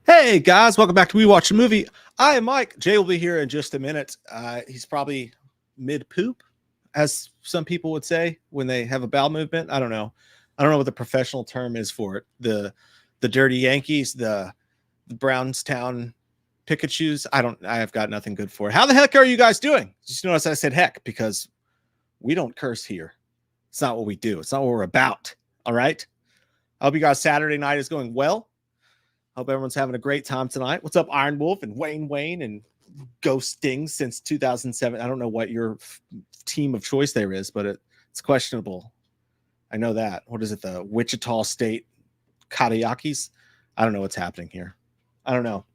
Hey guys, welcome back to We Watch a Movie. I am Mike. Jay will be here in just a minute. He's probably mid poop, as some people would say when they have a bowel movement. I don't know. I don't know what the professional term is for it. The dirty Yankees, the Brownstown Pikachus. I have got nothing good for it. How the heck are you guys doing? Just notice I said heck because we don't curse here. It's not what we do. It's not what we're about. All right. I hope you guys Saturday night is going well. Hope everyone's having a great time tonight. What's up, Iron Wolf and Wayne and Ghosting since 2007? I don't know what your team of choice there is, but it's questionable. I know that. What is it? The Wichita State Kataякis? I don't know what's happening here. I don't know.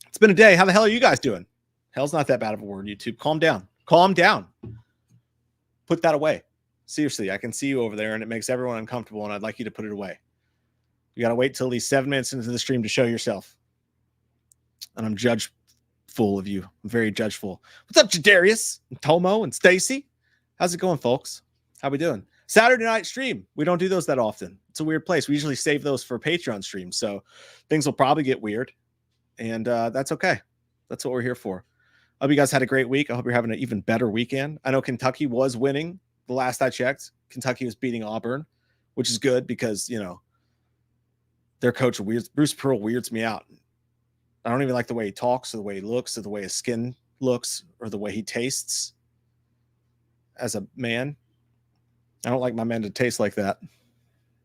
It's been a day. How the hell are you guys doing? Hell's not that bad of a word, YouTube. Calm down. Calm down. Put that away. Seriously, I can see you over there, and it makes everyone uncomfortable, and I'd like you to put it away. You got to wait till at least 7 minutes into the stream to show yourself. And I'm judgeful of you. I'm very judgeful. What's up, Jadarius and Tomo and Stacy? How's it going, folks? How we doing? Saturday night stream. We don't do those that often. It's a weird place. We usually save those for Patreon streams. So things will probably get weird. And that's okay. That's what we're here for. I hope you guys had a great week. I hope you're having an even better weekend. I know Kentucky was winning the last I checked. Kentucky was beating Auburn, which is good because, you know, their coach, Bruce Pearl, weirds me out. I don't even like the way he talks or the way he looks or the way his skin looks or the way he tastes as a man. I don't like my men to taste like that.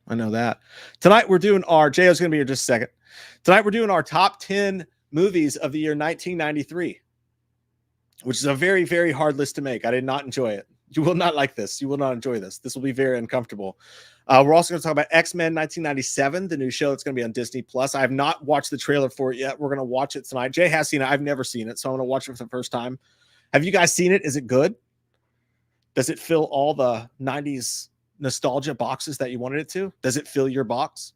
I know that. Tonight we're doing our, J.O.'s going to be here just a second. Tonight we're doing our top 10 movies of the year 1993, which is a very, very hard list to make. I did not enjoy it. You will not like this. You will not enjoy this. This will be very uncomfortable. We're also going to talk about X-Men 1997, the new show that's going to be on Disney Plus. I have not watched the trailer for it yet. We're going to watch it tonight. Jay has seen it. I've never seen it, so I'm going to watch it for the first time. Have you guys seen it? Is it good? Does it fill all the 90s nostalgia boxes that you wanted it to? Does it fill your box,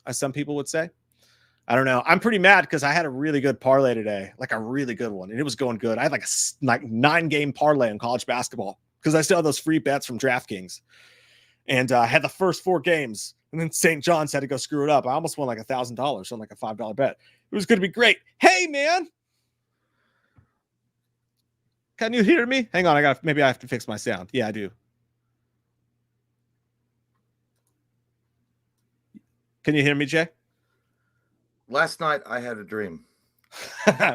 as some people would say? I don't know. I'm pretty mad because I had a really good parlay today, like a really good one, and it was going good. I had like a 9-game parlay in college basketball because I still have those free bets from DraftKings. And I had the first 4 games, and then St. John's had to go screw it up. I almost won like $1,000 on like a $5 bet. It was going to be great. Hey, man. Can you hear me? Hang on. Maybe I have to fix my sound. Yeah, I do. Can you hear me, Jay? Last night I had a dream.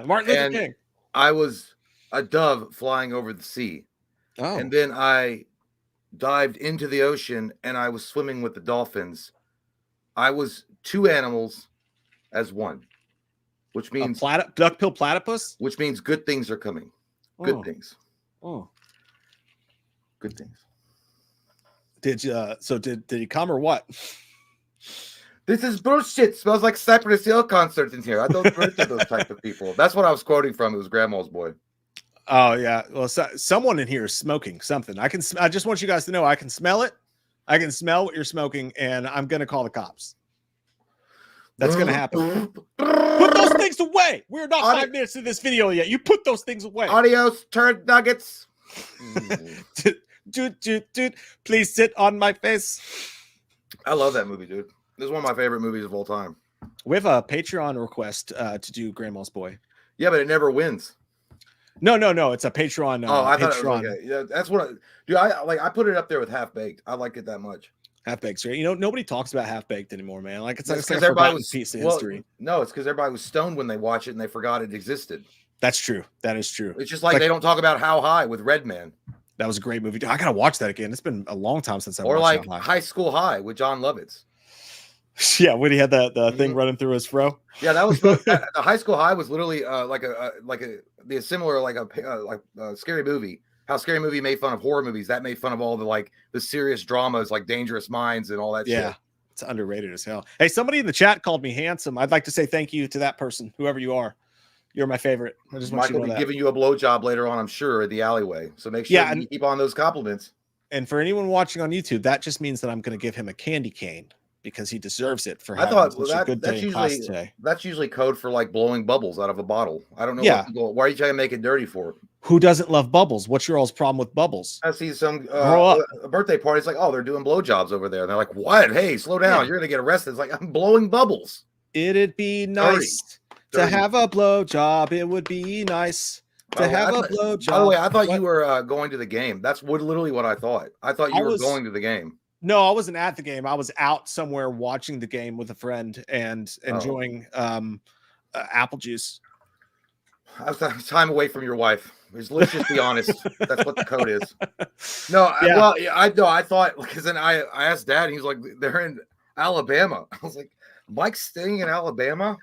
Martin Luther King. I was a dove flying over the sea. Oh. And then I dived into the ocean and I was swimming with the dolphins. I was 2 animals as one, which means duckbill platypus, which means good things are coming. Good things. Oh, good things. Did he come or what? This is bullshit. Smells like Cypress Hill concerts in here. I don't drink to those type of people. That's what I was quoting from. It was Grandma's Boy. Oh yeah. Well, someone in here is smoking something. I just want you guys to know I can smell it. I can smell what you're smoking, and I'm gonna call the cops. That's gonna happen. Put those things away. We're not 5 minutes into this video yet. You put those things away. Adios, turd nuggets. Dude, please sit on my face. I love that movie, dude. This is one of my favorite movies of all time. We have a Patreon request to do Grandma's Boy. Yeah, but it never wins. No. It's a Patreon. I thought it was okay. Yeah, that's what I put it up there with Half Baked. I like it that much. Half Baked, right? You know, nobody talks about Half Baked anymore, man. Like it's like a everybody was piece of history. No, it's because everybody was stoned when they watch it and they forgot it existed. That's true. That is true. It's just like they don't talk about How High with Redman. That was a great movie. I gotta watch that again. It's been a long time since I watched like How High. High School High with John Lovitz. Yeah, when he had the thing running through his fro. Yeah, that was the High School High was literally like a similar like a scary movie. How Scary Movie made fun of horror movies. That made fun of all the serious dramas like Dangerous Minds and all that shit. It's underrated as hell. Hey, somebody in the chat called me handsome. I'd like to say thank you to that person, whoever you are. You're my favorite. I just want Mike will be giving you a blowjob later on, I'm sure, at the alleyway. So make sure you keep on those compliments. And for anyone watching on YouTube, that just means that I'm going to give him a candy cane because he deserves it for having a good day in class today. That's usually code for like blowing bubbles out of a bottle. I don't know. Why are you trying to make it dirty for? Who doesn't love bubbles? What's your all's problem with bubbles? I see some a birthday party. It's like, oh, they're doing blowjobs over there. And they're like, what? Hey, slow down. You're going to get arrested. It's like, I'm blowing bubbles. It'd be nice to 30. have a blow job. It would be nice to have a blow job. By the way, I thought What? you were going to the game. That's literally what I thought. I thought you were going to the game. No, I wasn't at the game. I was out somewhere watching the game with a friend and enjoying apple juice. I was time away from your wife. Let's just be honest. That's what the code is. No, Yeah. I thought, because then I asked Dad, and he was like, they're in Alabama. I was like, Mike's staying in Alabama?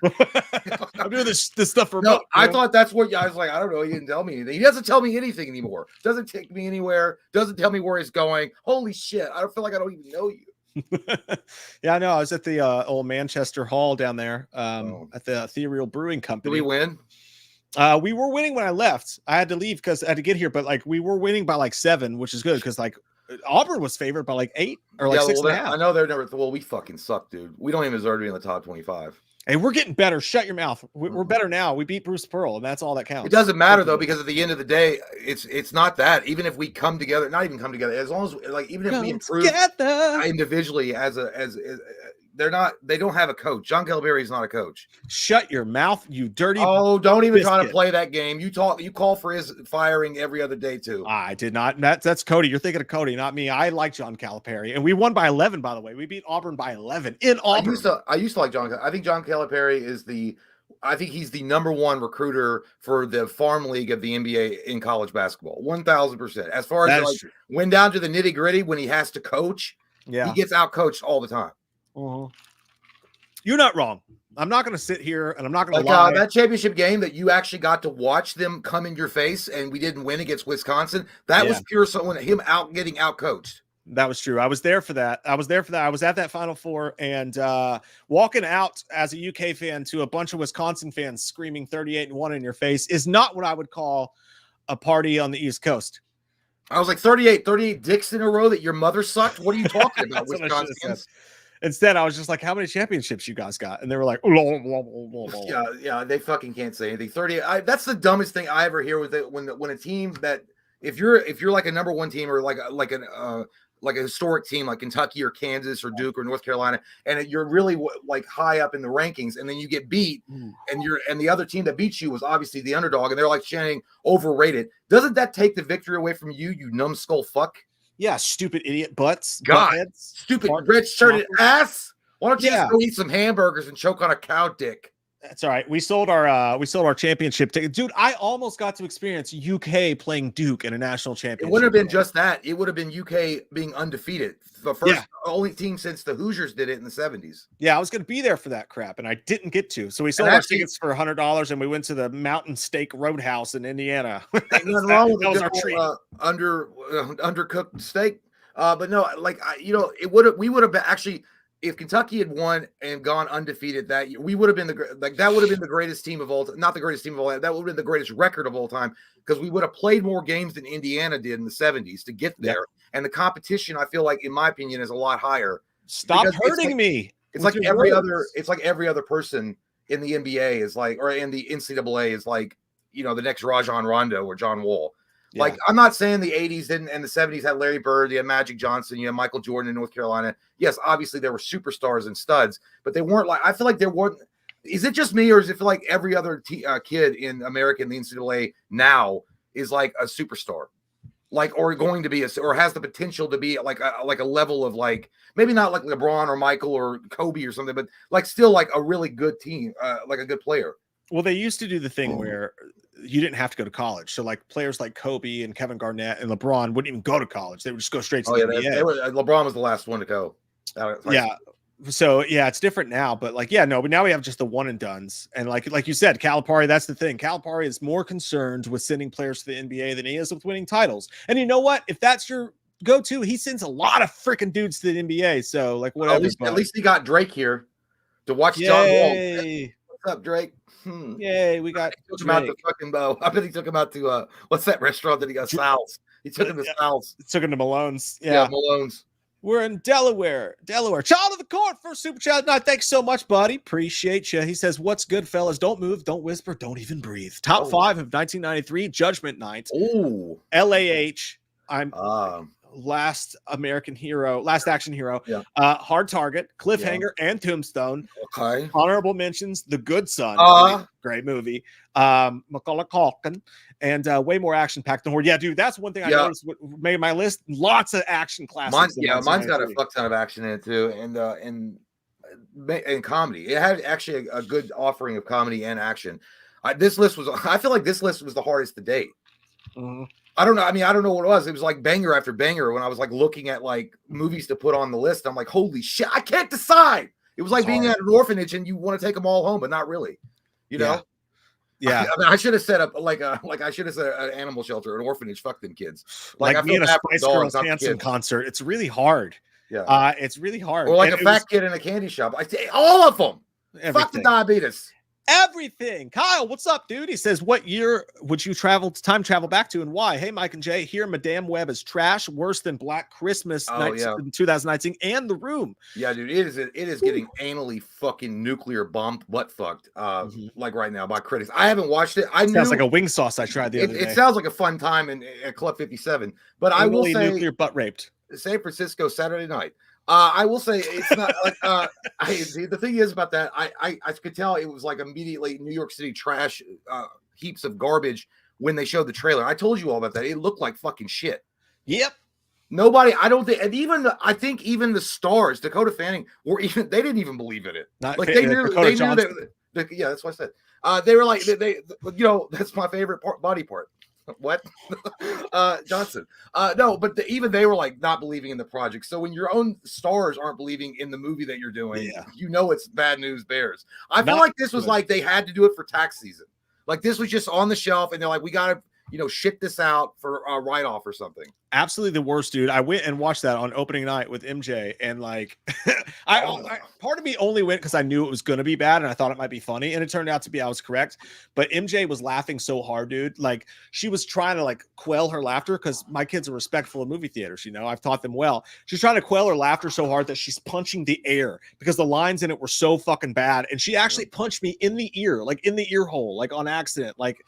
I'm doing this stuff for No, I thought that's what I was like. I don't know. He didn't tell me anything. He doesn't tell me anything anymore. Doesn't take me anywhere. Doesn't tell me where he's going. Holy shit. I don't feel like I don't even know you. Yeah, I know. I was at the old Manchester Hall down there at the Ethereal Brewing Company. Did we win? We were winning when I left. I had to leave because I had to get here, but like we were winning by like 7, which is good because like Auburn was favored by like 8 or like 6.5. I know they're never. Well, we fucking suck, dude. We don't even deserve to be in the top 25. Hey, we're getting better. Shut your mouth. We're better now. We beat Bruce Pearl, and that's all that counts. It doesn't matter though, because at the end of the day, it's not that. Even if we come together, not even come together, as long as like even if we improve individually they don't have a coach. John Calipari is not a coach. Shut your mouth, you dirty. Oh, don't even try to play that game. You call for his firing every other day too. I did not. That's Cody. You're thinking of Cody, not me. I like John Calipari, and we won by 11. By the way, we beat Auburn by 11 in Auburn. I used to like John. I think John Calipari is I think he's the number one recruiter for the farm league of the NBA in college basketball. 1000%. As far as like, when down to the nitty gritty, when he has to coach, he gets out coached all the time. You're not wrong. I'm not going to sit here and I'm not going to lie. That championship game that you actually got to watch them come in your face and we didn't win against Wisconsin. That was pure him getting out coached. That was true. I was there for that. I was at that Final Four and walking out as a UK fan to a bunch of Wisconsin fans screaming 38-1 in your face is not what I would call a party on the East Coast. I was like 38 dicks in a row that your mother sucked. What are you talking about, Wisconsin? Instead, I was just like, how many championships you guys got? And they were like, yeah, they fucking can't say anything. 30. That's the dumbest thing I ever hear with it when a team that if you're like a number one team or like a historic team like Kentucky or Kansas or Duke or North Carolina, and you're really like high up in the rankings, and then you get beat, and the other team that beats you was obviously the underdog, and they're like chanting overrated. Doesn't that take the victory away from you, you numbskull fuck? Yeah, stupid idiot butts. God, stupid red shirted ass. Why don't you just go eat some hamburgers and choke on a cow dick? That's all right. We sold our championship ticket. Dude, I almost got to experience UK playing Duke in a national championship. It wouldn't have been just that. It would have been UK being undefeated. The first only team since the Hoosiers did it in the 70s. Yeah, I was going to be there for that crap, and I didn't get to. So we sold our tickets for $100, and we went to the Mountain Steak Roadhouse in Indiana. Nothing wrong with that was our treat. Undercooked steak. But no, like we would have been actually. If Kentucky had won and gone undefeated that year, we would have been that would have been the greatest team of all time. Not the greatest team of all time. That would have been the greatest record of all time because we would have played more games than Indiana did in the 70s to get there. Yep. And the competition, I feel like, in my opinion, is a lot higher. Stop hurting me. It's like every other person in the NBA is like, or in the NCAA is like, the next Rajon Rondo or John Wall. Yeah. Like, I'm not saying the 80s didn't and the 70s had Larry Bird, you had Magic Johnson, you had Michael Jordan in North Carolina. Yes, obviously there were superstars and studs, but they weren't like, I feel like there weren't. Is it just me or does it feel like every other kid in America in the NCAA now is like a superstar? Like, or going to be or has the potential to be like a level of like, maybe not like LeBron or Michael or Kobe or something, but like still like a really good team, like a good player. Well, they used to do the thing where you didn't have to go to college. So like players like Kobe and Kevin Garnett and LeBron wouldn't even go to college. They would just go straight to the NBA. LeBron was the last one to go. Yeah. So yeah, it's different now, but like, but now we have just the one and dones. And like you said, Calipari, that's the thing. Calipari is more concerned with sending players to the NBA than he is with winning titles. And you know what? If that's your go-to, he sends a lot of freaking dudes to the NBA. So like whatever. At least he got Drake here to watch John Wall. What's up, Drake? Yay, we got took him out to fucking I bet he took him out to what's that restaurant that he got? Sal's. He took him to Sal's. Took him to Malone's. Yeah, Malone's. We're in Delaware. Child of the court for Super Chat tonight. Thanks so much, buddy. Appreciate you. He says, "What's good, fellas? Don't move, don't whisper, don't even breathe." Top 5 of 1993, Judgment Night. Oh, LAH. Last Action Hero, Yeah. Hard Target, Cliffhanger, and Tombstone. Okay. Honorable mentions: The Good Son, great movie. Macaulay Culkin, and way more action packed than Horde. Yeah, dude, that's one thing I noticed. What made my list: lots of action classics. Mine's got a fuck ton of action in it too, and comedy. It had actually a good offering of comedy and action. I feel like this list was the hardest to date. Mm-hmm. I don't know. I mean, I don't know what it was. It was like banger after banger when I was like looking at like movies to put on the list. I'm like, holy shit, I can't decide. It was like being at an orphanage and you want to take them all home, but not really. You know? Yeah. I should have set up I should have said an animal shelter, an orphanage. Fuck them kids. Like I being a Spice Girls Hanson concert. It's really hard. Yeah. It's really hard. Or like a fat kid in a candy shop. I say all of them. Everything. Fuck the diabetes. Everything. Kyle, what's up, dude? He says, what year would you time travel back to and why? Hey, Mike and Jay, here Madame Web is trash, worse than Black Christmas 2019 and The Room. Yeah, dude, it is getting anally fucking nuclear bombed butt fucked like right now by critics. I haven't watched it. Sounds like a wing sauce I tried the other day. It sounds like a fun time at Club 57, but I will say nuclear butt raped. San Francisco Saturday night. I will say it's not like the thing is about that. I could tell it was like immediately New York City trash heaps of garbage when they showed the trailer. I told you all about that. It looked like fucking shit. Yep. Nobody, I don't think, and I think even the stars, Dakota Fanning, they didn't even believe in it. They knew that. Yeah, that's what I said. They were like, that's my favorite body part. What? Johnson. No, but even they were like not believing in the project. So when your own stars aren't believing in the movie that you're doing, it's bad news bears. I feel like this was like they had to do it for tax season. Like this was just on the shelf and they're like, we got to, ship this out for a write-off or something. Absolutely the worst, dude. I went and watched that on opening night with MJ, and like, part of me only went because I knew it was going to be bad, and I thought it might be funny, and it turned out to be I was correct. But MJ was laughing so hard, dude. Like she was trying to like quell her laughter because my kids are respectful of movie theaters. I've taught them well. She's trying to quell her laughter so hard that she's punching the air because the lines in it were so fucking bad, and she actually punched me in the ear, like in the ear hole, like on accident, like.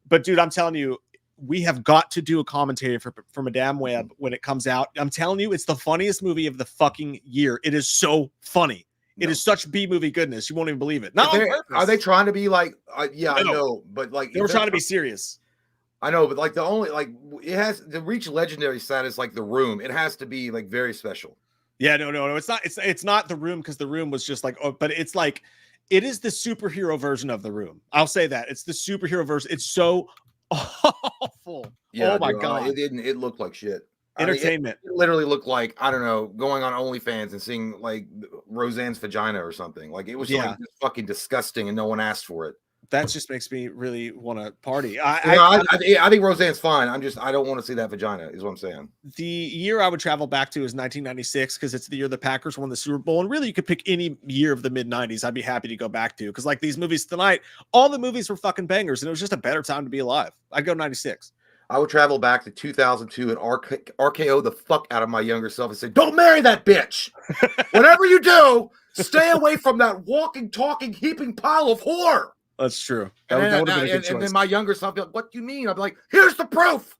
But dude, I'm telling you, we have got to do a commentary for Madame Web when it comes out. I'm telling you, it's the funniest movie of the fucking year. It is so funny. It is such B movie goodness. You won't even believe it. Are they trying to be like, I know, but like they were trying to be serious. I know, but like the only, like it has to reach legendary status, like The Room. It has to be like very special. Yeah, no. It's not The Room because The Room was just like, but it's like, it is the superhero version of The Room. I'll say that it's the superhero version. It's so awful. Yeah, oh my god, it looked like shit. Entertainment. It literally looked like, I don't know, going on OnlyFans and seeing like Roseanne's vagina or something. Like it was like just fucking disgusting, and no one asked for it. That just makes me really want to party. I think Roseanne's fine. I don't want to see that vagina, is what I'm saying. The year I would travel back to is 1996 because it's the year the Packers won the Super Bowl. And really, you could pick any year of the mid-90s. I'd be happy to go back to because, like, these movies tonight, all the movies were fucking bangers, and it was just a better time to be alive. I'd go 96. I would travel back to 2002 and RKO the fuck out of my younger self and say, "Don't marry that bitch. Whatever you do, stay away from that walking, talking, heaping pile of whore." That's true. And then my younger self be like, "What do you mean?" I'd be like, "Here's the proof."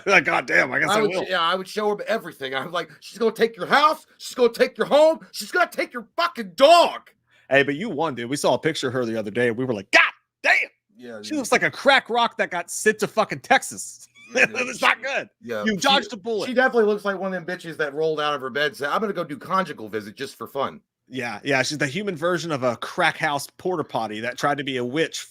Like, God damn, I guess I will. Yeah, I would show her everything. I'm like, she's gonna take your house, she's gonna take your home, she's gonna take your fucking dog. Hey, but you won, dude. We saw a picture of her the other day, and we were like, God damn. Yeah, she looks like a crack rock that got sent to fucking Texas. It's not good. Yeah, you dodged a bullet. She definitely looks like one of them bitches that rolled out of her bed and said, "I'm gonna go do conjugal visit just for fun." Yeah. She's the human version of a crack house porta potty that tried to be a witch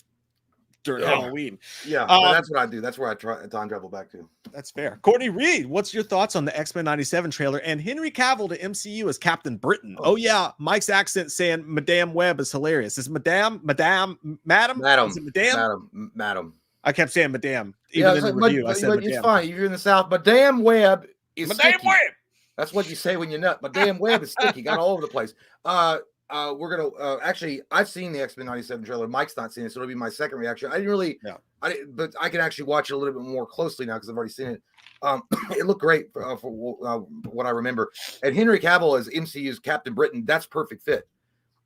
during Halloween. Yeah, that's what I do. That's where I time travel back to. That's fair. Courtney Reed, what's your thoughts on the X-Men 97 trailer and Henry Cavill to MCU as Captain Britain? Oh yeah, Mike's accent saying Madame Web is hilarious. Is Madame? Is it Madam. I kept saying Madame. Even in the review, I said Madame. It's fine. You're in the South. Madame Web is Madame sticky. Web. That's what you say when you're nut. Madame Web is sticky. Got all over the place. We're gonna actually. I've seen the X-Men 97 trailer. Mike's not seen it, so it'll be my second reaction. I didn't really. Yeah. But I can actually watch it a little bit more closely now because I've already seen it. It looked great for what I remember. And Henry Cavill as MCU's Captain Britain. That's perfect fit.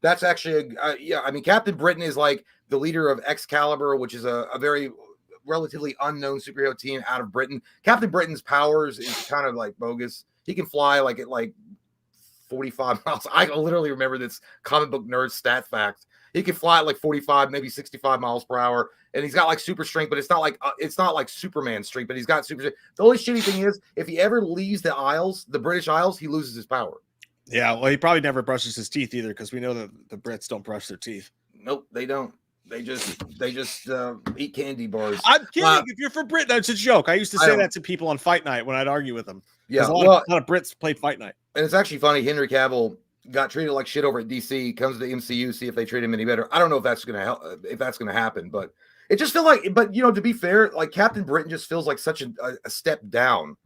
That's actually I mean, Captain Britain is like the leader of Excalibur, which is a very relatively unknown superhero team out of Britain. Captain Britain's powers is kind of like bogus. He can fly like at like 45 miles. I literally remember this comic book nerd stat fact. He can fly at like 45, maybe 65 miles per hour, and he's got like super strength, but it's not like Superman strength, but he's got super strength. The only shitty thing is if he ever leaves the Isles, the British Isles, he loses his power. Yeah, well, he probably never brushes his teeth either, because we know that the Brits don't brush their teeth. Nope, they don't. They just eat candy bars. I'm kidding. If you're from Britain, it's a joke. I used to say that to people on Fight Night when I'd argue with them. Yeah, a lot of Brits played Fight Night. And it's actually funny. Henry Cavill got treated like shit over at DC. Comes to the MCU, see if they treat him any better. I don't know if that's gonna help, if that's gonna happen, but it just feels like. But you know, to be fair, like Captain Britain just feels like such a step down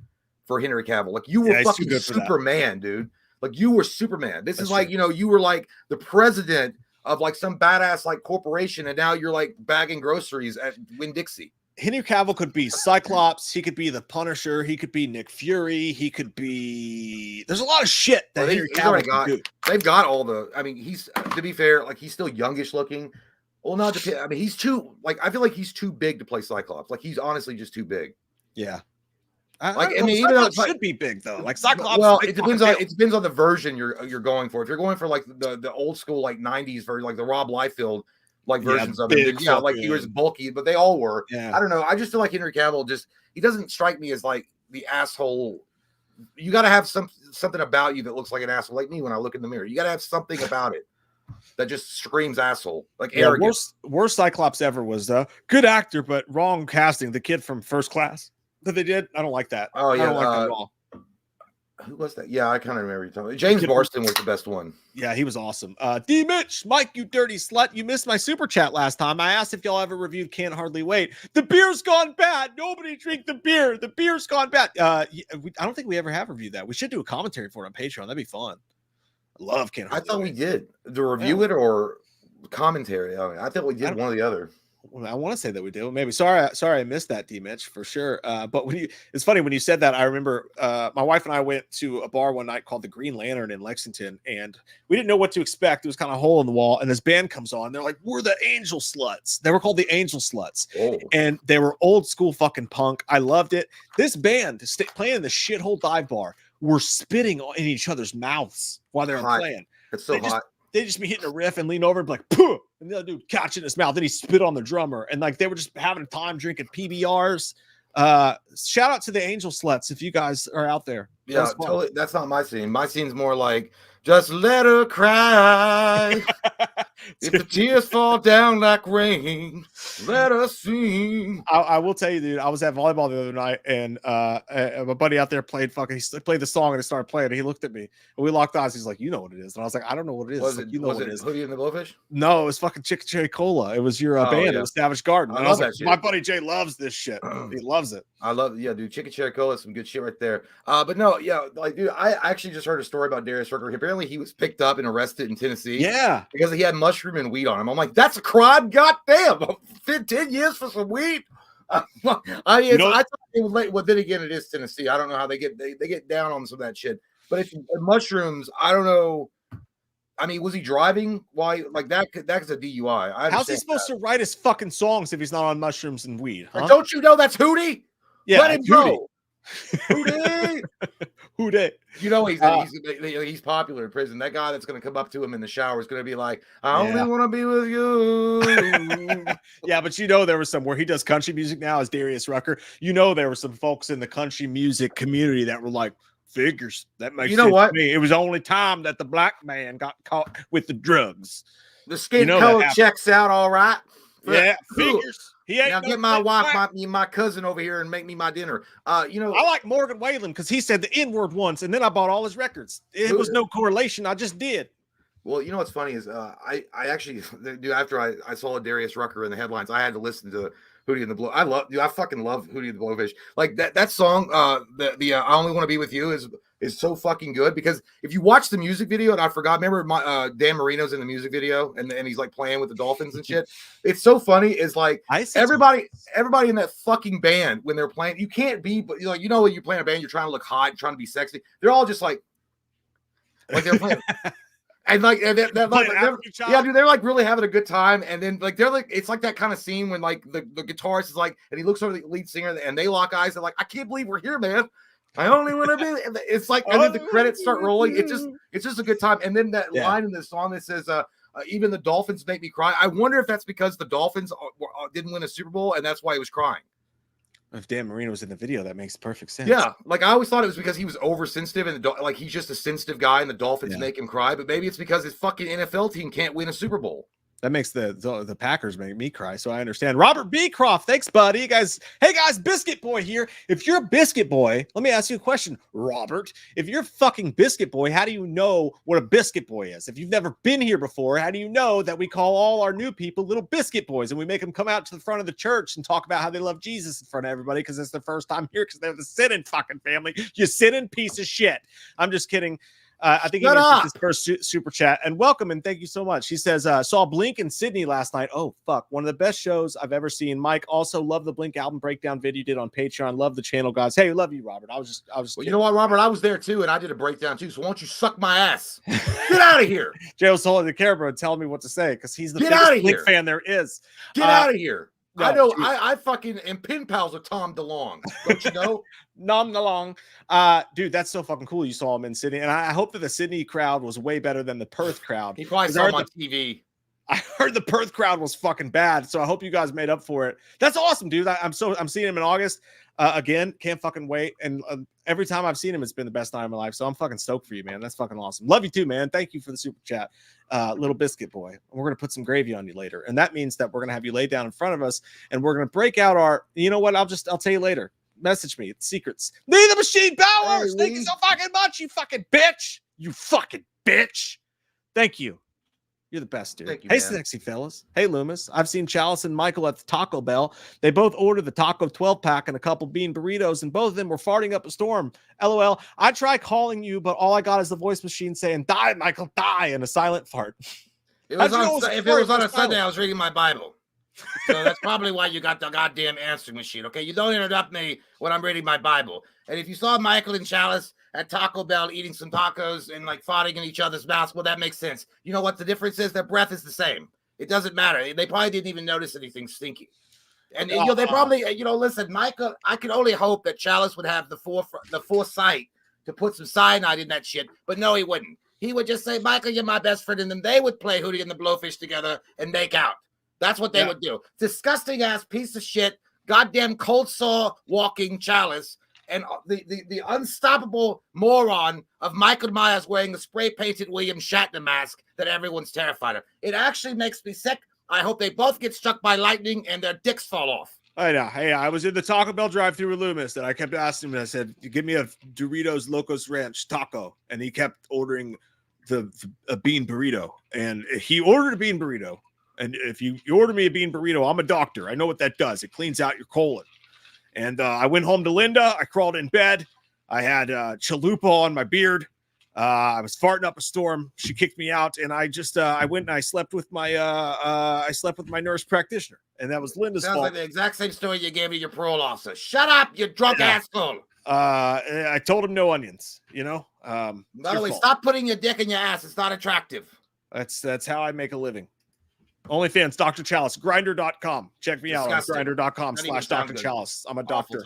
for Henry Cavill. Like you were fucking Superman, dude. Like you were Superman. This is like, you know, you were like the president of like some badass like corporation, and now you're like bagging groceries at Winn-Dixie. Henry Cavill could be Cyclops. He could be the Punisher. He could be Nick Fury. He could be. There's a lot of shit that Henry Cavill can do. They've got all the. I mean, he's, to be fair, like he's still youngish looking. Well, not to. I mean, he's too. Like I feel like he's too big to play Cyclops. Like he's honestly just too big. Yeah. I mean, even though it should be big though. Like Cyclops. Well, it depends on the version you're going for. If you're going for like the old school like '90s version, like the Rob Liefeld like versions of it, yeah, like he was bulky, but they all were. Yeah. I don't know. I just feel like Henry Cavill he doesn't strike me as like the asshole. You got to have something about you that looks like an asshole, like me when I look in the mirror. You got to have something about it that just screams asshole, like arrogant. Worst Cyclops ever was good actor, but wrong casting. The kid from First Class that they did. I don't like that. Oh yeah, I don't like that at all. Who was that? Yeah, I kind of remember you talking. James Marsden was the best one. Yeah, he was awesome. D Mitch, Mike, you dirty slut. You missed my super chat last time. I asked if y'all ever reviewed Can't Hardly Wait. The beer's gone bad. Nobody drink the beer. The beer's gone bad. I don't think we ever have reviewed that. We should do a commentary for it on Patreon. That'd be fun. I love Can't Hardly Wait. I thought we did. To review it or commentary. I mean, I thought we did one or the other. Well, I want to say that we do. Maybe. Sorry, I missed that, D Mitch, for sure. But it's funny when you said that. I remember my wife and I went to a bar one night called the Green Lantern in Lexington, and we didn't know what to expect. It was kind of a hole in the wall, and this band comes on. They're like, "We're the Angel Sluts." They were called the Angel Sluts, and they were old school fucking punk. I loved it. This band playing in the shithole dive bar were spitting in each other's mouths while they were playing. It's so hot. They just be hitting a riff and lean over and be like, "Pooh," and the other dude catch it in his mouth. Then he spit on the drummer, and like they were just having a time drinking PBRs. Shout out to the Angel Sluts if you guys are out there. Yeah, totally. That's not my scene. My scene's more like, just let her cry. If the tears fall down like rain, let us sing. I will tell you, dude, I was at volleyball the other night, and my buddy out there played the song, and it started playing, and he looked at me, and we locked eyes. He's like, "You know what it is?" And I was like, "I don't know what it is." Was like, it, you know was what it it is? Hootie and the Blowfish? No, it was fucking Chicken Cherry Cola. It was your band. Yeah. It was Savage Garden. And I was like, shit. my buddy Jay loves this shit. He loves it. I love, dude. Chicken Cherry Cola, some good shit right there. But no, yeah, like, dude, I actually just heard a story about Darius Rucker. Apparently, he was picked up and arrested in Tennessee. Yeah, because he had mushroom and weed on him. I'm like, that's a crime. Goddamn, 10 years for some weed. I thought they would let. Well, then again, it is Tennessee. I don't know how they get down on some of that shit. But if mushrooms, I don't know. I mean, was he driving? Why, like that? That's a DUI. How's he supposed to write his fucking songs if he's not on mushrooms and weed? Huh? Don't you know that's Hootie? Yeah, let him go. Hootie. Hootie. You know he's popular in prison. That guy that's going to come up to him in the shower is going to be like, "I only want to be with you." Yeah, but you know there was some where he does country music now as Darius Rucker. You know there were some folks in the country music community that were like, "Figures that makes you know sense what? To me. It was the only time that the black man got caught with the drugs. The skin color checks out all right." Yeah, figures. He ain't now get my wife, my cousin over here and make me my dinner. I like Morgan Wallen because he said the N-word once, and then I bought all his records. It was no correlation. I just did. Well, you know what's funny is I actually, dude, after I saw Darius Rucker in the headlines, I had to listen to Hootie and the Blow. I fucking love Hootie and the Blowfish. Like that song, the I Only Want to Be With You is so fucking good, because if you watch the music video, and I forgot, remember Dan Marino's in the music video and he's like playing with the dolphins and shit. It's so funny. It's like everybody in that fucking band, when they're playing, you can't be, but when you're playing a band, you're trying to look hot, trying to be sexy. They're all just like they're playing. And like, Playing African Child? yeah, dude, they're like really having a good time. And then like they're like, it's like that kind of scene when like the guitarist is like, and he looks over the lead singer, and they lock eyes. They're like, I can't believe we're here, man. I only want to be. It's like, and then the credits start rolling. It's just a good time. And then that line in the song that says, "Even the Dolphins make me cry." I wonder if that's because the Dolphins didn't win a Super Bowl, and that's why he was crying. If Dan Marino was in the video, that makes perfect sense. Yeah, like I always thought it was because he was oversensitive, and like he's just a sensitive guy, and the Dolphins make him cry. But maybe it's because his fucking NFL team can't win a Super Bowl. That makes the Packers make me cry, so I understand. Robert Beecroft, thanks, buddy. Hey guys, Biscuit Boy here. If you're a Biscuit Boy, let me ask you a question, Robert. If you're fucking Biscuit Boy, how do you know what a Biscuit Boy is? If you've never been here before, how do you know that we call all our new people little Biscuit Boys, and we make them come out to the front of the church and talk about how they love Jesus in front of everybody because it's their first time here because they're the sinning fucking family. You sinning piece of shit. I'm just kidding. I think he made his first super chat, and welcome and thank you so much. He says, saw Blink in Sydney last night. Oh, fuck. One of the best shows I've ever seen. Mike, also love the Blink album breakdown video you did on Patreon. Love the channel, guys. Hey, love you, Robert. I was well, you know what, Robert? I was there too, and I did a breakdown too. So why don't you suck my ass? Get out of here. Jay was holding the camera and telling me what to say because he's the biggest Blink fan there is. Get out of here. No, I know. I fucking am pen pals with Tom DeLonge. Don't you know? Nom DeLonge. Dude, that's so fucking cool. You saw him in Sydney, and I hope that the Sydney crowd was way better than the Perth crowd. He probably saw him on TV. I heard the Perth crowd was fucking bad, so I hope you guys made up for it. That's awesome, dude. I'm seeing him in August again. Can't fucking wait. And every time I've seen him, it's been the best night of my life. So I'm fucking stoked for you, man. That's fucking awesome. Love you too, man. Thank you for the super chat, little Biscuit Boy. And we're gonna put some gravy on you later, and that means that we're gonna have you lay down in front of us, and we're gonna break out our. You know what? I'll tell you later. Message me. It's secrets. Lee the Machine Powers. Hey, thank you so fucking much. You fucking bitch. You fucking bitch. Thank you. You're the best, dude. Thank you, hey, man. Sexy fellas. Hey, Loomis. I've seen Chalice and Michael at the Taco Bell. They both ordered the taco 12-pack and a couple bean burritos, and both of them were farting up a storm. LOL. I try calling you, but all I got is the voice machine saying, "Die, Michael, die," and a silent fart. If it was on a Sunday, I was reading my Bible. So that's probably why you got the goddamn answering machine, okay? You don't interrupt me when I'm reading my Bible. And if you saw Michael and Chalice at Taco Bell eating some tacos and like farting in each other's mouths, well, that makes sense. You know what the difference is? Their breath is the same. It doesn't matter. They probably didn't even notice anything stinky. And you know, they probably, listen, Michael, I could only hope that Chalice would have the foresight to put some cyanide in that shit, but no, he wouldn't. He would just say, "Michael, you're my best friend," and then they would play Hootie and the Blowfish together and make out. That's what they would do. Disgusting ass piece of shit, goddamn cold sore walking Chalice, and the unstoppable moron of Michael Myers wearing the spray painted William Shatner mask that everyone's terrified of. It actually makes me sick. I hope they both get struck by lightning and their dicks fall off. I know. Hey, I was in the Taco Bell drive-thru with Loomis, and I kept asking him. I said, "Give me a Doritos Locos Ranch taco," and he kept ordering a bean burrito, and he ordered a bean burrito. And if you order me a bean burrito, I'm a doctor. I know what that does. It cleans out your colon. And I went home to Linda. I crawled in bed. I had chalupa on my beard. I was farting up a storm. She kicked me out, and I just I went and I slept with my nurse practitioner, and that was Linda's Sounds fault. like the exact same story you gave me your parole officer. Shut up, you drunk asshole. I told him no onions. By the way, stop putting your dick in your ass. It's not attractive. That's how I make a living. OnlyFans, Dr. Chalice, Grindr.com. Check me out on Grindr.com/Dr. Chalice. I'm a doctor.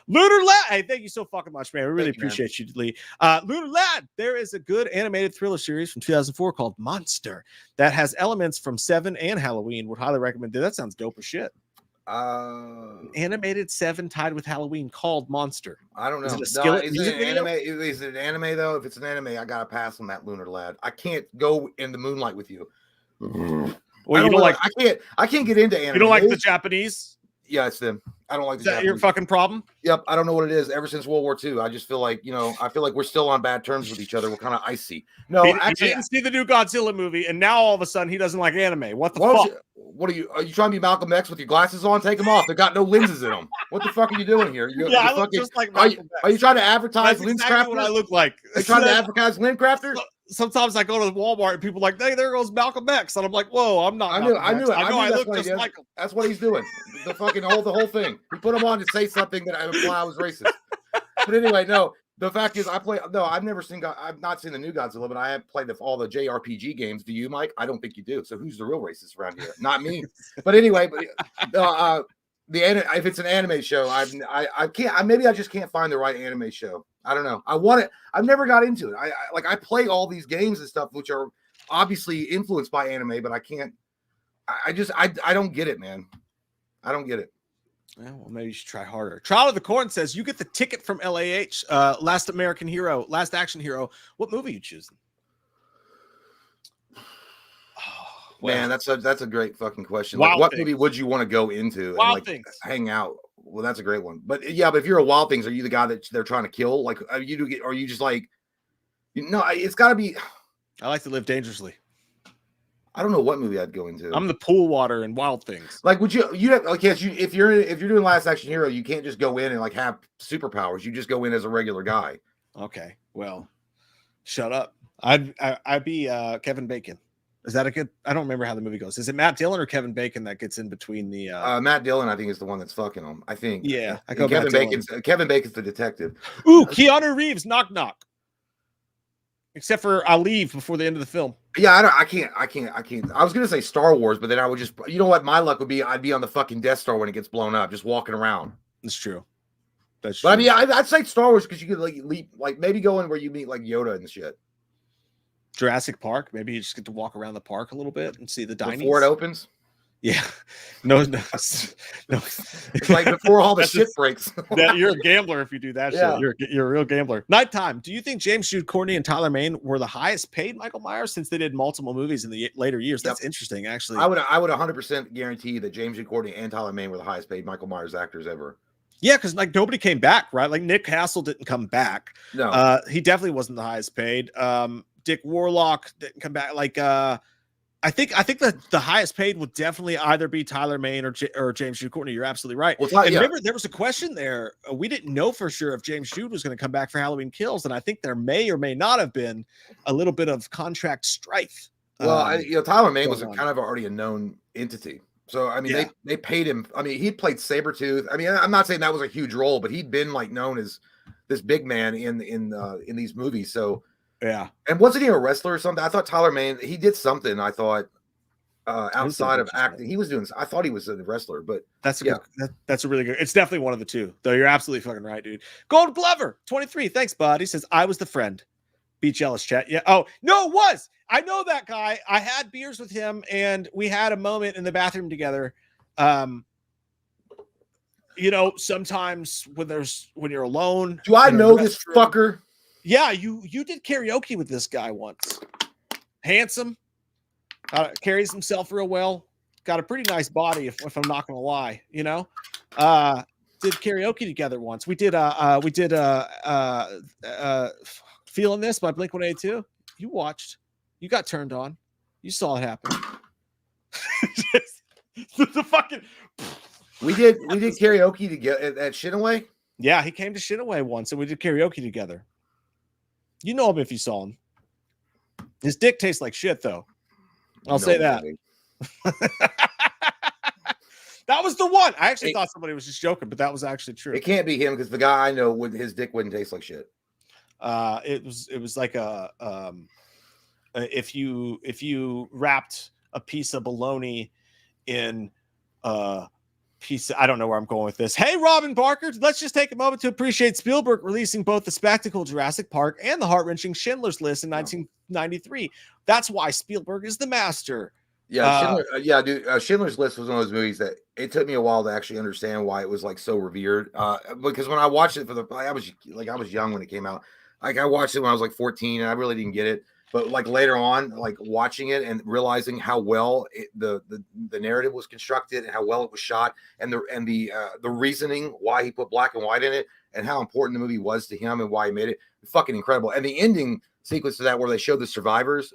Lunar Lad. Hey, thank you so fucking much, man. We really appreciate you, Lee. Lunar Lad, there is a good animated thriller series from 2004 called Monster that has elements from Seven and Halloween. Would highly recommend it. That sounds dope as shit. Animated Seven tied with Halloween called Monster. I don't know. Is it an anime though? If it's an anime, I gotta pass on that, Lunar Lad. I can't go in the moonlight with you. Well, you don't like. I can't get into anime. You don't like the Japanese? Yeah, it's them. I don't like the Is that Japanese. your fucking problem? Yep. I don't know what it is. Ever since World War II, I just feel like, I feel like we're still on bad terms with each other. We're kind of icy. No, actually, he didn't see the new Godzilla movie, and now all of a sudden he doesn't like anime. What the fuck? What are you trying to be Malcolm X with your glasses on? Take them off. They got no lenses in them. What the fuck are you doing here? I look just like Malcolm Are you trying to advertise That's exactly what I look like. Are you trying to advertise Lindcrafter? Sometimes I go to Walmart and people are like, "Hey, there goes Malcolm X," and I'm like, "Whoa, I'm not." I knew I look just like him. That's what he's doing. The whole thing. He put him on to say something that I imply I was racist. But anyway, no. The fact is, I've never seen. I've not seen the new Godzilla, but I have played all the JRPG games. Do you, Mike? I don't think you do. So who's the real racist around here? Not me. But anyway, if it's an anime show, I can't. Maybe I just can't find the right anime show. I don't know. I want it. I've never got into it. I play all these games and stuff, which are obviously influenced by anime, but I can't. I don't get it, man. I don't get it. Yeah, well, maybe you should try harder. Trial of the Corn says you get the ticket from LAH, Last American Hero, Last Action Hero. What movie are you choosing? Oh, man, that's a great fucking question. Like, what movie would you want to go into and like hang out? Well, that's a great one. But yeah, but if you're a Wild Things, are you the guy that they're trying to kill? Like, are you just like, it's got to be. I like to live dangerously. I don't know what movie I'd go into. I'm the pool water and Wild Things. Like, would you like, yes, if you're doing Last Action Hero, you can't just go in and like have superpowers. You just go in as a regular guy. Okay, well, shut up. I'd be Kevin Bacon. Is that a good? I don't remember how the movie goes. Is it Matt Dillon or Kevin Bacon that gets in between the? Matt Dillon, I think, is the one that's fucking him. I think. Yeah, I go Kevin Bacon's the detective. Ooh, Keanu Reeves, knock knock. Except for I'll leave before the end of the film. Yeah, I can't. I was gonna say Star Wars, but then I would just, you know what, my luck would be, I'd be on the fucking Death Star when it gets blown up, just walking around. That's true. But I mean, I'd say Star Wars because you could like leap, like maybe go in where you meet like Yoda and shit. Jurassic Park. Maybe you just get to walk around the park a little bit and see the dinosaurs before it opens. Yeah, no. It's like before all the shit breaks. You're a gambler if you do that shit. You're a real gambler. Nighttime. Do you think James Jude Courtney and Tyler Mane were the highest paid Michael Myers since they did multiple movies in the later years? That's interesting, actually. I would 100% guarantee that James Jude Courtney and Tyler Mane were the highest paid Michael Myers actors ever. Yeah, because like nobody came back, right? Like Nick Castle didn't come back. No, he definitely wasn't the highest paid. Dick Warlock didn't come back. Like I think that the highest paid would definitely either be Tyler Mane or James Jude Courtney. You're absolutely right. Well, remember, there was a question there. We didn't know for sure if James Jude was going to come back for Halloween Kills, and I think there may or may not have been a little bit of contract strife. Well, Tyler Mane was kind of already a known entity. So, I mean, they paid him. I mean, he played Sabretooth. I mean, I'm not saying that was a huge role, but he'd been like known as this big man in these movies. So, yeah. And wasn't he a wrestler or something? I thought Tyler Mane, he did something. I thought outside of acting, he was doing. I thought he was a wrestler, but that's a that's a really good. It's definitely one of the two, though. You're absolutely fucking right, dude. Gold Glover 23. Thanks, bud. He says I was the friend. Be jealous, chat. Yeah. Oh no, it was. I know that guy. I had beers with him, and we had a moment in the bathroom together. Sometimes when you're alone. Do I know this fucker? Yeah, you did karaoke with this guy once. Handsome, carries himself real well. Got a pretty nice body, if I'm not gonna lie. Did karaoke together once. We did Feeling This by Blink-182. You watched. You got turned on. You saw it happen. The fucking. We did karaoke together at Shinaway. Yeah, he came to Shinaway once, and we did karaoke together. You know him if you saw him. His dick tastes like shit, though. I'll say that. That was the one. I actually thought somebody was just joking, but that was actually true. It can't be him because the guy I know, his dick wouldn't taste like shit. It was like if you wrapped a piece of bologna in I don't know where I'm going with this. Hey, Robin Barker, let's just take a moment to appreciate Spielberg releasing both the spectacle Jurassic Park and the heart-wrenching Schindler's List in 1993. That's why Spielberg is the master. Yeah, Schindler's List was one of those movies that it took me a while to actually understand why it was like so revered. Because when I watched it I was young when it came out. Like I watched it when I was like 14, and I really didn't get it. But like later on, like watching it and realizing how well the narrative was constructed and how well it was shot, and the reasoning why he put black and white in it, and how important the movie was to him and why he made it, fucking incredible. And the ending sequence to that, where they showed the survivors,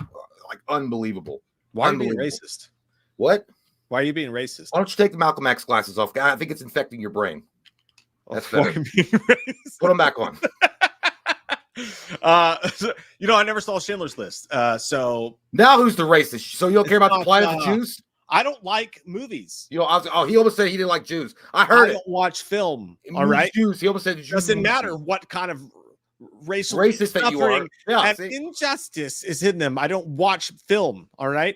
like unbelievable. Why are you being racist? What? Why are you being racist? Why don't you take the Malcolm X glasses off? I think it's infecting your brain. That's better. Put them back on. I never saw Schindler's List. So now who's the racist? So you don't care about the plight of the Jews? I don't like movies. He almost said he didn't like Jews. I heard it. Don't watch film. All right, Jews. He almost said Jews. Doesn't matter what kind of racial Racist that you are. suffering Yeah, and see? injustice is in them. I don't watch film. All right.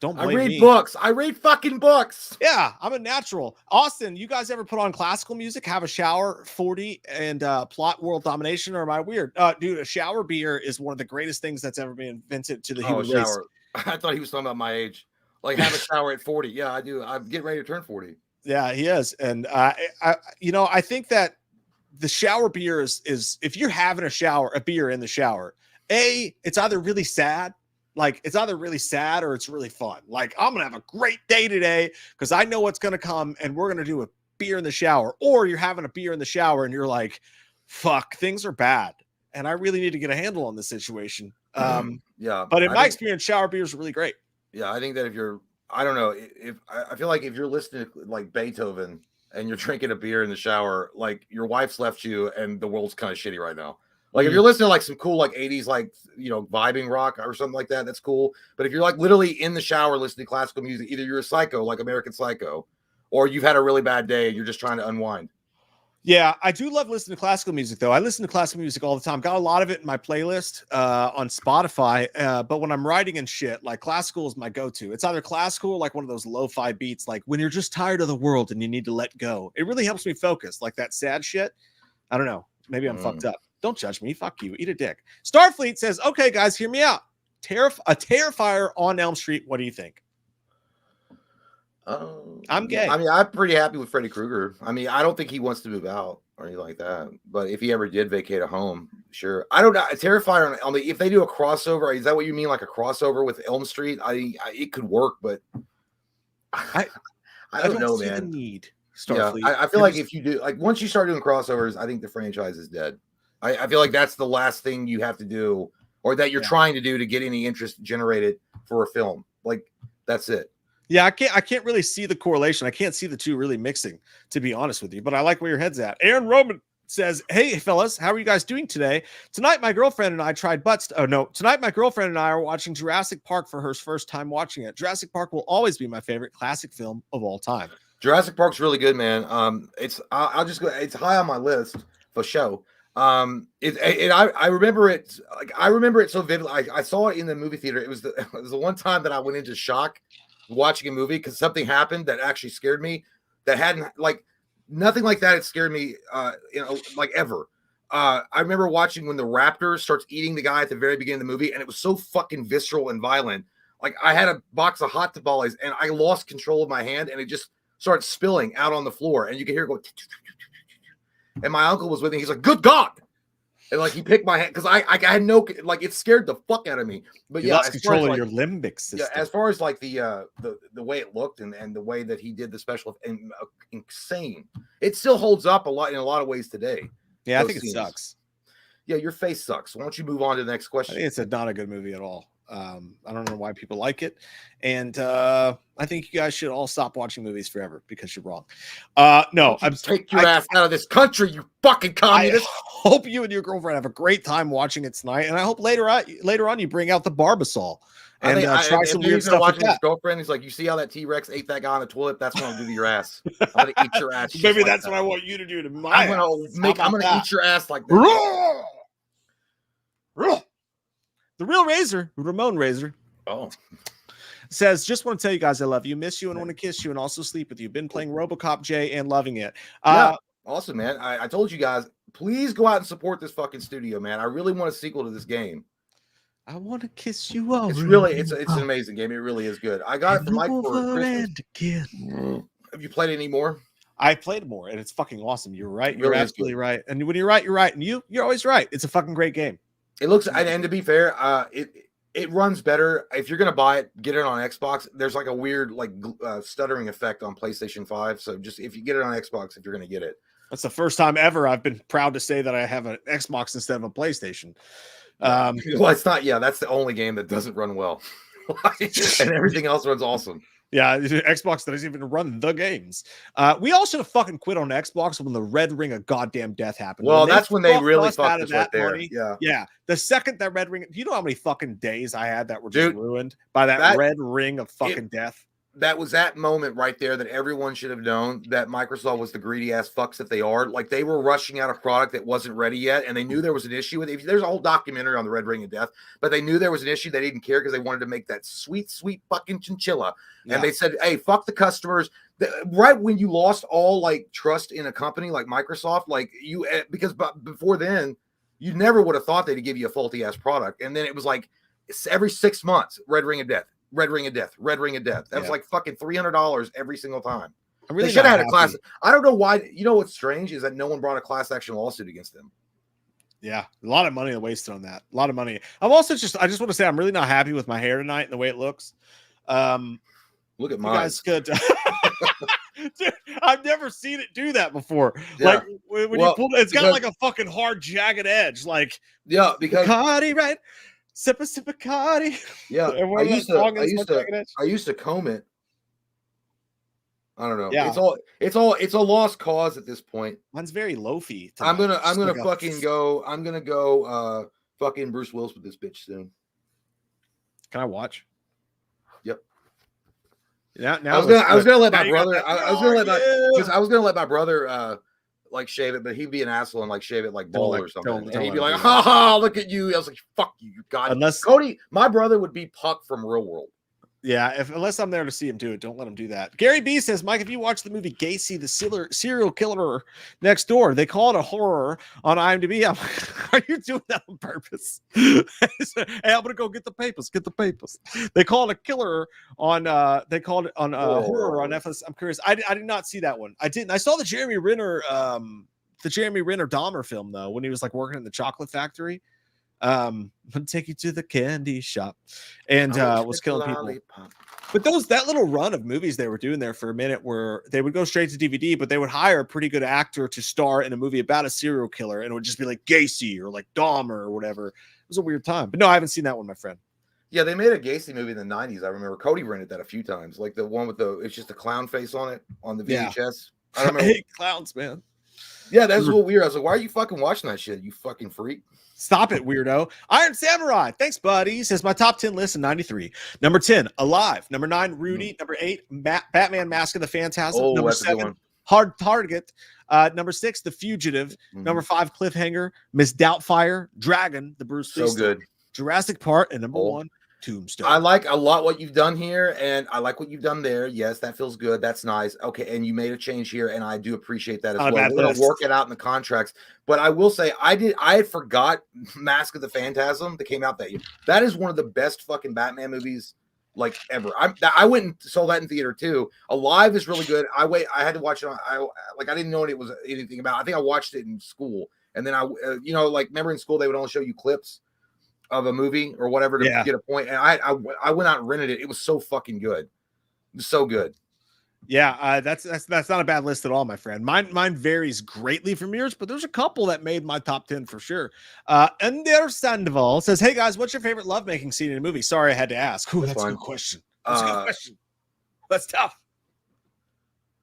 Don't I blame read me. books. I read fucking books. Yeah, I'm a natural. Austin, you guys ever put on classical music, have a shower, 40, and plot world domination, or am I weird? Dude, a shower beer is one of the greatest things that's ever been invented to the Oh, human race. shower. I thought he was talking about my age. Like have a shower at 40. Yeah, I do. I'm getting ready to turn 40. Yeah, he is. And I think that the shower beer is if you're having a beer in the shower, it's either really sad. Like it's either really sad or it's really fun. Like I'm gonna have a great day today because I know what's gonna come, and we're gonna do a beer in the shower. Or you're having a beer in the shower and you're like, "Fuck, things are bad, and I really need to get a handle on this situation." Yeah, but in my experience, shower beers are really great. Yeah, I think that if you're, I don't know, if I feel like if you're listening to like Beethoven and you're drinking a beer in the shower, like your wife's left you and the world's kind of shitty right now. Like if you're listening to like some cool like 80s like vibing rock or something like that, that's cool. But if you're like literally in the shower listening to classical music, either you're a psycho like American Psycho, or you've had a really bad day and you're just trying to unwind. Yeah, I do love listening to classical music though. I listen to classical music all the time. Got a lot of it in my playlist on Spotify. But when I'm writing and shit, like classical is my go-to. It's either classical or like one of those lo-fi beats, like when you're just tired of the world and you need to let go. It really helps me focus, like that sad shit. I don't know. Maybe I'm fucked up. Don't judge me. Fuck you. Eat a dick. Starfleet says, okay, guys, hear me out. A Terrifier on Elm Street. What do you think? I'm gay. I mean, I'm pretty happy with Freddy Krueger. I mean, I don't think he wants to move out or anything like that. But if he ever did vacate a home, sure. I don't know. Terrifier on the if they do a crossover, is that what you mean? Like a crossover with Elm Street? It could work, but I don't know, see man. The need. Starfleet. Yeah, I feel like if you do, like, once you start doing crossovers, I think the franchise is dead. I feel like that's the last thing you have to do, or that you're trying to do to get any interest generated for a film. Like, that's it. Yeah, I can't really see the correlation. I can't see the two really mixing, to be honest with you. But I like where your head's at. Aaron Roman says, "Hey fellas, how are you guys doing today? Tonight my girlfriend and I tried butts. Oh no, tonight my girlfriend and I are watching Jurassic Park for her first time watching it. Jurassic Park will always be my favorite classic film of all time. Jurassic Park's really good, man. I'll just go. It's high on my list for show. I remember it. Like I remember it so vividly. I saw it in the movie theater. It was the one time that I went into shock watching a movie because something happened that actually scared me. That hadn't like nothing like that had scared me. Like ever. I remember watching when the raptor starts eating the guy at the very beginning of the movie, and it was so fucking visceral and violent. Like I had a box of hot tamales, and I lost control of my hand, and it just started spilling out on the floor, and you could hear it go. And my uncle was with me. He's like, "Good God!" And like he picked my hand because I had no like it scared the fuck out of me. But you lost control of your limbic system. Yeah, as far as like the way it looked and the way that he did the special and insane. It still holds up in a lot of ways today. Yeah, I think it sucks. Yeah, your face sucks. Why don't you move on to the next question? I think it's not a good movie at all. I don't know why people like it, and I think you guys should all stop watching movies forever because you're wrong. No, I'm take your ass out of this country, you fucking communist. I hope you and your girlfriend have a great time watching it tonight, and I hope later on you bring out the Barbasol and try some weird stuff with that. His girlfriend, he's like, "You see how that T-Rex ate that guy on the toilet? That's what I'm gonna do to your ass. I'm gonna eat your ass." Maybe that's what I want you to do to my. I'm gonna eat your ass like that. The real Razor, Ramon Razor, says, "Just want to tell you guys I love you, miss you, and want to kiss you, and also sleep with you. Been playing RoboCop J and loving it." Yeah, awesome, man. I told you guys, please go out and support this fucking studio, man. I really want a sequel to this game. I want to kiss you all. It's really it's an amazing game. It really is good. I got it from Mike for Christmas. Have you played it anymore? I played more, and it's fucking awesome. You're right. You're absolutely right. And when you're right, you're right. And you're always right. It's a fucking great game. It looks, and to be fair, it runs better. If you're gonna buy it, get it on Xbox. There's like a weird like stuttering effect on PlayStation 5. So just if you get it on Xbox, if you're gonna get it, that's the first time ever I've been proud to say that I have an Xbox instead of a PlayStation. Well, it's not. Yeah, that's the only game that doesn't run well, and everything else runs awesome. Yeah, Xbox doesn't even run the games. We all should have fucking quit on Xbox when the Red Ring of goddamn death happened. Well, that's when they really fucked us right there. Money, yeah. The second that Red Ring, do you know how many fucking days I had that were just ruined by that Red Ring of fucking death? that was that moment right there that everyone should have known that Microsoft was the greedy ass fucks that they are. Like they were rushing out a product that wasn't ready yet, and they knew there was an issue with it. There's a whole documentary on the Red Ring of Death, but they knew there was an issue. They didn't care because they wanted to make that sweet, sweet fucking chinchilla. Yeah. And they said, "Hey, fuck the customers." Right when you lost all like trust in a company like Microsoft, like you, because before then, you never would have thought they'd give you a faulty ass product, and then it was like every 6 months, Red Ring of Death. Red Ring of Death, Red Ring of Death. That was like fucking $300 every single time. They should have had a class. I don't know why. You know what's strange is that no one brought a class action lawsuit against them. Yeah, a lot of money wasted on that. A lot of money. I just want to say I'm really not happy with my hair tonight and the way it looks. Look at mine. You guys could. Dude, I've never seen it do that before. Yeah. Like when you pull it, it's got like a fucking hard, jagged edge. Like because Bacardi, right? Sip a Bacardi. Yeah, I used to comb it. I don't know. Yeah. It's a lost cause at this point. Mine's very loafy. I'm gonna fucking go fucking Bruce Willis with this bitch soon. Can I watch? Yep. Now I was gonna let my brother. I was gonna let my brother like shave it, but he'd be an asshole and like shave it like bald or something. And he'd be like, "Ha ha, look at you!" I was like, "Fuck you, God." Unless Cody, my brother would be Puck from Real World. Yeah, unless I'm there to see him do it, don't let him do that. Gary B says, Mike, if you watch the movie Gacy, the serial killer next door, they call it a horror on IMDb. I'm like, are you doing that on purpose? Hey, I'm gonna go get the papers. Get the papers. They call it a killer on. They called it on horror on FS. I'm curious. I did not see that one. I didn't. I saw the Jeremy Renner Dahmer film though, when he was like working in the chocolate factory. I'm gonna take you to the candy shop and was killing people. But that little run of movies they were doing there for a minute where they would go straight to DVD, but they would hire a pretty good actor to star in a movie about a serial killer, and it would just be like Gacy or like Dahmer or whatever. It was a weird time. But no, I haven't seen that one, my friend. Yeah, they made a Gacy movie in the 90s. I remember Cody rented that a few times, like the one with it's just a clown face on it on the VHS. Yeah. I don't remember. I hate clowns, man. Yeah, that's a little weird. I was like, why are you fucking watching that shit, you fucking freak? Stop it, weirdo. Iron Samurai. Thanks, buddy. Says my top 10 list in 93. Number 10, Alive. Number 9, Rudy. Number 8, Batman Mask of the Phantasm. Oh, number 7, Hard Target. Number 6, The Fugitive. Number 5, Cliffhanger. Miss Doubtfire. Dragon, the Bruce Lee. So good. Jurassic Park. And number 1, Tombstone. I like a lot what you've done here, and I like what you've done there. Yes, that feels good. That's nice. Okay, and you made a change here, and I do appreciate that as well. We're gonna work it out in the contracts. But I will say, I had forgot Mask of the Phantasm that came out that year. That is one of the best fucking Batman movies like ever. I went and saw that in theater too. Alive is really good. I had to watch it. I didn't know what it was anything about. I think I watched it in school, and then remember in school they would only show you clips of a movie or whatever to get a point. And I went out and rented it. It was so fucking good. It was so good. Yeah, that's not a bad list at all, my friend. Mine varies greatly from yours, but there's a couple that made my top 10 for sure. Ender Sandoval says, "Hey guys, what's your favorite lovemaking scene in a movie?" Sorry, I had to ask. Ooh, that's a good question. That's a good question. That's tough.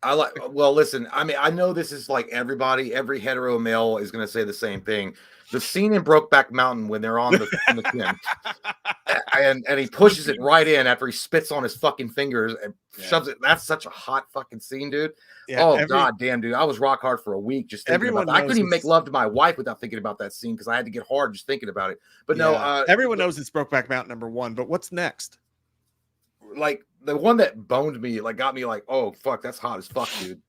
Listen, I mean, I know this is like every hetero male is going to say the same thing. The scene in Brokeback Mountain when they're on the tin, and he pushes it right in after he spits on his fucking fingers and shoves it. That's such a hot fucking scene, dude. Yeah, god damn, dude. I was rock hard for a week just thinking about that. I couldn't even make love to my wife without thinking about that scene because I had to get hard just thinking about it. But no, everyone knows it's Brokeback Mountain number 1. But what's next? Like the one that boned me, like got me like, oh fuck, that's hot as fuck, dude.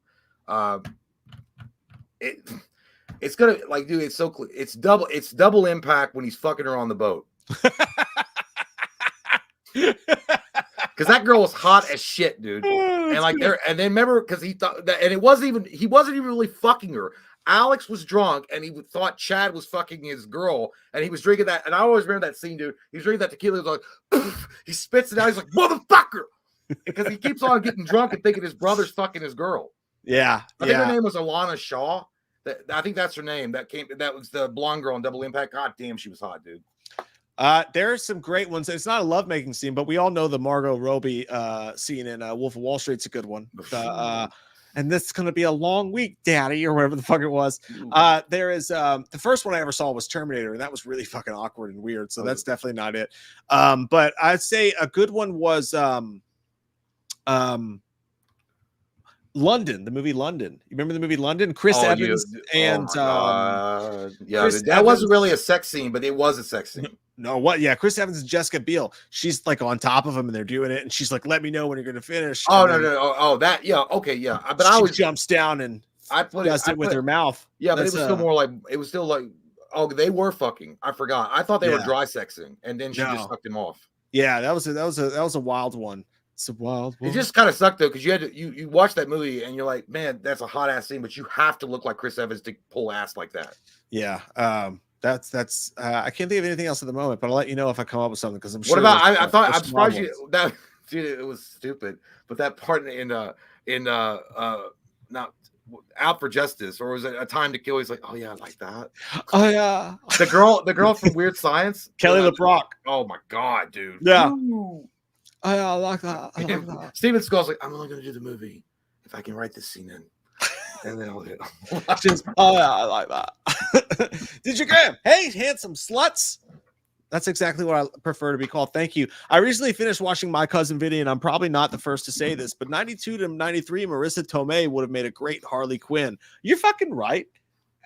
It's gonna like, dude. It's double impact when he's fucking her on the boat. Because that girl was hot as shit, dude. And like there, and then remember, because he thought that, and he wasn't even really fucking her. Alex was drunk, and he thought Chad was fucking his girl, and he was drinking that. And I always remember that scene, dude. He was drinking that tequila. He was like, he spits it out. He's like, motherfucker, because he keeps on getting drunk and thinking his brother's fucking his girl. Yeah, I think her name was Alana Shaw. I think that's her name. That was the blonde girl in Double Impact. God damn, she was hot, dude. There are some great ones. It's not a lovemaking scene, but we all know the Margot Robbie scene in Wolf of Wall Street's a good one. And this is going to be a long week, daddy, or whatever the fuck it was. There is the first one I ever saw was Terminator, and that was really fucking awkward and weird. So that's definitely not it. But I'd say a good one was London, the movie London. You remember the movie London? Chris Oh, Evans and yeah, Chris that wasn't Evans- really a sex scene, but it was a sex scene. No, what? Yeah, Chris Evans and Jessica Biel. She's like on top of him, and they're doing it, and she's like, "Let me know when you're going to finish." Oh And no, then no, oh that, yeah, okay, yeah. But she I was jumps down and does it with her mouth. Yeah, but it That's, was still more like it was still like, oh, they were fucking. I forgot. I thought they were Yeah. dry sexing, and then she just No. sucked him off. Yeah, that was a wild one. It's a wild one. It just kind of sucked though, because you had to you watch that movie and you're like, man, that's a hot ass scene, but you have to look like Chris Evans to pull ass like that. Yeah. That's I can't think of anything else at the moment, but I'll let you know if I come up with something because I'm sure. What about I thought there's I'm some surprised wild you ones. that dude, it was stupid, but that part in not Out for Justice, or was it A Time to Kill? He's like, oh yeah, I like that. Oh yeah, The girl from Weird Science, Kelly LeBrock. Oh my god, dude. Yeah. Ooh. Oh yeah, I like that. I like that. Steven Skull's like, I'm only gonna do the movie if I can write this scene in. And then I'll do it. Just, oh yeah, I like that. Did you Graham? Hey, handsome sluts. That's exactly what I prefer to be called. Thank you. I recently finished watching My Cousin Vinny, and I'm probably not the first to say this, but 92 to 93, Marissa Tomei would have made a great Harley Quinn. You're fucking right.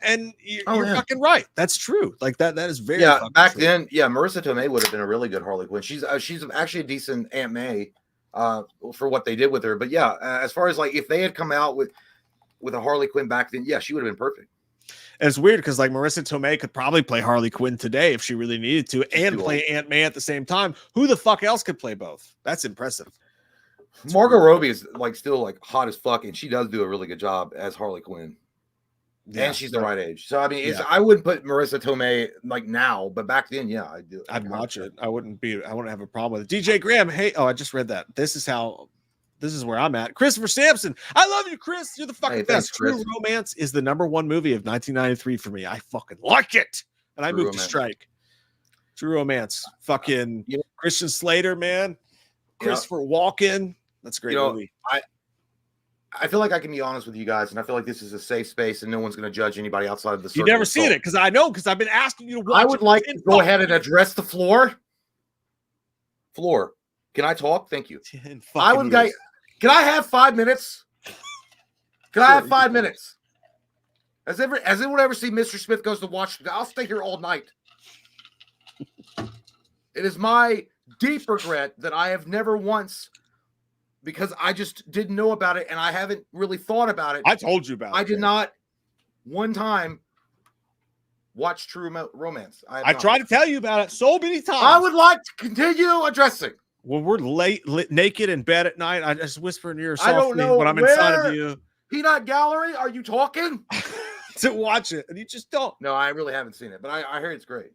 And you're fucking right. That's true. Like that is very back true. then. Yeah, Marissa Tomei would have been a really good Harley Quinn. She's actually a decent Aunt May for what they did with her. But yeah, as far as like if they had come out with a Harley Quinn back then, yeah, she would have been perfect. And it's weird because like Marissa Tomei could probably play Harley Quinn today if she really needed to, and play Aunt May at the same time. Who the fuck else could play both? That's impressive. Margot Robbie is like still like hot as fuck, and she does do a really good job as Harley Quinn. Yeah, and she's the right age. So I mean, I wouldn't put Marissa Tomei like now, but back then, yeah, I do. I'd watch it. I wouldn't have a problem with it. DJ Graham, hey, I just read that. This is where I'm at. Christopher Sampson. I love you, Chris. You're the fucking best. True Romance is the #1 movie of 1993 for me. I fucking like it. And I moved to Strike. True Romance. Fucking Christian Slater, man. Christopher Walken. That's a great movie. I feel like I can be honest with you guys, and I feel like this is a safe space, and no one's going to judge anybody outside of the circle. You've never seen it, because I know, because I've been asking you to watch it. I would like to go ahead and address the floor. Can I talk? Thank you. I would like. Can I have 5 minutes? Can I have 5 minutes? Has anyone ever seen Mr. Smith Goes to Washington? I'll stay here all night. It is my deep regret that I have never once, because I just didn't know about it and I haven't really thought about it. I told you about it. I did not one time watch True Romance. I tried to tell you about it so many times. I would like to continue addressing. When we're naked in bed at night, I just whisper in your ear I don't know when I'm inside of you. Peanut Gallery, are you talking? To watch it, and you just don't. No, I really haven't seen it, but I heard it's great.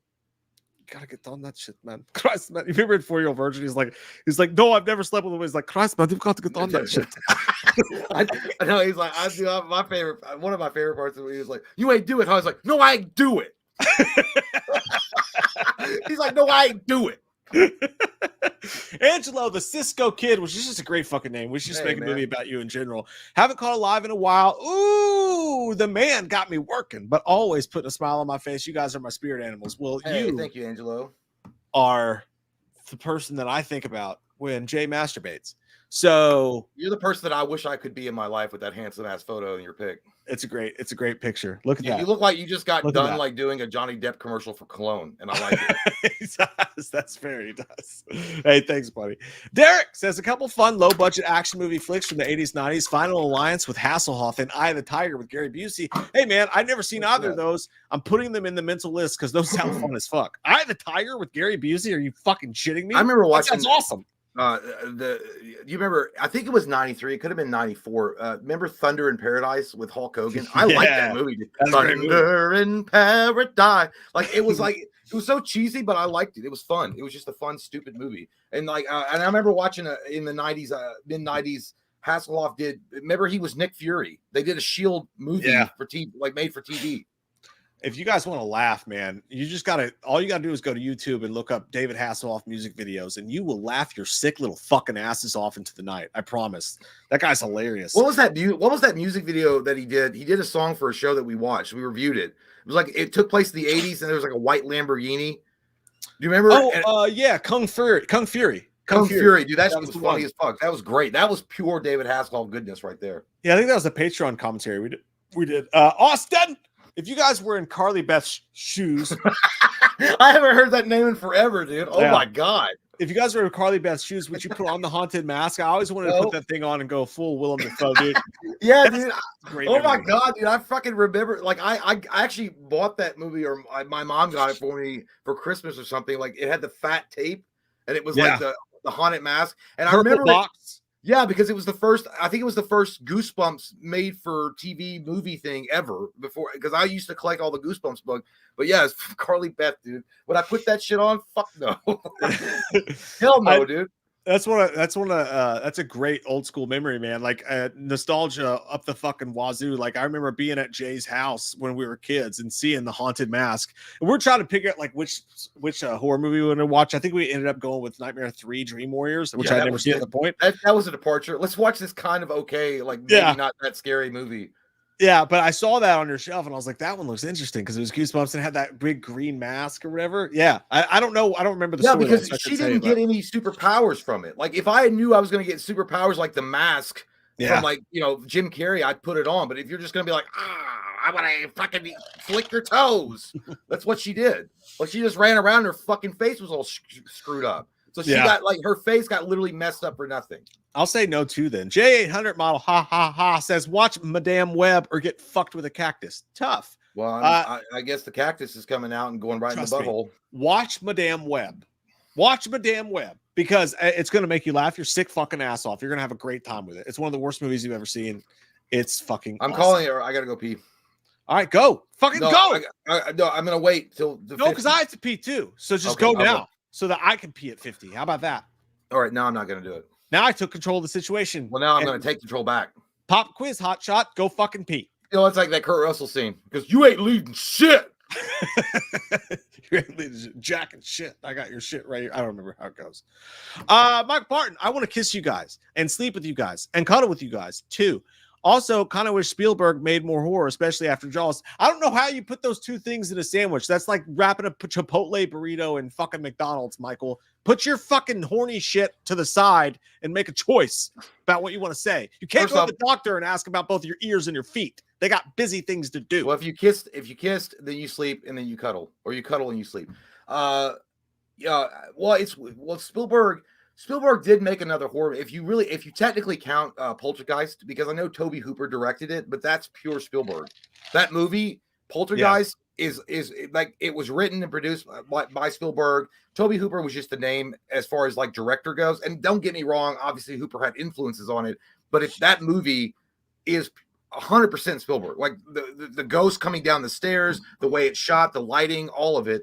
You gotta get on that shit, man. Christ, man. You remember in 4-Year-Old Virgin? He's like, no, I've never slept with a woman. He's like, Christ, man, you've got to get on that shit. I know. He's like, my favorite. One of my favorite parts of it. He was like, you ain't do it. I was like, no, I ain't do it. He's like, no, I ain't do it. Angelo, the Cisco Kid, which is just a great fucking name. We should just make a movie about you in general. Haven't caught Alive in a while. Ooh, the man got me working, but always putting a smile on my face. You guys are my spirit animals. Well, thank you, Angelo, are the person that I think about when Jay masturbates. So you're the person that I wish I could be in my life with that handsome ass photo in your pic. It's a great picture. Look at that. You look like you just got done like doing a Johnny Depp commercial for cologne, and I like it. He does. That's fair. He does. Hey, thanks, buddy. Derek says a couple fun low budget action movie flicks from the 80s, 90s. Final Alliance with Hasselhoff and Eye of the Tiger with Gary Busey. Hey, man, I've never seen either of those. I'm putting them in the mental list because those sound fun as fuck. Eye of the Tiger with Gary Busey? Are you fucking shitting me? I remember watching. That's awesome. You remember? I think it was 93. It could have been 94. Remember Thunder in Paradise with Hulk Hogan? I like that movie. Thunder in Paradise. Like it was it was so cheesy, but I liked it. It was fun. It was just a fun, stupid movie. And like, and I remember watching in the 90s, mid 90s. Hasselhoff did. Remember, he was Nick Fury. They did a Shield movie for TV, like made for TV. If you guys want to laugh, man, all you gotta do is go to YouTube and look up David Hasselhoff music videos, and you will laugh your sick little fucking asses off into the night. I promise. That guy's hilarious. What was that music video that he did? He did a song for a show that we watched. We reviewed it. It was like it took place in the 80s, and there was like a white Lamborghini. Do you remember? Oh, yeah, Kung Fury. Kung Fury, dude, that shit was was the funny one. as fuck. That was great. That was pure David Hasselhoff goodness right there. Yeah, I think that was a Patreon commentary we did. Austin, if you guys were in Carly Beth's shoes, I haven't heard that name in forever, dude. Oh Yeah. my god. if you guys were in Carly Beth's shoes, would you put on the haunted mask? I always wanted to put that thing on and go full Willem Dafoe, dude. Yeah, That's dude. Great. Oh my memory. god, dude! I fucking remember. Like, I actually bought that movie, or my mom got it for me for Christmas or something. Like, it had the fat tape, and it was like the haunted mask. And Purple I remember box. yeah, because it was the first. I think it was the first Goosebumps made for TV movie thing ever. Before, because I used to collect all the Goosebumps books. But yeah, it's Carly Beth, dude. Would I put that shit on? Fuck no. Hell no, dude. That's a great old school memory, man. Like nostalgia up the fucking wazoo. Like I remember being at Jay's house when we were kids and seeing the haunted mask. And we're trying to figure out like which horror movie we want to watch. I think we ended up going with Nightmare 3 Dream Warriors, which I never seen at the point. That was a departure. Let's watch this kind of okay, like maybe not that scary movie. Yeah, but I saw that on your shelf and I was like, that one looks interesting because it was Goosebumps and had that big green mask or whatever. Yeah, I don't know. I don't remember the story. Because she didn't get any superpowers from it. Like if I knew I was going to get superpowers like the mask from like, Jim Carrey, I'd put it on. But if you're just going to be like, I want to fucking flick your toes. That's what she did. Like she just ran around and her fucking face was all screwed up. So she got like her face got literally messed up for nothing. I'll say no too then. J800 model, ha ha ha, says watch Madame Web or get fucked with a cactus. Tough. Well, I guess the cactus is coming out and going right in the butthole. Watch Madame Web. Watch Madame Web because it's going to make you laugh your sick fucking ass off. You're going to have a great time with it. It's one of the worst movies you've ever seen. It's fucking I'm calling her. I got to go pee. All right, go. Fucking go. No, I'm going to wait till the No, because I have to pee too. So just go now so that I can pee at 50. How about that? All right, now I'm not going to do it. Now I took control of the situation. Well, now I'm going to take control back. Pop quiz, hot shot, go fucking pee. It's like that Kurt Russell scene because you ain't leading shit. You ain't leading jack and shit. I got your shit right here. I don't remember how it goes. Mike Barton, I want to kiss you guys and sleep with you guys and cuddle with you guys too. Also, kind of wish Spielberg made more horror, especially after Jaws. I don't know how you put those two things in a sandwich. That's like wrapping a Chipotle burrito in fucking McDonald's, Michael. Put your fucking horny shit to the side and make a choice about what you want to say. You can't go to the doctor and ask about both your ears and your feet. They got busy things to do. Well, if you kissed, then you sleep and then you cuddle, or you cuddle and you sleep. Spielberg did make another horror. If you technically count Poltergeist, because I know Tobe Hooper directed it, but that's pure Spielberg. That movie, Poltergeist, is like it was written and produced by Spielberg. Tobe Hooper was just a name as far as like director goes. And don't get me wrong, obviously Hooper had influences on it, but if that movie is 100% Spielberg, like the ghost coming down the stairs, the way it's shot, the lighting, all of it.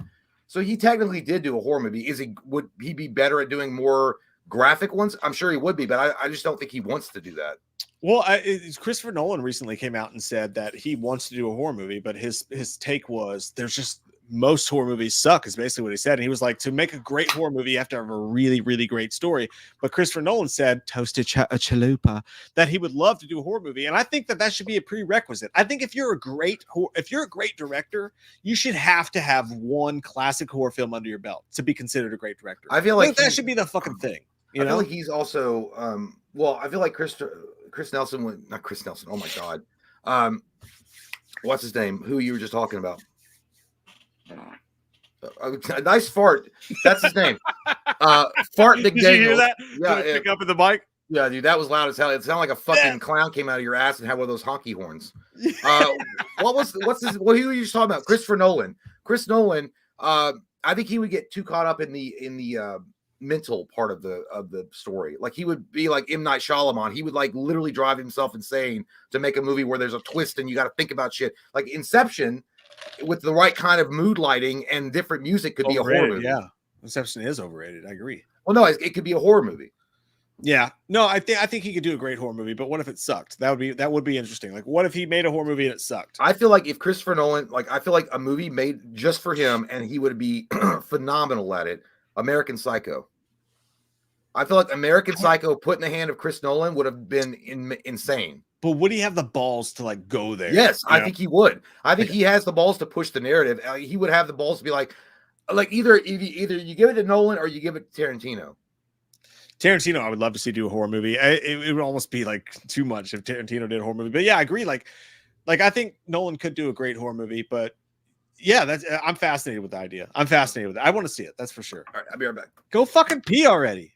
So he technically did do a horror movie. Would he be better at doing more graphic ones? I'm sure he would be, but I just don't think he wants to do that. Well, Christopher Nolan recently came out and said that he wants to do a horror movie, but his take was there's just most horror movies suck is basically what he said. And he was like, to make a great horror movie, you have to have a really, really great story. But Christopher Nolan said, toasted chalupa, that he would love to do a horror movie. And I think that should be a prerequisite. I think if you're a great director, you should have to have one classic horror film under your belt to be considered a great director. I feel like that should be the fucking thing. I feel like he's also, I feel like Chris Nelson, not Chris Nelson. Oh my God. What's his name? Who you were just talking about? A nice fart. That's his name. Fart McDaniel. Did you hear that? Yeah, Did it pick up in the mic? Yeah, dude, that was loud as hell. It sounded like a fucking clown came out of your ass and had one of those honky horns. What who were you just talking about? Christopher Nolan. Chris Nolan. I think he would get too caught up in the mental part of the story. Like he would be like M. Night Shyamalan. He would like literally drive himself insane to make a movie where there's a twist and you got to think about shit. Like Inception, with the right kind of mood lighting and different music, could be a horror movie. Yeah, Inception is overrated. I agree. Well, no, it could be a horror movie. Yeah, no, I think he could do a great horror movie. But what if it sucked? That would be interesting. Like, what if he made a horror movie and it sucked? I feel like if Christopher Nolan, I feel like a movie made just for him and he would be phenomenal at it. American Psycho. I feel like American Psycho put in the hand of Chris Nolan would have been insane. But would he have the balls to like go there? Yes, I think he would. I think he has the balls to push the narrative. He would have the balls to be like either you give it to Nolan or you give it to Tarantino. Tarantino, I would love to see do a horror movie. It would almost be like too much if Tarantino did a horror movie. But yeah, I agree. Like I think Nolan could do a great horror movie, but yeah, I'm fascinated with the idea. I'm fascinated with it. I want to see it. That's for sure. All right, I'll be right back. Go fucking pee already.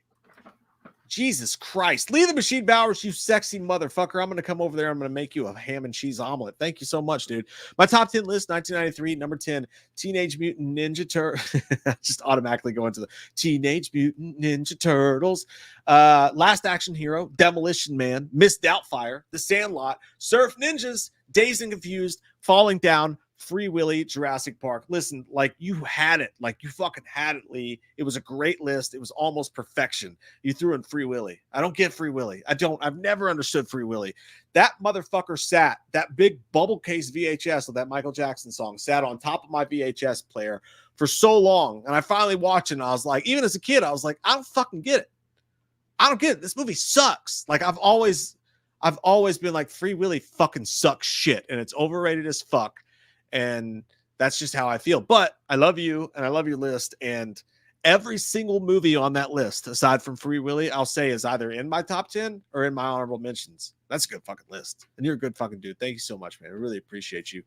Jesus Christ. Lee the Machine Bowers, you sexy motherfucker. I'm going to come over there. I'm going to make you a ham and cheese omelet. Thank you so much, dude. My top 10 list, 1993, number 10, Teenage Mutant Ninja Turtles. Just automatically go into the Teenage Mutant Ninja Turtles. Last Action Hero, Demolition Man, Miss Doubtfire, The Sandlot, Surf Ninjas, Dazed and Confused, Falling Down, Free Willy, Jurassic Park. Listen, like you had it. Like you fucking had it, Lee. It was a great list. It was almost perfection. You threw in Free Willy. I don't get Free Willy. I've never understood Free Willy. That motherfucker sat, that big bubble case VHS of that Michael Jackson song sat on top of my VHS player for so long. And I finally watched it and I was like, even as a kid, I was like, I don't fucking get it. I don't get it. This movie sucks. Like I've always been like, Free Willy fucking sucks shit and it's overrated as fuck. And that's just how I feel. But I love you and I love your list. And every single movie on that list, aside from Free Willy, I'll say is either in my top 10 or in my honorable mentions. That's a good fucking list. And you're a good fucking dude. Thank you so much, man. I really appreciate you.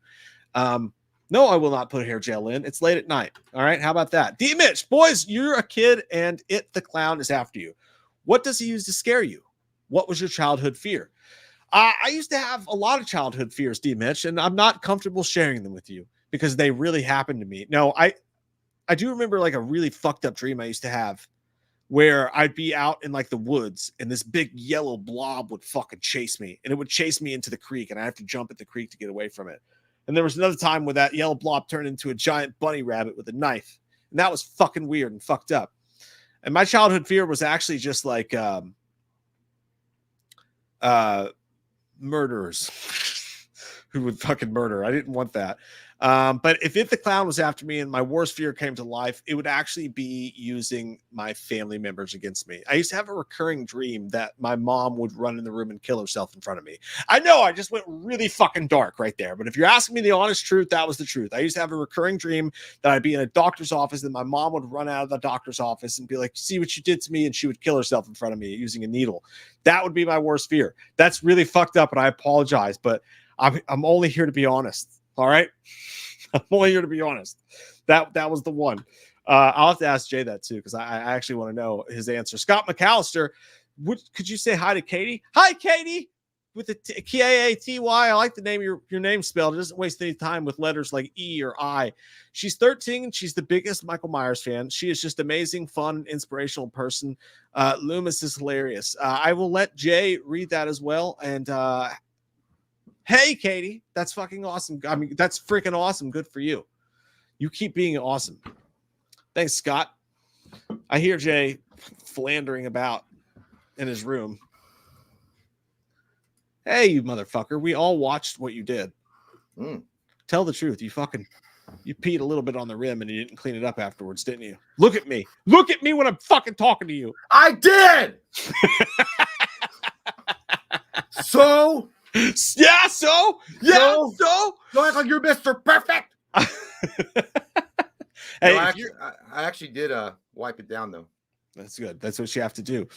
No, I will not put hair gel in. It's late at night. All right. How about that? D Mitch, boys, you're a kid and It the Clown is after you. What does he use to scare you? What was your childhood fear? I used to have a lot of childhood fears, D Mitch, and I'm not comfortable sharing them with you because they really happened to me. No, I do remember like a really fucked up dream I used to have where I'd be out in like the woods and this big yellow blob would fucking chase me and it would chase me into the creek and I have to jump at the creek to get away from it. And there was another time where that yellow blob turned into a giant bunny rabbit with a knife. And that was fucking weird and fucked up. And my childhood fear was actually just like murderers who would fucking murder. I didn't want that. But if It the Clown was after me and my worst fear came to life, it would actually be using my family members against me. I used to have a recurring dream that my mom would run in the room and kill herself in front of me. I know I just went really fucking dark right there, but if you're asking me the honest truth, that was the truth. I used to have a recurring dream that I'd be in a doctor's office and my mom would run out of the doctor's office and be like, see what you did to me, and she would kill herself in front of me using a needle. That would be my worst fear. That's really fucked up and I apologize, but I'm only here to be honest. All right. I'm only here to be honest. That was the one. I'll have to ask Jay that too, because I actually want to know his answer. Scott McAllister, could you say hi to Katie? Hi, Katie, with the K-A-T-Y. I like the name your name spelled. It doesn't waste any time with letters like E or I. She's 13. She's the biggest Michael Myers fan. She is just amazing, fun, inspirational person. Loomis is hilarious. I will let Jay read that as well. And hey, Katie, that's fucking awesome. I mean, that's freaking awesome. Good for you. You keep being awesome. Thanks, Scott. I hear Jay philandering about in his room. Hey, you motherfucker. We all watched what you did. Tell the truth. You peed a little bit on the rim and you didn't clean it up afterwards, didn't you? Look at me. Look at me when I'm fucking talking to you. I did. So... Yeah, so don't act like you're Mr. Perfect. Hey, I actually did wipe it down though. That's good. That's what you have to do.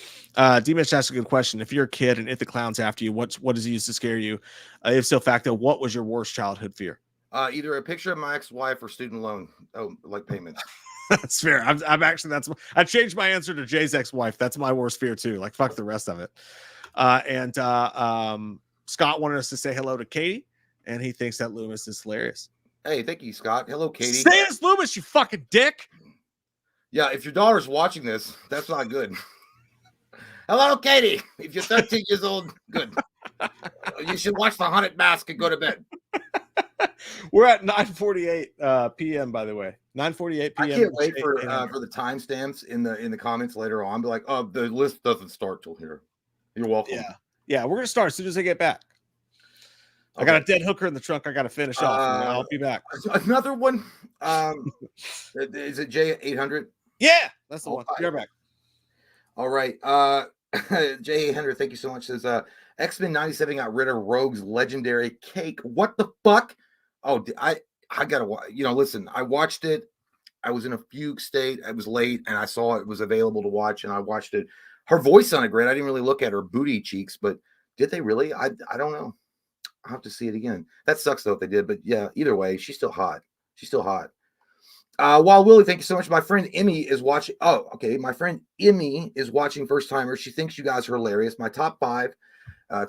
D-Mitch asked a good question. If you're a kid and If the Clown's after you, what does he use to scare you? If so facto, what was your worst childhood fear? Either a picture of my ex-wife or student loan like payments. That's fair. I changed my answer to Jay's ex-wife. That's my worst fear too. Like fuck the rest of it. Scott wanted us to say hello to Katie, and he thinks that Loomis is hilarious. Hey, thank you, Scott. Hello, Katie. Say it's Loomis, you fucking dick. Yeah, if your daughter's watching this, that's not good. Hello, Katie. If you're 13 years old, good. You should watch The Haunted Mask and go to bed. We're at 9:48 p.m. By the way, 9:48 p.m. I can't wait for the timestamps in the comments later on. Be like, oh, the list doesn't start till here. You're welcome. Yeah, we're gonna start as soon as I get back. Okay. I got a dead hooker in the trunk. I got to finish off. And I'll be back. Another one. Is it J800? Yeah, that's the one. You're back. All right. J800, thank you so much. Says X-Men 97 got rid of Rogue's legendary cake. What the fuck? Oh, I gotta watch. Listen, I watched it. I was in a fugue state. I was late, and I saw it was available to watch, and I watched it. Her voice sounded great. I didn't really look at her booty cheeks, but did they really? I don't know. I'll have to see it again. That sucks though if they did, but yeah, either way, she's still hot. She's still hot. While Willie, thank you so much. My friend Emmy is watching. Oh, okay. My friend Emmy is watching first timer. She thinks you guys are hilarious. My top 5,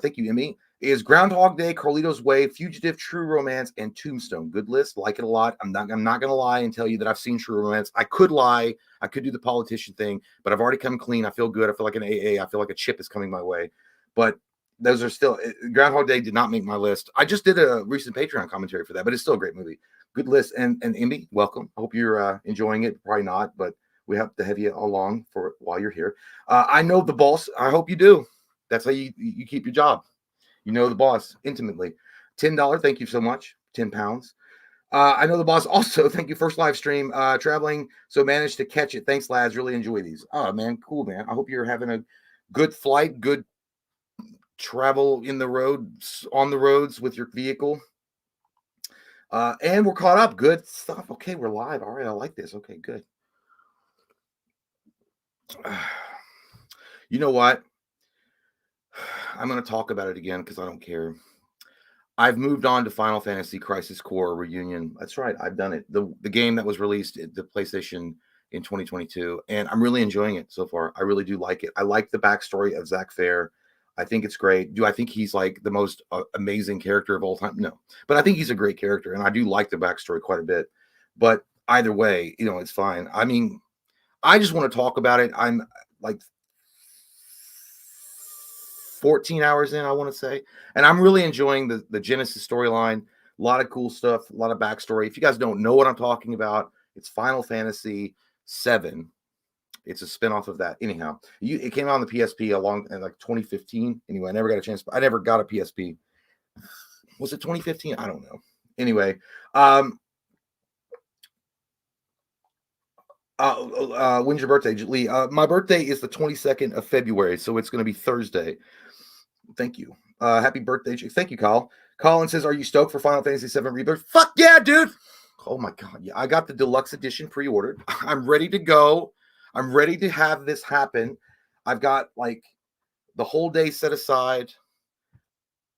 thank you, Emmy, is Groundhog Day, Carlito's Way, Fugitive, True Romance, and Tombstone. Good list. Like it a lot. I'm not gonna lie and tell you that I've seen True Romance. I could lie. I could do the politician thing, but I've already come clean. I feel good. I feel like an AA. I feel like a chip is coming my way. But those are still Groundhog Day did not make my list. I just did a recent Patreon commentary for that, but it's still a great movie. Good list. And Emmy, welcome. I hope you're enjoying it. Probably not, but we have to have you along for while you're here. I know the boss. I hope you do. That's how you keep your job. You know the boss intimately. $10. Thank you so much. 10 pounds. I know the boss also. Thank you. First live stream traveling. So managed to catch it. Thanks, lads. Really enjoy these. Oh, man. Cool, man. I hope you're having a good flight, good travel in the roads, on the roads with your vehicle. And we're caught up. Good stuff. Okay, we're live. All right, I like this. Okay, good. You know what? I'm going to talk about it again because I don't care. I've moved on to Final Fantasy Crisis Core Reunion. That's right. I've done it. The game that was released at the PlayStation in 2022, and I'm really enjoying it so far. I really do like it. I like the backstory of Zack Fair. I think it's great. Do I think he's like the most amazing character of all time? No, but I think he's a great character, and I do like the backstory quite a bit. But either way, it's fine. I mean, I just want to talk about it. I'm like 14 hours in, I want to say, and I'm really enjoying the Genesis storyline. A lot of cool stuff, a lot of backstory. If you guys don't know what I'm talking about, it's Final Fantasy VII. It's a spinoff of that. Anyhow, it came out on the PSP along in like 2015. Anyway, I never got a chance. I never got a PSP. Was it 2015? I don't know. Anyway, when's your birthday, Lee? My birthday is the 22nd of February, so it's going to be Thursday. Thank you. Happy birthday. Thank you, Kyle. Colin says, are you stoked for Final Fantasy VII Rebirth? Fuck yeah, dude. Oh my God. Yeah, I got the deluxe edition pre-ordered. I'm ready to go. I'm ready to have this happen. I've got like the whole day set aside.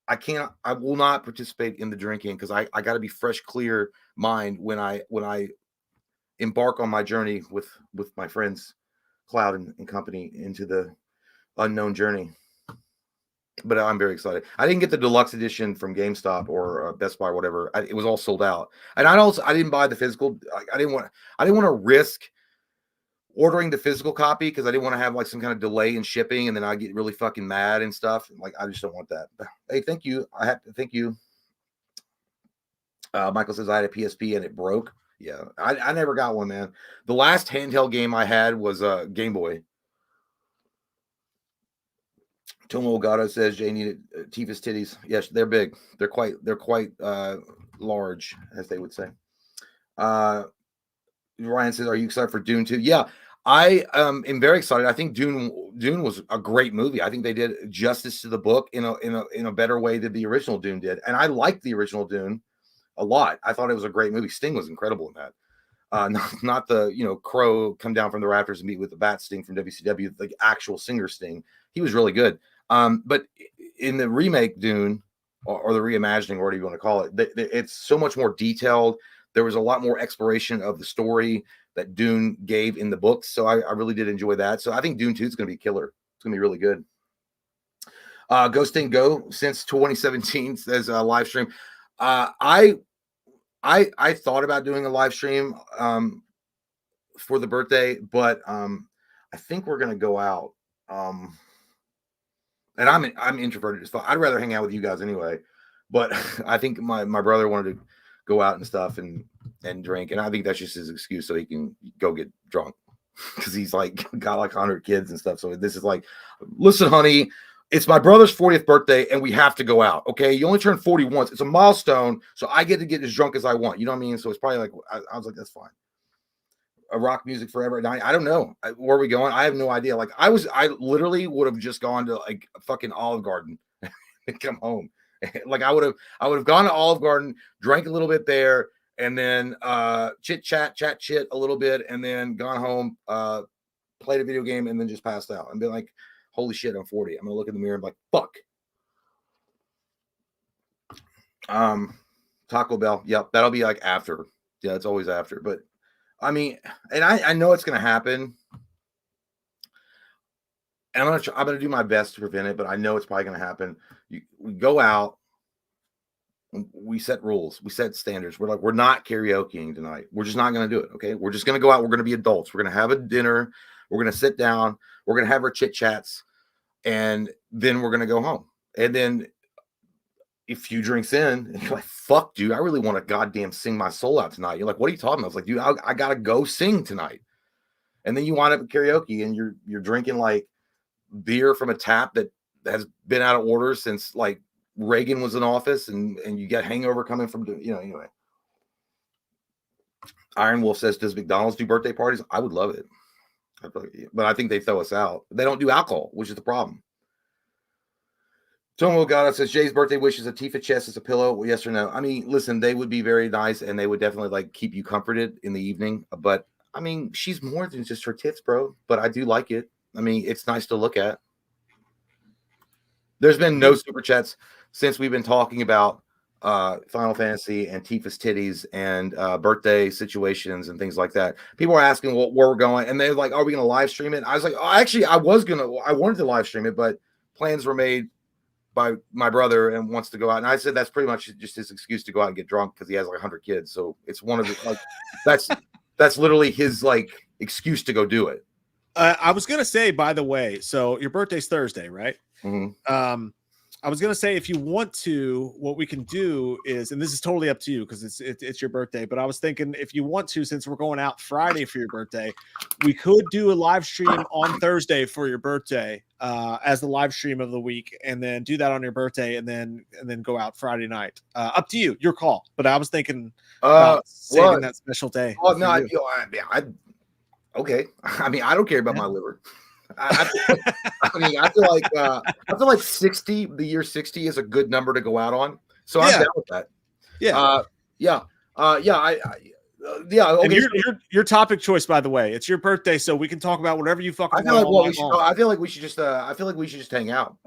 I will not participate in the drinking because I got to be fresh, clear mind when I embark on my journey with my friends, Cloud and company, into the unknown journey. But I'm very excited. I didn't get the deluxe edition from GameStop or Best Buy or whatever. It was all sold out. And I didn't buy the physical. I didn't want to risk ordering the physical copy because I didn't want to have like some kind of delay in shipping and then I get really fucking mad and stuff. Like I just don't want that. Hey, thank you. Thank you. Michael says I had a PSP and it broke. Yeah, I never got one, man. The last handheld game I had was Game Boy. Tomo Ogata says Jay needed Tifa's titties. Yes, they're big. They're quite large, as they would say. Ryan says, "Are you excited for Dune 2?" Yeah, I am very excited. I think Dune was a great movie. I think they did justice to the book in a better way than the original Dune did, and I liked the original Dune a lot. I thought it was a great movie. Sting was incredible in that. Not the Crow come down from the rafters and meet with the Bat Sting from WCW, the actual singer Sting. He was really good. But in the remake Dune or the reimagining, or whatever you want to call it, it's so much more detailed. There was a lot more exploration of the story that Dune gave in the books. So I really did enjoy that. So I think Dune 2 is going to be killer. It's going to be really good. Ghosting Go since 2017 says live stream. I thought about doing a live stream for the birthday, but I think we're going to go out. And I'm introverted as fuck. I'd rather hang out with you guys anyway. But I think my brother wanted to go out and stuff and drink. And I think that's just his excuse so he can go get drunk. Because he's like got like 100 kids and stuff. So this is like, listen, honey, it's my brother's 40th birthday and we have to go out. Okay. You only turn 40 once. It's a milestone. So I get to get as drunk as I want. You know what I mean? So it's probably like, I was like, that's fine. A rock music forever. And I don't know where are we going. I have no idea. Like I literally would have just gone to like a fucking Olive Garden and come home. Like I would have gone to Olive Garden, drank a little bit there, and then chat a little bit, and then gone home, played a video game, and then just passed out and been like, holy shit, I'm 40. I'm gonna look in the mirror and be like, fuck. Taco Bell. Yep, that'll be like after. Yeah, it's always after. But I mean, and I know it's gonna happen. And I'm gonna do my best to prevent it, but I know it's probably gonna happen. We go out, we set rules, we set standards. We're like, we're not karaokeing tonight. We're just not gonna do it. Okay, we're just gonna go out. We're gonna be adults. We're gonna have a dinner. We're gonna sit down. We're gonna have our chit chats, and then we're gonna go home. And then a few drinks in, and you're like, fuck, dude, I really want to goddamn sing my soul out tonight. You're like, what are you talking about? I was like, dude, I gotta go sing tonight. And then you wind up at karaoke and you're drinking like beer from a tap that has been out of order since like Reagan was in office, and you get hangover coming from, anyway. Iron Wolf says, does McDonald's do birthday parties? I would love it. But I think they throw us out. They don't do alcohol, which is the problem. Tomo Gata says, Jay's birthday wish is a Tifa chest as a pillow. Well, yes or no? I mean, listen, they would be very nice, and they would definitely like keep you comforted in the evening. But I mean, she's more than just her tits, bro. But I do like it. I mean, it's nice to look at. There's been no super chats since we've been talking about Final Fantasy and Tifa's titties and birthday situations and things like that. People are asking where we're going, and they're like, are we going to live stream it? I was like, oh, actually, I wanted to live stream it, but plans were made by my brother and wants to go out. And I said, that's pretty much just his excuse to go out and get drunk because he has like 100 kids. So it's one of the, like, that's literally his like excuse to go do it. I was going to say, by the way, so your birthday's Thursday, right? Mm-hmm. I was going to say, if you want to, what we can do is, and this is totally up to you because it's your birthday, but I was thinking if you want to, since we're going out Friday for your birthday, we could do a live stream on Thursday for your birthday as the live stream of the week, and then do that on your birthday, and then go out Friday night. Up to you, your call. But I was thinking about saving that special day. Oh no, okay. I mean, I don't care about my liver. I feel like 60, the year 60 is a good number to go out on. So I'm down with that. Yeah. Okay. And your topic choice, by the way, it's your birthday, so we can talk about whatever you fucking want. I feel like we should just hang out.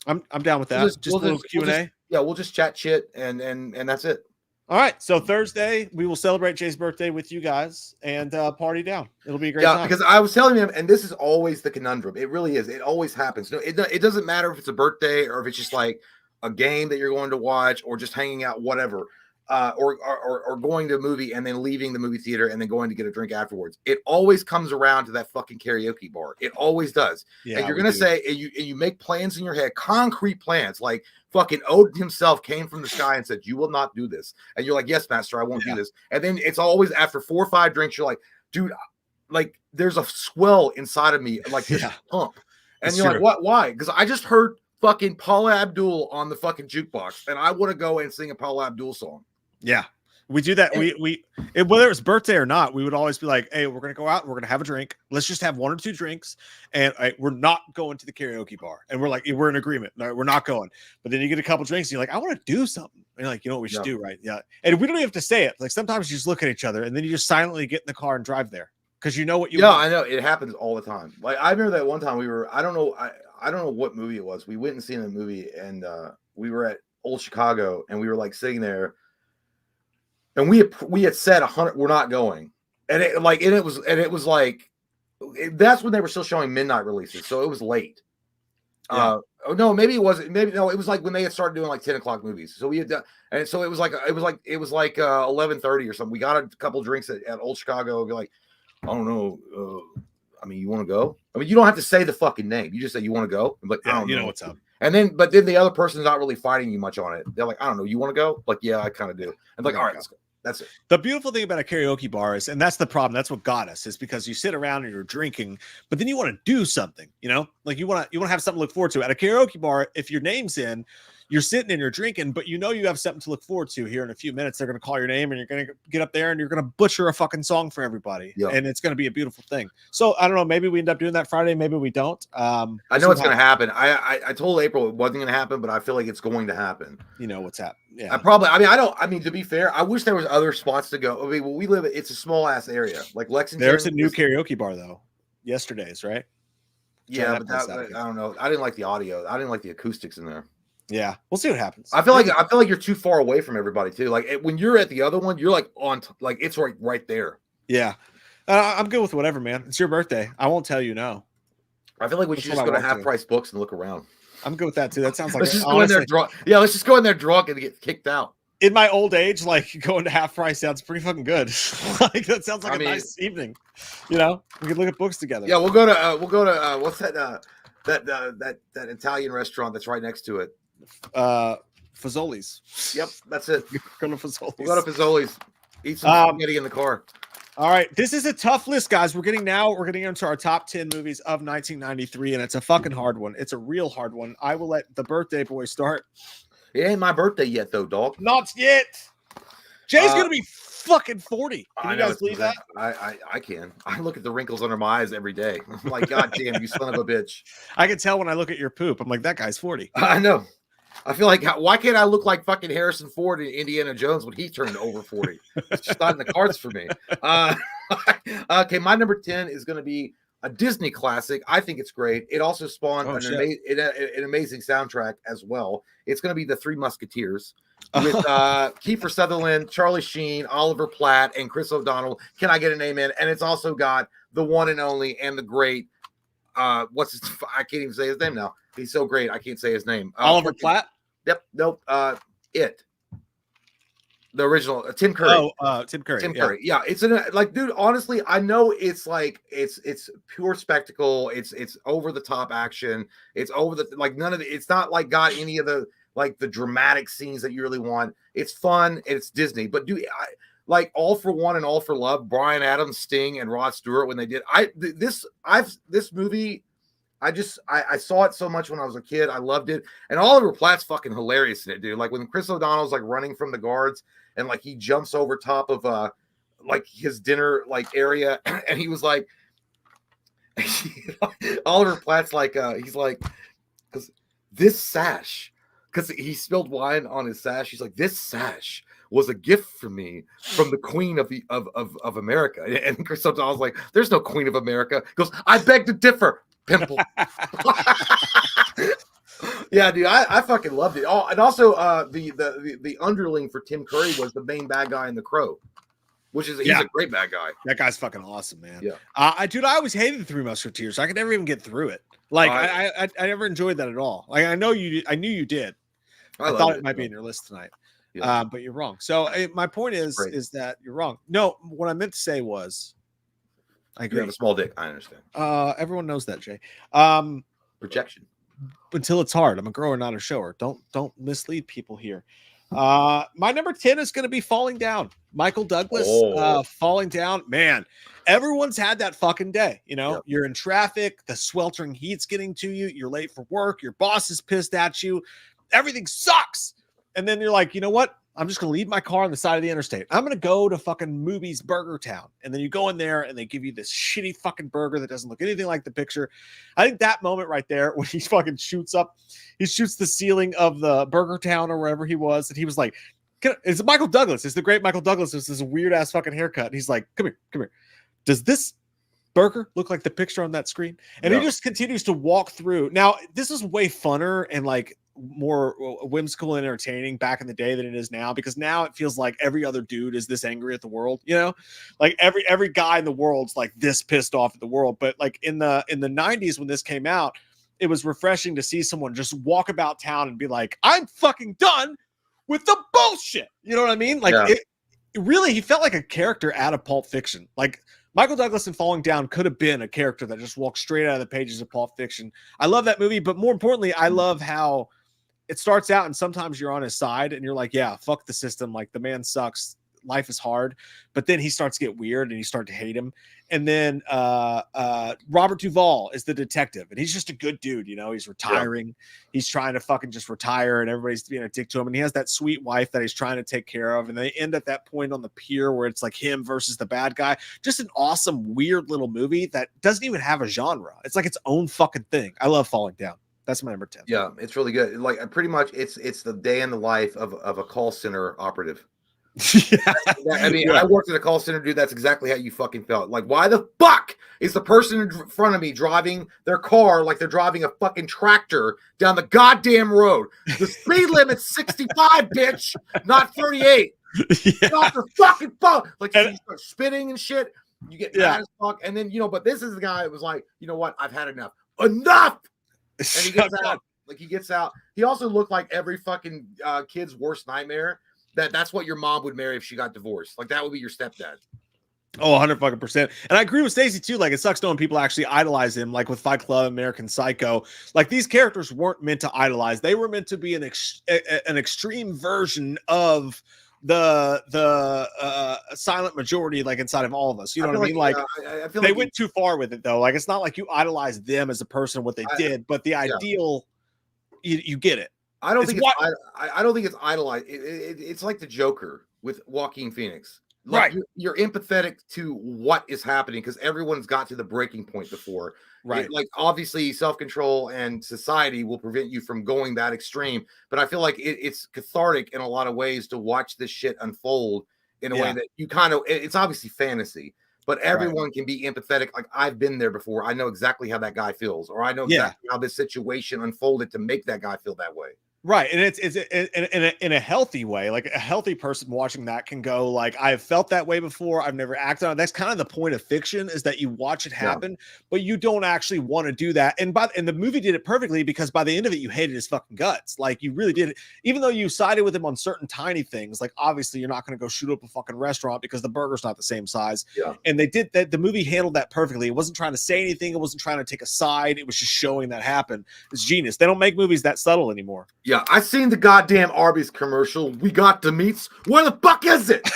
I'm down with that. Just a little Q&A. We'll just chat shit and that's it. All right, so Thursday we will celebrate Jay's birthday with you guys and party down. It'll be a great time. Because I was telling him, and this is always the conundrum. It really is. It always happens. No, it doesn't matter if it's a birthday or if it's just like a game that you're going to watch or just hanging out, whatever, or going to a movie and then leaving the movie theater and then going to get a drink afterwards. It always comes around to that fucking karaoke bar. It always does. Yeah, and you're gonna say, and you make plans in your head, concrete plans, like fucking Odin himself came from the sky and said, you will not do this. And you're like, yes, master, I won't do this. And then it's always after 4 or 5 drinks, you're like, dude, like there's a swell inside of me, like this pump. And you're like, what? Why? Because I just heard fucking Paula Abdul on the fucking jukebox, and I want to go and sing a Paula Abdul song. Yeah. We do that. Whether it was birthday or not, we would always be like, hey, we're going to go out. We're going to have a drink. Let's just have 1 or 2 drinks. And we're not going to the karaoke bar. And we're like, we're in agreement. No, we're not going. But then you get a couple drinks and you're like, I want to do something. And you're like, you know what we should do, right? Yeah. And we don't even have to say it. Like sometimes you just look at each other and then you just silently get in the car and drive there because you know what you want. I know. It happens all the time. Like I remember that one time I don't know what movie it was. We went and seen a movie and we were at Old Chicago and we were like sitting there. And we had said 100, we're not going, and it was like that's when they were still showing midnight releases, so it was late. No, maybe it wasn't. Maybe no, it was like when they had started doing like 10 o'clock movies. So we had done, and so it was like 11:30 or something. We got a couple drinks at Old Chicago. And be like, I don't know. I mean, you want to go? I mean, you don't have to say the fucking name. You just say you want to go. I'm like, I don't know what's up. But then the other person's not really fighting you much on it. They're like, I don't know. You want to go? Like, yeah, I kind of do. I'm like, all right, let's go. That's it. The beautiful thing about a karaoke bar is, and that's the problem, that's what got us, is because you sit around and you're drinking, but then you want to do something, like you want to have something to look forward to. At a karaoke bar, if your name's in, you're sitting and you're drinking, but you have something to look forward to here in a few minutes. They're going to call your name and you're going to get up there and you're going to butcher a fucking song for everybody. Yep. And it's going to be a beautiful thing. So I don't know, maybe we end up doing that Friday. Maybe we don't. I know it's going to happen. I told April it wasn't going to happen, but I feel like it's going to happen. You know what's happening. Yeah. To be fair, I wish there was other spots to go. I mean, it's a small ass area like Lexington. There's a new karaoke bar though. Yesterday's, right? Yeah, that but place that out I again. don't know. I didn't like the audio. I didn't like the acoustics in there. Yeah, we'll see what happens. I feel like you're too far away from everybody too. Like when you're at the other one, you're like like it's right there. Yeah, I'm good with whatever, man. It's your birthday. I won't tell you no. I feel like we That's should what just I go to want Half to. Price Books and look around. I'm good with that too. That sounds like Let's just go in there honestly. drunk. Yeah, let's just go in there drunk and get kicked out. In my old age, like going to Half Price sounds pretty fucking good. Like that sounds like nice evening. You know, we could look at books together. Yeah, we'll go to what's that Italian restaurant that's right next to it. Fazoli's. Yep, that's it. Go to Fazoli's. We'll go to Fazoli's. Eat some spaghetti in the car. All right, this is a tough list, guys. We're getting into our top 10 movies of 1993, and it's a fucking hard one. It's a real hard one. I will let the birthday boy start. It ain't my birthday yet, though, dog. Not yet. Jay's gonna be fucking 40. Can you guys believe that? I can. I look at the wrinkles under my eyes every day. I'm like, God damn, you son of a bitch. I can tell when I look at your poop. I'm like, that guy's 40. I know. I feel like, why can't I look like fucking Harrison Ford in Indiana Jones when he turned over 40? It's just not in the cards for me. Okay, my number 10 is going to be a Disney classic. I think it's great. It also spawned an amazing soundtrack as well. It's going to be The Three Musketeers with Kiefer Sutherland, Charlie Sheen, Oliver Platt, and Chris O'Donnell. Can I get an amen? And it's also got the one and only and the great, I can't even say his name now. He's so great, I can't say his name. Oliver Platt? Yep. Nope. The original Tim Curry. Tim Curry. Tim Curry. Yeah. It's dude, honestly, I know it's like it's pure spectacle. It's over the top action. It's over the none of the. It's not like got any of the the dramatic scenes that you really want. It's fun. It's Disney, but like All for One and All for Love, Bryan Adams, Sting, and Rod Stewart when they did. This movie. I saw it so much when I was a kid. I loved it. And Oliver Platt's fucking hilarious in it, dude. Like when Chris O'Donnell's like running from the guards and like he jumps over top of like his dinner area and he was like Oliver Platt's like he's like, because this sash, because he spilled wine on his sash, he's like, this sash was a gift from me from the Queen of America. And Chris O'Donnell's like, there's no Queen of America. He goes, I beg to differ. Pimple. Yeah, dude, I fucking loved it. Oh, and also the underling for Tim Curry was the main bad guy in The Crow, which is he's a great bad guy. That guy's fucking awesome, man. Yeah. I always hated The Three Musketeers. I could never even get through it. Like I never enjoyed that at all. Like I knew you did. I thought it might be in your list tonight. Yeah. But you're wrong. So my point is that you're wrong. No, what I meant to say was I agree. You have a small dick. I understand. Everyone knows that, Jay. Projection. Until it's hard. I'm a grower, not a shower. Don't mislead people here. My number 10 is going to be Falling Down. Michael Douglas, Falling Down. Man, everyone's had that fucking day. You know, you're in traffic. The sweltering heat's getting to you. You're late for work. Your boss is pissed at you. Everything sucks. And then you're like, you know what? I'm just going to leave my car on the side of the interstate. I'm going to go to fucking Movies Burger Town. And then you go in there and they give you this shitty fucking burger that doesn't look anything like the picture. I think that moment right there when he fucking shoots the ceiling of the Burger Town or wherever he was. And he was like, it's Michael Douglas. It's the great Michael Douglas. It's this weird ass fucking haircut. And he's like, come here. Does this burger look like the picture on that screen? And he just continues to walk through. Now, this is way funner and like more whimsical and entertaining back in the day than it is now, because now it feels like every other dude is this angry at the world, you know, like every guy in the world's like this pissed off at the world. But like in the 90s when this came out, it was refreshing to see someone just walk about town and be like, I'm fucking done with the bullshit. You know what I mean? Like it really, he felt like a character out of Pulp Fiction. Like Michael Douglas in Falling Down could have been a character that just walked straight out of the pages of Pulp Fiction. I love that movie, but more importantly, I love how it starts out and sometimes you're on his side and you're like, yeah, fuck the system. Like the man sucks. Life is hard. But then he starts to get weird and you start to hate him. And then Robert Duvall is the detective and he's just a good dude. You know, he's retiring. Yeah. He's trying to fucking just retire and everybody's being a dick to him. And he has that sweet wife that he's trying to take care of. And they end at that point on the pier where it's like him versus the bad guy. Just an awesome, weird little movie that doesn't even have a genre. It's like its own fucking thing. I love Falling Down. That's my number 10. Yeah, it's really good. Like pretty much it's the day in the life of a call center operative. I mean, I worked at a call center, dude. That's exactly how you fucking felt. Like, why the fuck is the person in front of me driving their car like they're driving a fucking tractor down the goddamn road? The speed limit's 65, bitch, not 38. Get off the fucking phone. Like, you start spitting and shit. You get mad as fuck. And then, but this is the guy that was like, you know what? I've had enough. Enough! And he gets out. Like, he gets out. He also looked like every fucking kid's worst nightmare. That's what your mom would marry if she got divorced. Like, that would be your stepdad. Oh, 100%. And I agree with Stacey too. Like, it sucks knowing people actually idolize him, like with Fight Club, American Psycho. Like, these characters weren't meant to idolize. They were meant to be an extreme version of the silent majority, like inside of all of us. You know what I mean? Like, I feel they went too far with it though. Like, it's not like you idolize them as a person, what they did, but the ideal, you get it. I don't think it's idolized. It's like the Joker with Joaquin Phoenix. Like, right. You're empathetic to what is happening because everyone's got to the breaking point before. Right. Like, obviously, self-control and society will prevent you from going that extreme. But I feel like it's cathartic in a lot of ways to watch this shit unfold in a way that you it's obviously fantasy, but everyone can be empathetic. Like, I've been there before. I know exactly how that guy feels, or I know exactly how this situation unfolded to make that guy feel that way. Right. And it's in a healthy way. Like, a healthy person watching that can go like, I've felt that way before. I've never acted on it. That's kind of the point of fiction, is that you watch it happen, but you don't actually want to do that. And the movie did it perfectly, because by the end of it, you hated his fucking guts. Like, you really did it. Even though you sided with him on certain tiny things, like, obviously you're not going to go shoot up a fucking restaurant because the burger's not the same size. Yeah. And they did that. The movie handled that perfectly. It wasn't trying to say anything. It wasn't trying to take a side. It was just showing that happen. It's genius. They don't make movies that subtle anymore. Yeah, I seen the goddamn Arby's commercial. We got the meats. Where the fuck is it?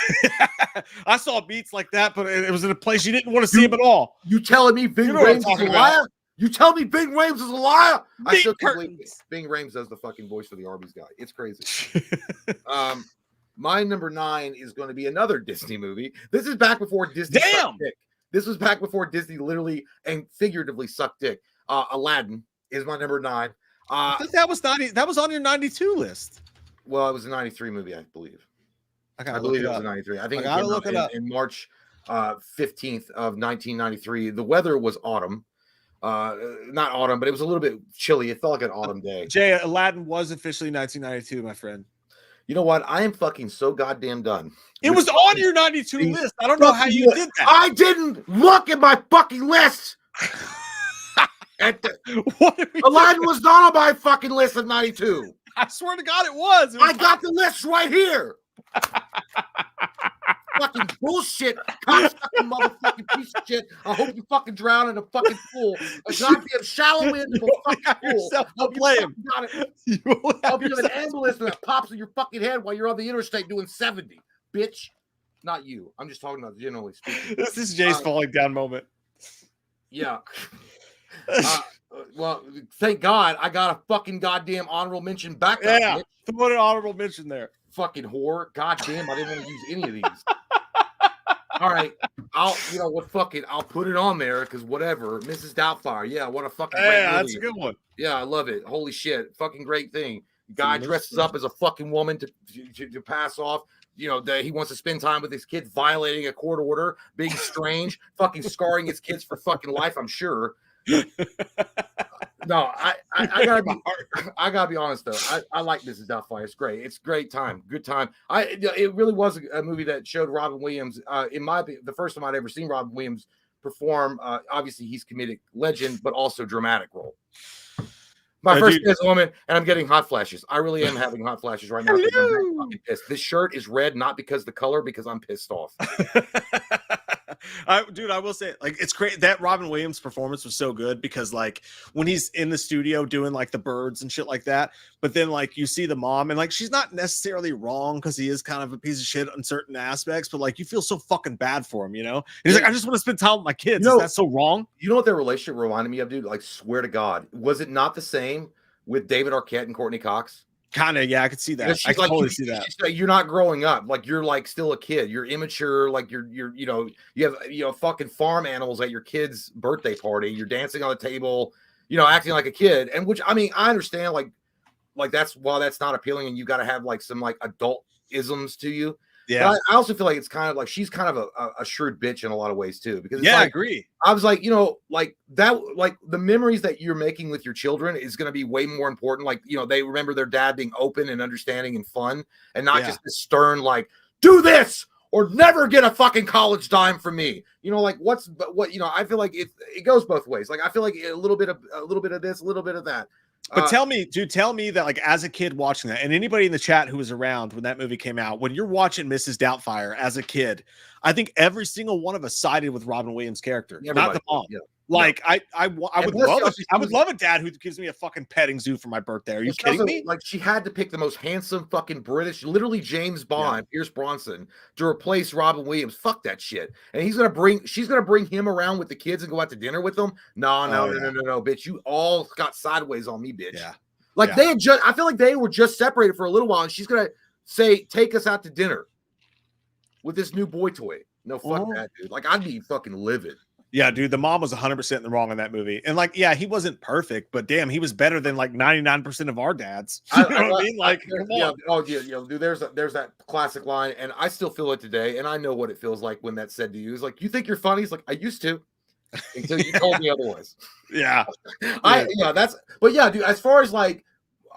I saw meats like that, but it was in a place you didn't want to see him at all. You telling me Ving Rhames is a liar? You tell me Ving Rhames is a liar? I still can't believe Ving Rhames does the fucking voice for the Arby's guy. It's crazy. My number 9 is going to be another Disney movie. This is back before Disney sucked dick. This was back before Disney literally and figuratively sucked dick. Aladdin is my number 9. I think that was on your 92 list. Well, it was a 93 movie, I believe. I believe it was a 93. I think it came out in March 15th of 1993. The weather was autumn. Not autumn, but it was a little bit chilly. It felt like an autumn day. Jay, Aladdin was officially 1992, my friend. You know what? I am fucking so goddamn done. It was on your 92 list. I don't know how you did that. I didn't look at my fucking list. Aladdin was not on my fucking list of 92. I swear to God, it was. I got the list right here. Fucking bullshit, cocksucking motherfucking piece of shit. I hope you fucking drown in a fucking pool. A goddamn shallow end of a fucking pool. I'll play him. I'll be an ambulance that pops in your fucking head while you're on the interstate doing 70, bitch. Not you. I'm just talking about generally speaking. This is Jay's falling down moment. Yeah. Well, thank God I got a fucking goddamn honorable mention back. Yeah, throw an honorable mention there. Fucking whore. Goddamn, I didn't want to use any of these. All right, I'll put it on there because whatever. Mrs. Doubtfire. Yeah, what a fucking great movie. That's a good one. Yeah, I love it. Holy shit, fucking great thing. Guy dresses up as a fucking woman to pass off. He wants to spend time with his kids, violating a court order, being strange, fucking scarring his kids for fucking life. I'm sure. No, I gotta be honest though. I like Mrs. Doubtfire. It's great. It's great time. Good time. It really was a movie that showed Robin Williams. In my opinion, the first time I'd ever seen Robin Williams perform. Obviously, he's comedic legend, but also dramatic role. My first kiss woman, and I'm getting hot flashes. I really am having hot flashes right now. I'm fucking pissed. This shirt is red, not because the color, because I'm pissed off. I will say, like, it's great that Robin Williams performance was so good, because like when he's in the studio doing like the birds and shit like that, but then like you see the mom and like she's not necessarily wrong because he is kind of a piece of shit on certain aspects, but like you feel so fucking bad for him, And he's like, I just want to spend time with my kids. Is that so wrong? You know what their relationship reminded me of, dude? Like, swear to God, was it not the same with David Arquette and Courtney Cox? Kind of, yeah, I could see that. I can totally see that. Like, you're not growing up, like you're like still a kid. You're immature, like you're you have fucking farm animals at your kid's birthday party. You're dancing on the table, acting like a kid. And which, I mean, I understand, like that's not appealing, and you got to have like some like adult isms to you. Yeah. I also feel like it's kind of like she's kind of a shrewd bitch in a lot of ways too. Because it's Yeah, I like, agree. I was like, you know, like that, like the memories that you're making with your children is going to be way more important. Like, you know, they remember their dad being open and understanding and fun, and not Yeah. just this stern, like, do this or never get a fucking college dime from me. You know, like what, you know, I feel like it goes both ways. Like, I feel like a little bit of this, a little bit of that. But tell me that, like, as a kid watching that, and anybody in the chat who was around when that movie came out, when you're watching Mrs. Doubtfire as a kid, I think every single one of us sided with Robin Williams' character, not the mom. Yeah. Like, I would love a dad who gives me a fucking petting zoo for my birthday. Are you kidding me? Like, she had to pick the most handsome fucking British, literally James Bond, Pierce Bronson, to replace Robin Williams. Fuck that shit. And she's gonna bring him around with the kids and go out to dinner with them. No, bitch. You all got sideways on me, bitch. Yeah. Like they had just, I feel like they were just separated for a little while, and she's gonna say, take us out to dinner with this new boy toy. No, fuck that, dude. Like, I'd be fucking livid. Yeah, dude, the mom was 100% in the wrong in that movie. And, like, yeah, he wasn't perfect, but damn, he was better than like 99% of our dads. You know what I mean? Like, dude, there's that classic line, and I still feel it today, and I know what it feels like when that's said to you. It's like, you think you're funny? It's like, I used to, until you told me otherwise. Yeah. But yeah, dude, as far as like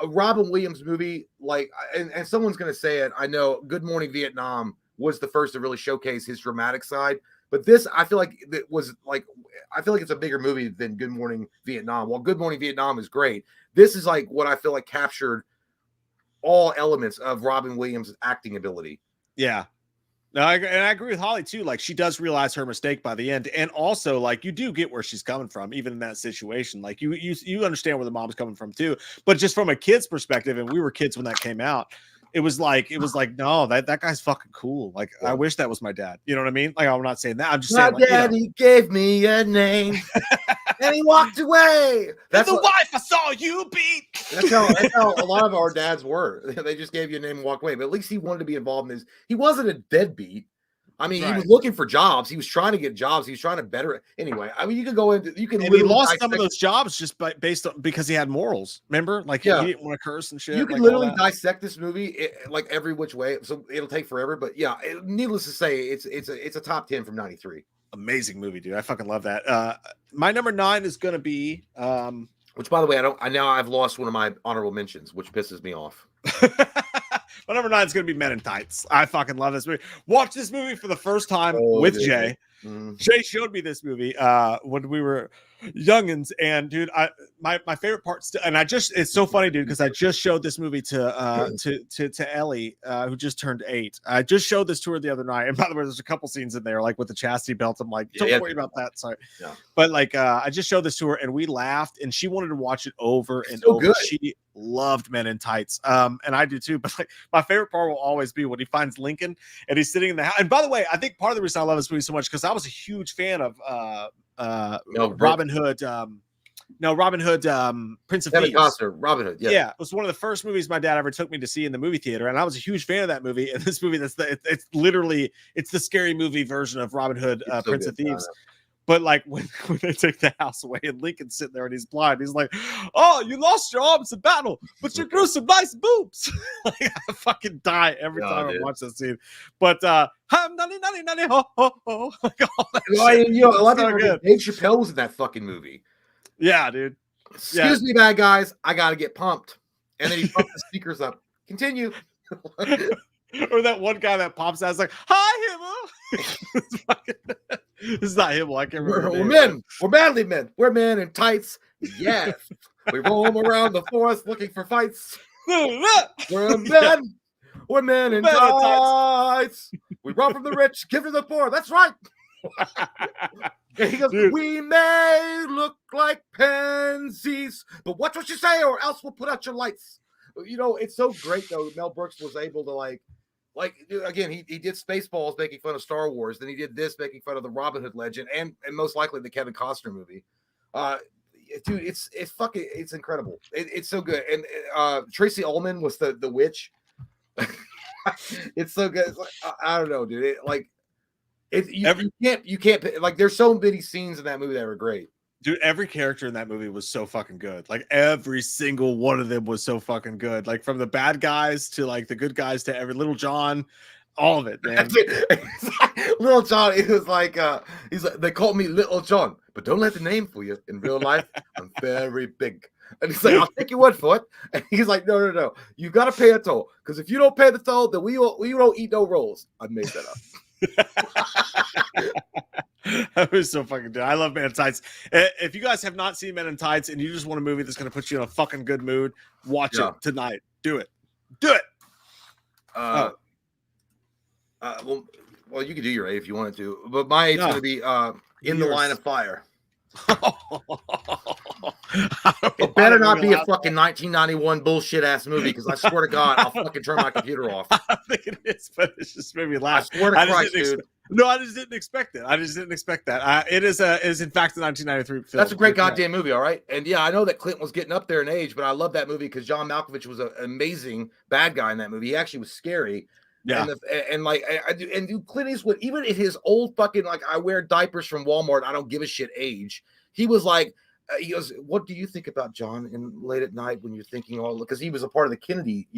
a Robin Williams movie, like, and someone's gonna say it, I know Good Morning Vietnam was the first to really showcase his dramatic side. But this, I feel like it was like, I feel like it's a bigger movie than Good Morning Vietnam. While Good Morning Vietnam is great, this is like what I feel like captured all elements of Robin Williams' acting ability. Yeah. No, I agree with Holly too. Like, she does realize her mistake by the end, and also, like, you do get where she's coming from, even in that situation. Like, you understand where the mom's coming from too. But just from a kid's perspective, and we were kids when that came out, it was like, no, that guy's fucking cool. Like, I wish that was my dad. You know what I mean? Like, I'm not saying that. I'm just saying, like, daddy gave me a name and he walked away. That's the wife I saw you beat. That's how a lot of our dads were. They just gave you a name and walk away. But at least he wanted to be involved in this. He wasn't a deadbeat. I mean, he was looking for jobs. He was trying to get jobs. He was trying to better it. Anyway, I mean, you can go into, you can. And he lost some of those jobs just based on, because he had morals. Remember, like, he didn't want to curse and shit. You can literally dissect this movie like every which way. So it'll take forever. But yeah, needless to say, it's a top 10 from '93. Amazing movie, dude. I fucking love that. My number 9 is gonna be which, by the way, I've lost one of my honorable mentions, which pisses me off. My number 9 is going to be Men in Tights. I fucking love this movie. Watched this movie for the first time with Jay. Mm-hmm. Jay showed me this movie when we were youngins, and dude, my favorite part still, and it's so funny, dude, because I just showed this movie to Ellie, who just turned 8. I just showed this to her the other night, and by the way, there's a couple scenes in there, like with the chastity belt. I'm like, don't worry about that. Sorry, but like, I just showed this to her, and we laughed, and she wanted to watch it over and over. Good. She loved Men in Tights, and I do too. But like, my favorite part will always be when he finds Lincoln and he's sitting in the house. And by the way, I think part of the reason I love this movie so much, because I was a huge fan of Robin Hood. Robin Hood, Prince of Thieves. Robin Hood, yeah, it was one of the first movies my dad ever took me to see in the movie theater, and I was a huge fan of that movie. And this movie, it's literally the scary movie version of Robin Hood, Prince of Thieves. But like, when they take the house away and Lincoln's sitting there and he's blind, he's like, "Oh, you lost your arms in battle, but you grew some nice boobs." Like, I fucking die every time I watch that scene. But nutty, ho, ho, ho. Like, all that shit. A lot of people, Dave Chappelle was in that fucking movie. Yeah, dude. Excuse me, bad guys. I gotta get pumped. And then he pumped the speakers up. Continue. Or that one guy that pops out, is like, "Hi, Himmel." This is not Himmel. I can't remember. We're men. We're manly men. We're men in tights. Yes. We roam around the forest looking for fights. We're men. We're men in tights. We rob from the rich, give to the poor. That's right. And he goes, dude, we may look like pansies, but watch what you say, or else we'll put out your lights. You know, it's so great though. Mel Brooks was able to like again, he did Spaceballs making fun of Star Wars, then he did this making fun of the Robin Hood legend, and most likely the Kevin Costner movie. Dude, it's incredible. It's so good. And Tracy Ullman was the witch. It's so good. It's like, I don't know, dude. You can't like, there's so many scenes in that movie that are great. Dude, every character in that movie was so fucking good. Like, every single one of them was so fucking good. Like, from the bad guys to like the good guys to every Little John. All of it, man. Little John, he was like, he's like, they call me Little John, but don't let the name fool you. In real life, I'm very big. And he's like, I'll take your word for it. And he's like, no. You got to pay a toll. Because if you don't pay the toll, then we don't eat no rolls. I made that up. That was so fucking good. I love Men in Tights. If you guys have not seen Men in Tights and you just want a movie that's going to put you in a fucking good mood, watch it tonight. Do it. Well, you could do your 8 if you wanted to, but my 8's going to be In the Line of Fire. It better not be a fucking 1991 bullshit ass movie, because I swear to God, I'll fucking turn my computer off. I think it is, but it's just made me laugh. I swear to Christ, dude. No, I just didn't expect it. It is in fact a 1993 film. That's a great goddamn movie, all right? And yeah, I know that Clint was getting up there in age, but I love that movie because John Malkovich was an amazing bad guy in that movie. He actually was scary. Yeah, and Clint Eastwood, even at his old fucking like I wear diapers from Walmart, I don't give a shit age, he was like, he goes, what do you think about John in late at night when you're thinking all, because he was a part of the Kennedy,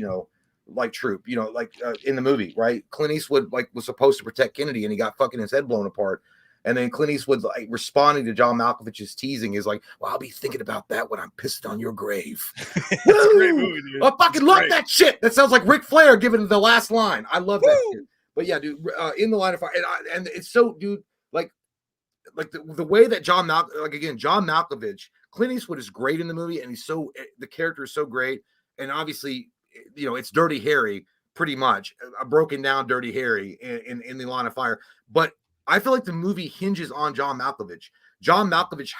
like troop, like in the movie, right? Clint Eastwood like was supposed to protect Kennedy, and he got fucking his head blown apart. And then Clint Eastwood, like responding to John Malkovich's teasing, is like, "Well, I'll be thinking about that when I'm pissed on your grave." That's a great movie, dude. I fucking love that shit. That sounds like Ric Flair giving the last line. I love that shit. But yeah, dude, In the Line of Fire, and it's so, dude, like the way that John Malkovich, Clint Eastwood is great in the movie, and the character is so great, and obviously, it's Dirty Harry, pretty much a broken down Dirty Harry in The Line of Fire, but I feel like the movie hinges on John Malkovich. John Malkovich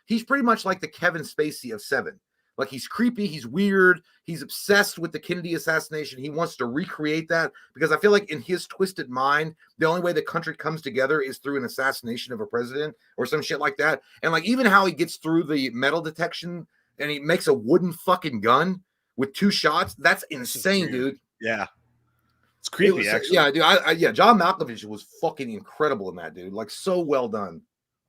he's pretty much like the Kevin Spacey of Seven. Like, he's creepy, he's weird, he's obsessed with the Kennedy assassination. He wants to recreate that, because I feel like in his twisted mind, the only way the country comes together is through an assassination of a president or some shit like that. And like, even how he gets through the metal detection and he makes a wooden fucking gun with 2 shots, that's insane, dude. Yeah. It's creepy, actually. Yeah, dude. John Malkovich was fucking incredible in that, dude. Like, so well done.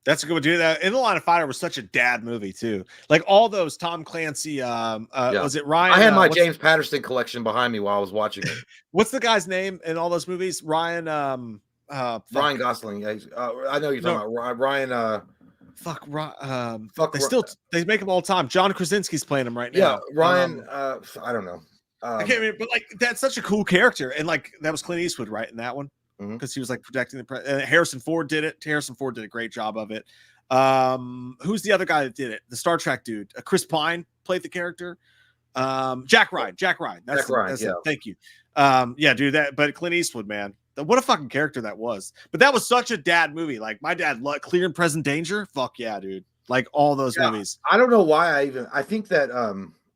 That's a good one, dude. That In the Line of Fire was such a dad movie too. Like all those Tom Clancy. Was it Ryan? I had my James Patterson collection behind me while I was watching it. What's the guy's name in all those movies? Ryan. Ryan Gosling. I know you're talking about Ryan. They make him all the time. John Krasinski's playing him right now. Yeah, Ryan. I don't know. I can't remember, but like that's such a cool character, and like that was Clint Eastwood, right, in that one, because he was like protecting the Harrison Ford did it. Harrison Ford did a great job of it. Who's the other guy that did it? The Star Trek dude. Chris Pine played the character. Jack Ryan. That's it. Thank you. Yeah, dude. But Clint Eastwood, man, what a fucking character that was. But that was such a dad movie. Like my dad loved Clear and Present Danger. Fuck yeah, dude. Like all those movies. I don't know why I think that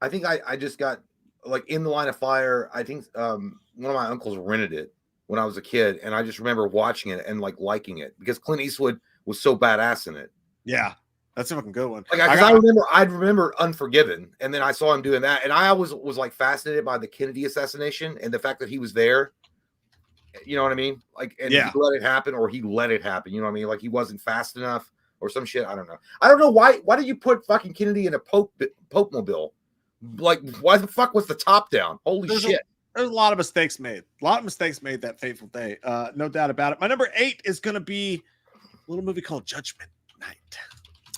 I just got. Like In the Line of Fire, I think one of my uncles rented it when I was a kid, and I just remember watching it and like liking it because Clint Eastwood was so badass in it. Yeah, that's a fucking good one. Like, I remember Unforgiven, and then I saw him doing that, and I always was like fascinated by the Kennedy assassination and the fact that he was there. You know what I mean? Like, and he let it happen, or he let it happen. You know what I mean? Like he wasn't fast enough, or some shit. I don't know. I don't know why. Why did you put fucking Kennedy in a Pope mobile? Like, why the fuck was the top down? Holy shit. There's a lot of mistakes made. That fateful day. No doubt about it. My number 8 is going to be a little movie called Judgment Night.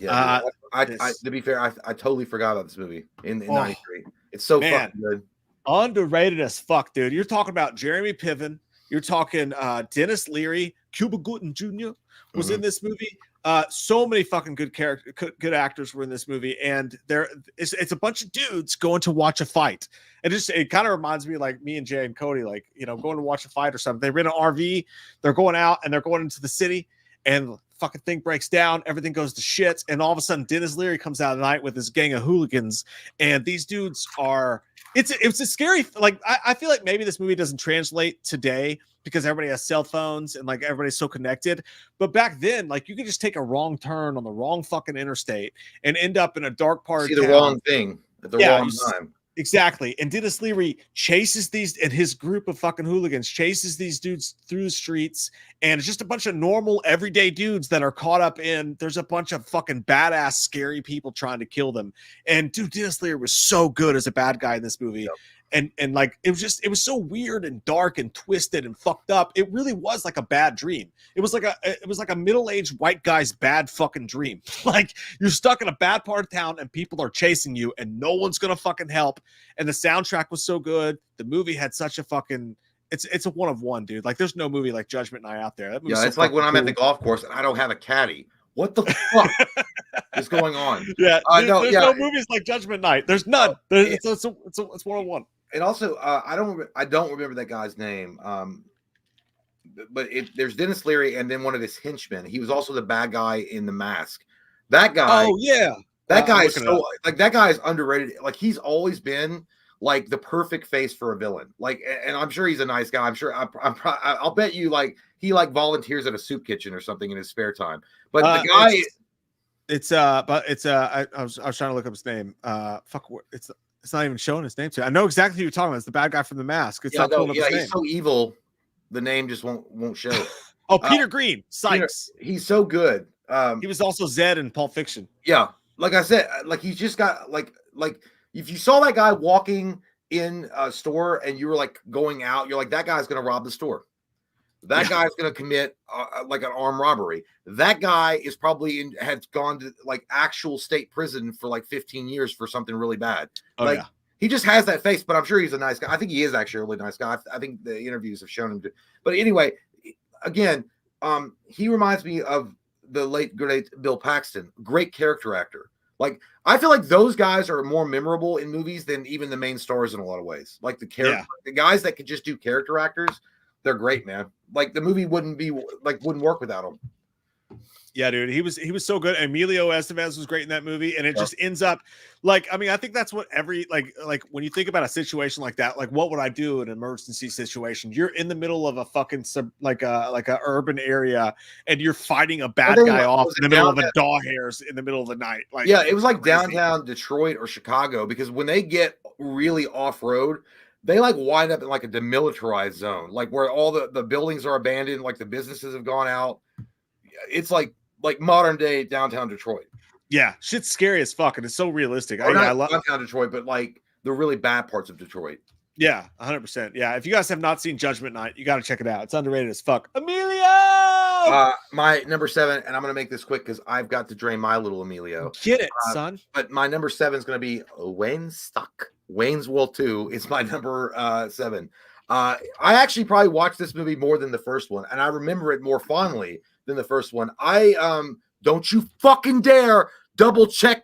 Yeah. To be fair, I totally forgot about this movie in 93. It's so fucking good. Underrated as fuck, dude. You're talking about Jeremy Piven. You're talking Dennis Leary. Cuba Gooding Jr. was in this movie. So many fucking good actors were in this movie, and it's a bunch of dudes going to watch a fight. And it kind of reminds me like me and Jay and Cody, like, going to watch a fight or something. They rent an RV, they're going out and they're going into the city, and fucking thing breaks down, everything goes to shit, and all of a sudden Dennis Leary comes out at night with his gang of hooligans, and these dudes are it's a scary, like I feel like maybe this movie doesn't translate today because everybody has cell phones and like everybody's so connected. But back then, like you could just take a wrong turn on the wrong fucking interstate and end up in a dark part of town. The wrong thing at the wrong time. Exactly. And Dennis Leary chases these, and his group of fucking hooligans chases these dudes through the streets. And it's just a bunch of normal, everyday dudes that are caught up in, there's a bunch of fucking badass, scary people trying to kill them. And dude, Dennis Leary was so good as a bad guy in this movie. Yep. and like it was so weird and dark and twisted and fucked up. It really was like a bad dream. It was like a middle-aged white guy's bad fucking dream. Like you're stuck in a bad part of town and people are chasing you and no one's gonna fucking help. And the soundtrack was so good. The movie had such a fucking it's a one of one, dude. Like there's no movie like Judgment Night out there. That Yeah, so it's like when I'm at the golf course and I don't have a caddy. What the fuck is going on? Yeah, there's no movies like Judgment Night. There's none. It's one on one. And also, I don't remember that guy's name. But there's Dennis Leary and then one of his henchmen. He was also the bad guy in The Mask. That guy. Oh yeah, that guy is so like that guy is underrated. Like he's always been like the perfect face for a villain. Like, and I'm sure he's a nice guy. I'm sure I'll bet you like he like volunteers at a soup kitchen or something in his spare time. But the guy, I was trying to look up his name. It's not even showing his name to. I know exactly who you're talking about. It's the bad guy from The Mask. It's not pulling up his name. He's so evil. The name just won't show. Oh, Peter Green, Sykes. He's so good. He was also Zed in Pulp Fiction. Yeah, like I said, like he's just got like if you saw that guy walking in a store and you were like going out, you're like, that guy's gonna rob the store. That guy's gonna commit like an armed robbery. That guy is probably had gone to like actual state prison for like 15 years for something really bad. Oh, like yeah. He just has that face, but I'm sure he's a nice guy. I think he is actually a really nice guy. I think the interviews have shown him to. But anyway, again, he reminds me of the late great Bill Paxton. Great character actor. Like I feel like those guys are more memorable in movies than even the main stars in a lot of ways. Like the guys that could just do character actors, they're great, man. Like the movie wouldn't work without them. Yeah, dude, he was so good. Emilio Estevez was great in that movie, and it just ends up like, I mean, I think that's what every like when you think about a situation like that, like what would I do in an emergency situation? You're in the middle of a fucking like a urban area, and you're fighting a bad guy off in the middle of a dog hairs in the middle of the night. Like, yeah, it was like downtown Detroit or Chicago, because when they get really off road, they like wind up in like a demilitarized zone, like where all the buildings are abandoned, like the businesses have gone out. It's like modern day downtown Detroit. Yeah, shit's scary as fuck, and it's so realistic. I love downtown Detroit, but like the really bad parts of Detroit. Yeah, 100%. Yeah, if you guys have not seen Judgment Night, you got to check it out. It's underrated as fuck. Emilio! My number 7, and I'm going to make this quick because I've got to drain my little Emilio. Get it, son. But my number 7 is going to be Wayne Stock. Wayne's World 2 is my number 7. I actually probably watched this movie more than the first one, and I remember it more fondly than the first one. Don't you fucking dare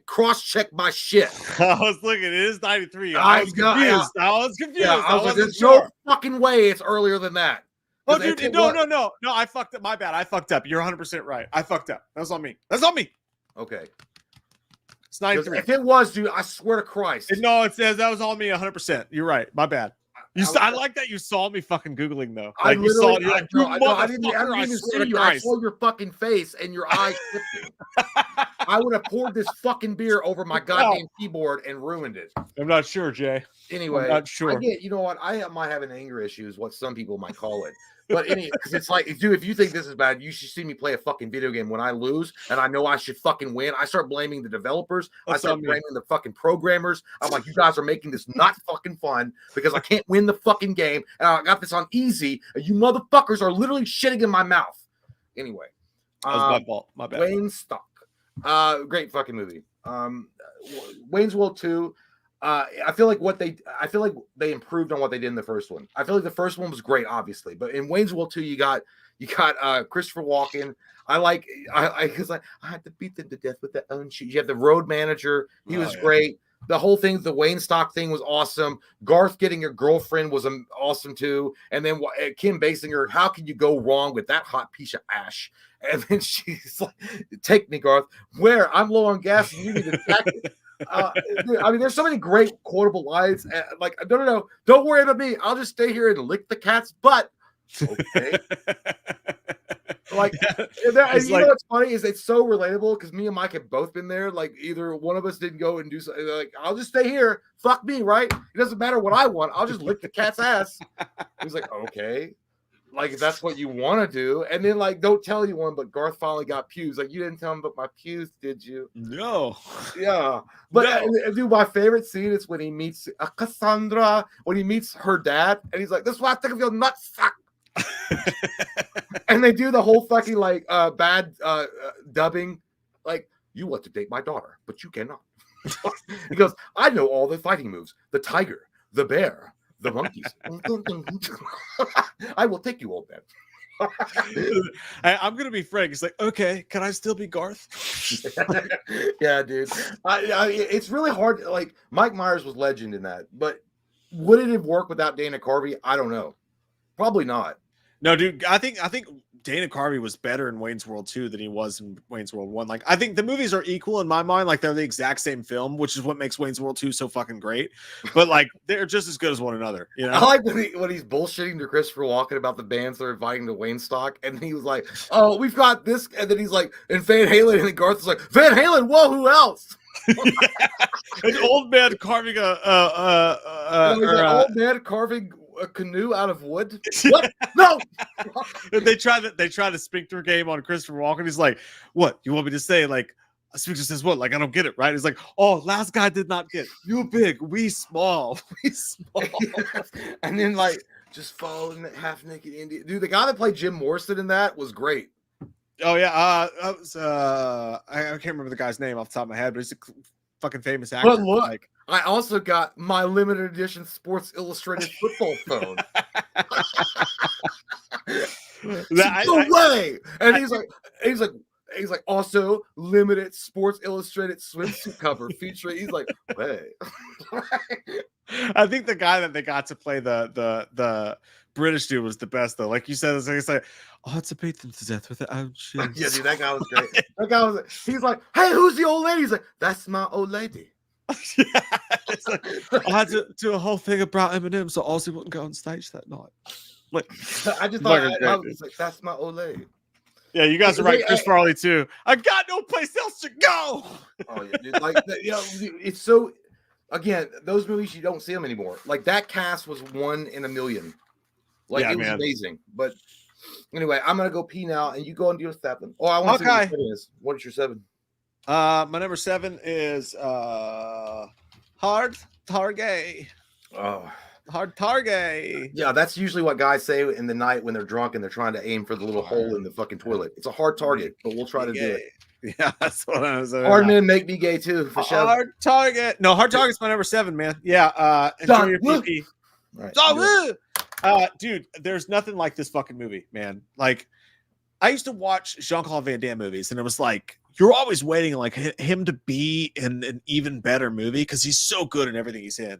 cross check my shit. I was looking, it is 93. I was confused. Yeah, I was like, there's no fucking way it's earlier than that. Oh, dude, no. I fucked up. My bad. I fucked up. You're 100% right. I fucked up. That's on me. Okay. It's 93. If it was, dude, I swear to Christ. No, it says that was on me 100%. You're right. My bad. I like that you saw me fucking Googling though. Like I you saw it. I didn't even see you. I saw your fucking face and your eyes shifting. I would have poured this fucking beer over my goddamn keyboard and ruined it. I'm not sure, Jay. Anyway, I'm not sure. You know what? I might have an anger issue, is what some people might call it. But because it's like, dude, if you think this is bad, you should see me play a fucking video game. When I lose and I know I should fucking win, I start blaming the developers. I start blaming the fucking programmers. I'm like, you guys are making this not fucking fun because I can't win the fucking game. And I got this on easy. And you motherfuckers are literally shitting in my mouth. Anyway. That was my fault. My bad. Wayne Stock. Great fucking movie. Wayne's World 2. I feel like they improved on what they did in the first one. I feel like the first one was great, obviously, but in Wayne's World 2, you got Christopher Walken. Because I had to beat them to death with their own shoes. You have the road manager. He was great. The whole thing, the Wayne Stock thing was awesome. Garth getting a girlfriend was awesome too. And then Kim Basinger, how can you go wrong with that hot piece of ash? And then she's like, take me, Garth. Where? I'm low on gas and you need a jacket. I mean, there's so many great quotable lines. Like, no, don't worry about me. I'll just stay here and lick the cat's butt. Okay. Like, you know what's funny is it's so relatable because me and Mike have both been there. Like, either one of us didn't go and do something. Like, I'll just stay here. Fuck me, right? It doesn't matter what I want. I'll just lick the cat's ass. He's like, okay. like that's what you want to do, and then like don't tell anyone. But Garth finally got pews. Like you didn't tell him, but my pews, did you? No. Yeah, but No. dude, my favorite scene is when he meets Cassandra, when he meets her dad, and he's like, "This is what I think of your nutsack." And they do the whole fucking like bad dubbing, like you want to date my daughter, but you cannot. He goes, I know all the fighting moves: the tiger, the bear, the monkeys. I will take you, old man. I'm gonna be frank. It's like, okay, can I still be Garth? Yeah, dude. It's really hard. Like Mike Myers was legend in that, but would it have worked without Dana Carvey? I don't know. Probably not. No, dude. I think Dana Carvey was better in Wayne's World 2 than he was in Wayne's World 1. Like, I think the movies are equal in my mind. Like, they're the exact same film, which is what makes Wayne's World 2 so fucking great. But like, they're just as good as one another. You know, I like when he's bullshitting to Christopher Walken about the bands they're inviting to Wayne Stock, and he was like, "Oh, we've got this," and then he's like, "And Van Halen," and then Garth is like, "Van Halen, whoa, who else?" An old man carving old man carving a canoe out of wood. What? No. they try the sphincter game on Christopher Walken. He's like, "What you want me to say?" Like, a sphincter says, "What?" Like, I don't get it. Right? He's like, "Oh, last guy did not get it. You big, we small, we small." And then like just following that half naked Indian dude. The guy that played Jim Morrison in that was great. Oh yeah, I can't remember the guy's name off the top of my head, but he's a fucking famous actor. But look, like, I also got my limited edition Sports Illustrated football phone. No way! And he's like, also limited Sports Illustrated swimsuit cover featuring. He's like, way. I think the guy that they got to play the British dude was the best though. Like you said, it's like, oh, it's a beat them to death with it. Oh, shit. Yeah, dude, that guy was great. That guy was. He's like, hey, who's the old lady? He's like, that's my old lady. Yeah, it's like, I had to do a whole thing about Eminem, so Ozzy wouldn't go on stage that night. Like, I just thought I was like, that's my old lady. Yeah, you guys are right. Chris Farley too. I got no place else to go. Oh yeah, dude. Like, you know, it's so. Again, those movies you don't see them anymore. Like that cast was 1 in a million. Like it was amazing. But anyway, I'm gonna go pee now, and you go into your 7. Oh, I want to see what your 7 is. What is your 7? My number 7 is Hard Target. Oh, Hard Target. Yeah, that's usually what guys say in the night when they're drunk and they're trying to aim for the little hole in the fucking toilet. It's a hard target, but we'll try to do it. Yeah, that's what I was saying. Hard men make me gay too, for sure. Hard Target. No, Hard Target's my number 7, man. Yeah, enjoy your pee. Right, dude, there's nothing like this fucking movie, man. Like, I used to watch Jean-Claude Van Damme movies, and it was like, you're always waiting like him to be in an even better movie because he's so good in everything he's in.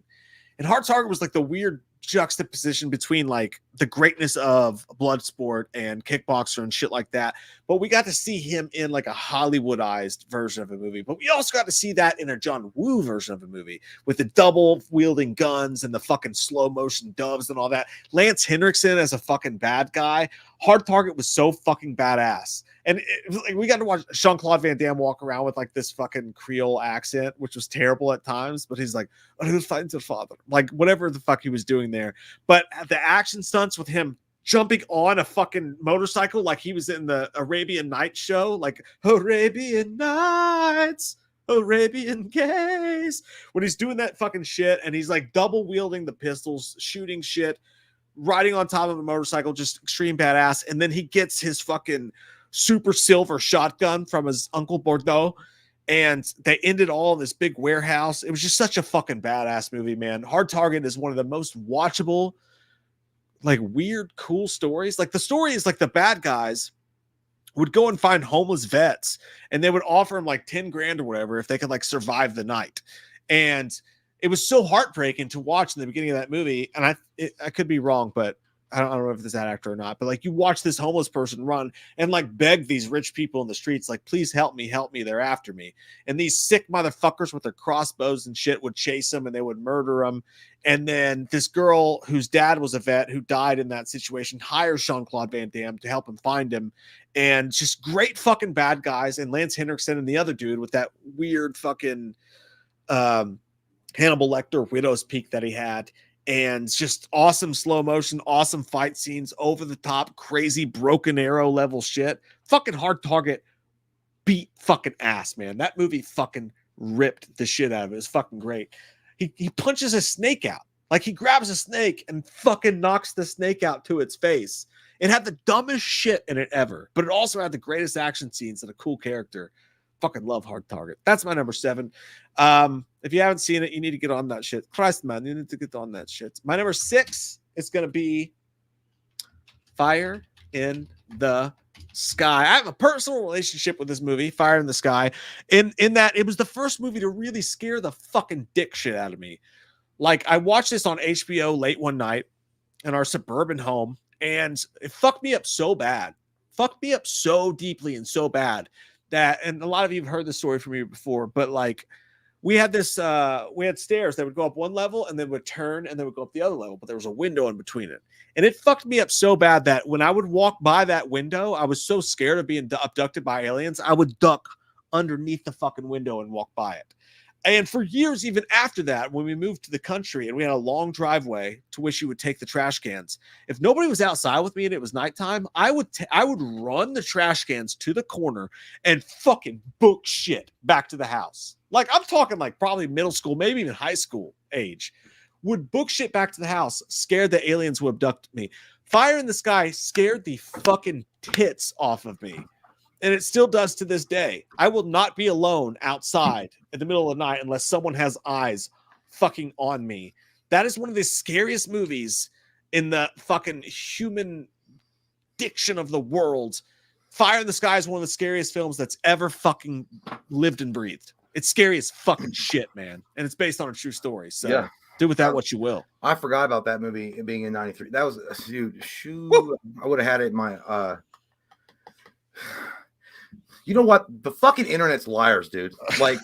And Hard Target was like the weird juxtaposition between like the greatness of Bloodsport and Kickboxer and shit like that. But we got to see him in like a Hollywoodized version of a movie. But we also got to see that in a John Woo version of a movie with the double wielding guns and the fucking slow motion doves and all that. Lance Henriksen as a fucking bad guy. Hard Target was so fucking badass. And like, we got to watch Jean-Claude Van Damme walk around with like this fucking Creole accent, which was terrible at times, but he's like, "I will find your father." Like whatever the fuck he was doing there. But the action stunts with him jumping on a fucking motorcycle like he was in the Arabian Nights show, like Arabian Nights, Arabian gays. When he's doing that fucking shit and he's like double wielding the pistols, shooting shit, riding on top of a motorcycle, just extreme badass. And then he gets his fucking super silver shotgun from his Uncle Bordeaux, and they ended all in this big warehouse. It was just such a fucking badass movie, man. Hard Target is one of the most watchable, like weird, cool stories. Like the story is like the bad guys would go and find homeless vets, and they would offer them like 10 grand or whatever if they could like survive the night. And it was so heartbreaking to watch in the beginning of that movie. And I could be wrong, but I don't know if it's that actor or not, but like you watch this homeless person run and like beg these rich people in the streets, like, please help me, they're after me. And these sick motherfuckers with their crossbows and shit would chase them and they would murder them. And then this girl whose dad was a vet who died in that situation hires Jean-Claude Van Damme to help him find him. And just great fucking bad guys. And Lance Henriksen and the other dude with that weird fucking Hannibal Lecter widow's peak that he had. and just awesome slow motion, awesome fight scenes, over the top, crazy Broken Arrow level shit. Fucking Hard Target beat fucking ass, man. That movie fucking ripped the shit out of it. It's fucking great. He punches a snake out. Like, he grabs a snake and fucking knocks the snake out to its face. It had the dumbest shit in it ever, but it also had the greatest action scenes and a cool character. Fucking love Hard Target. That's my number 7. If you haven't seen it, you need to get on that shit. Christ, man, you need to get on that shit. My number 6 is going to be Fire in the Sky. I have a personal relationship with this movie, Fire in the Sky, in that it was the first movie to really scare the fucking dick shit out of me. Like, I watched this on HBO late one night in our suburban home, and it fucked me up so bad. Fucked me up so deeply and so bad that, and a lot of you have heard this story from me before, but like, we had stairs that would go up one level and then would turn and then would go up the other level, but there was a window in between it. And it fucked me up so bad that when I would walk by that window, I was so scared of being abducted by aliens, I would duck underneath the fucking window and walk by it. And for years, even after that, when we moved to the country and we had a long driveway to which you would take the trash cans, if nobody was outside with me and it was nighttime, I would run the trash cans to the corner and fucking book shit back to the house. Like, I'm talking like probably middle school, maybe even high school age. Would book shit back to the house, scared the aliens would abduct me. Fire in the Sky scared the fucking tits off of me. And it still does to this day. I will not be alone outside in the middle of the night unless someone has eyes fucking on me. That is one of the scariest movies in the fucking human diction of the world. Fire in the Sky is one of the scariest films that's ever fucking lived and breathed. It's scary as fucking shit, man. And it's based on a true story. So yeah. Do with that what you will. I forgot about that movie being in 93. That was, dude, shoot. I would have had it in my, you know what? The fucking internet's liars, dude. Like,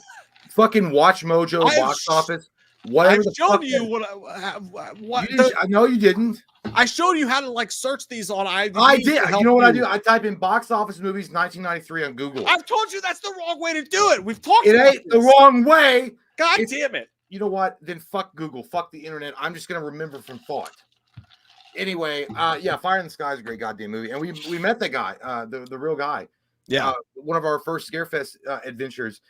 fucking Watch Mojo, Box Office, whatever. I've shown you what I know you didn't. I showed you how to like search these on IMDb. I did. You know what I do? I type in box office movies 1993 on Google. I've told you that's the wrong way to do it. We've talked. It ain't the wrong way. God damn it. You know what? Then fuck Google. Fuck the internet. I'm just gonna remember from thought. Anyway, yeah, Fire in the Sky is a great goddamn movie, and we met that guy, the real guy. Yeah, one of our first Scarefest adventures.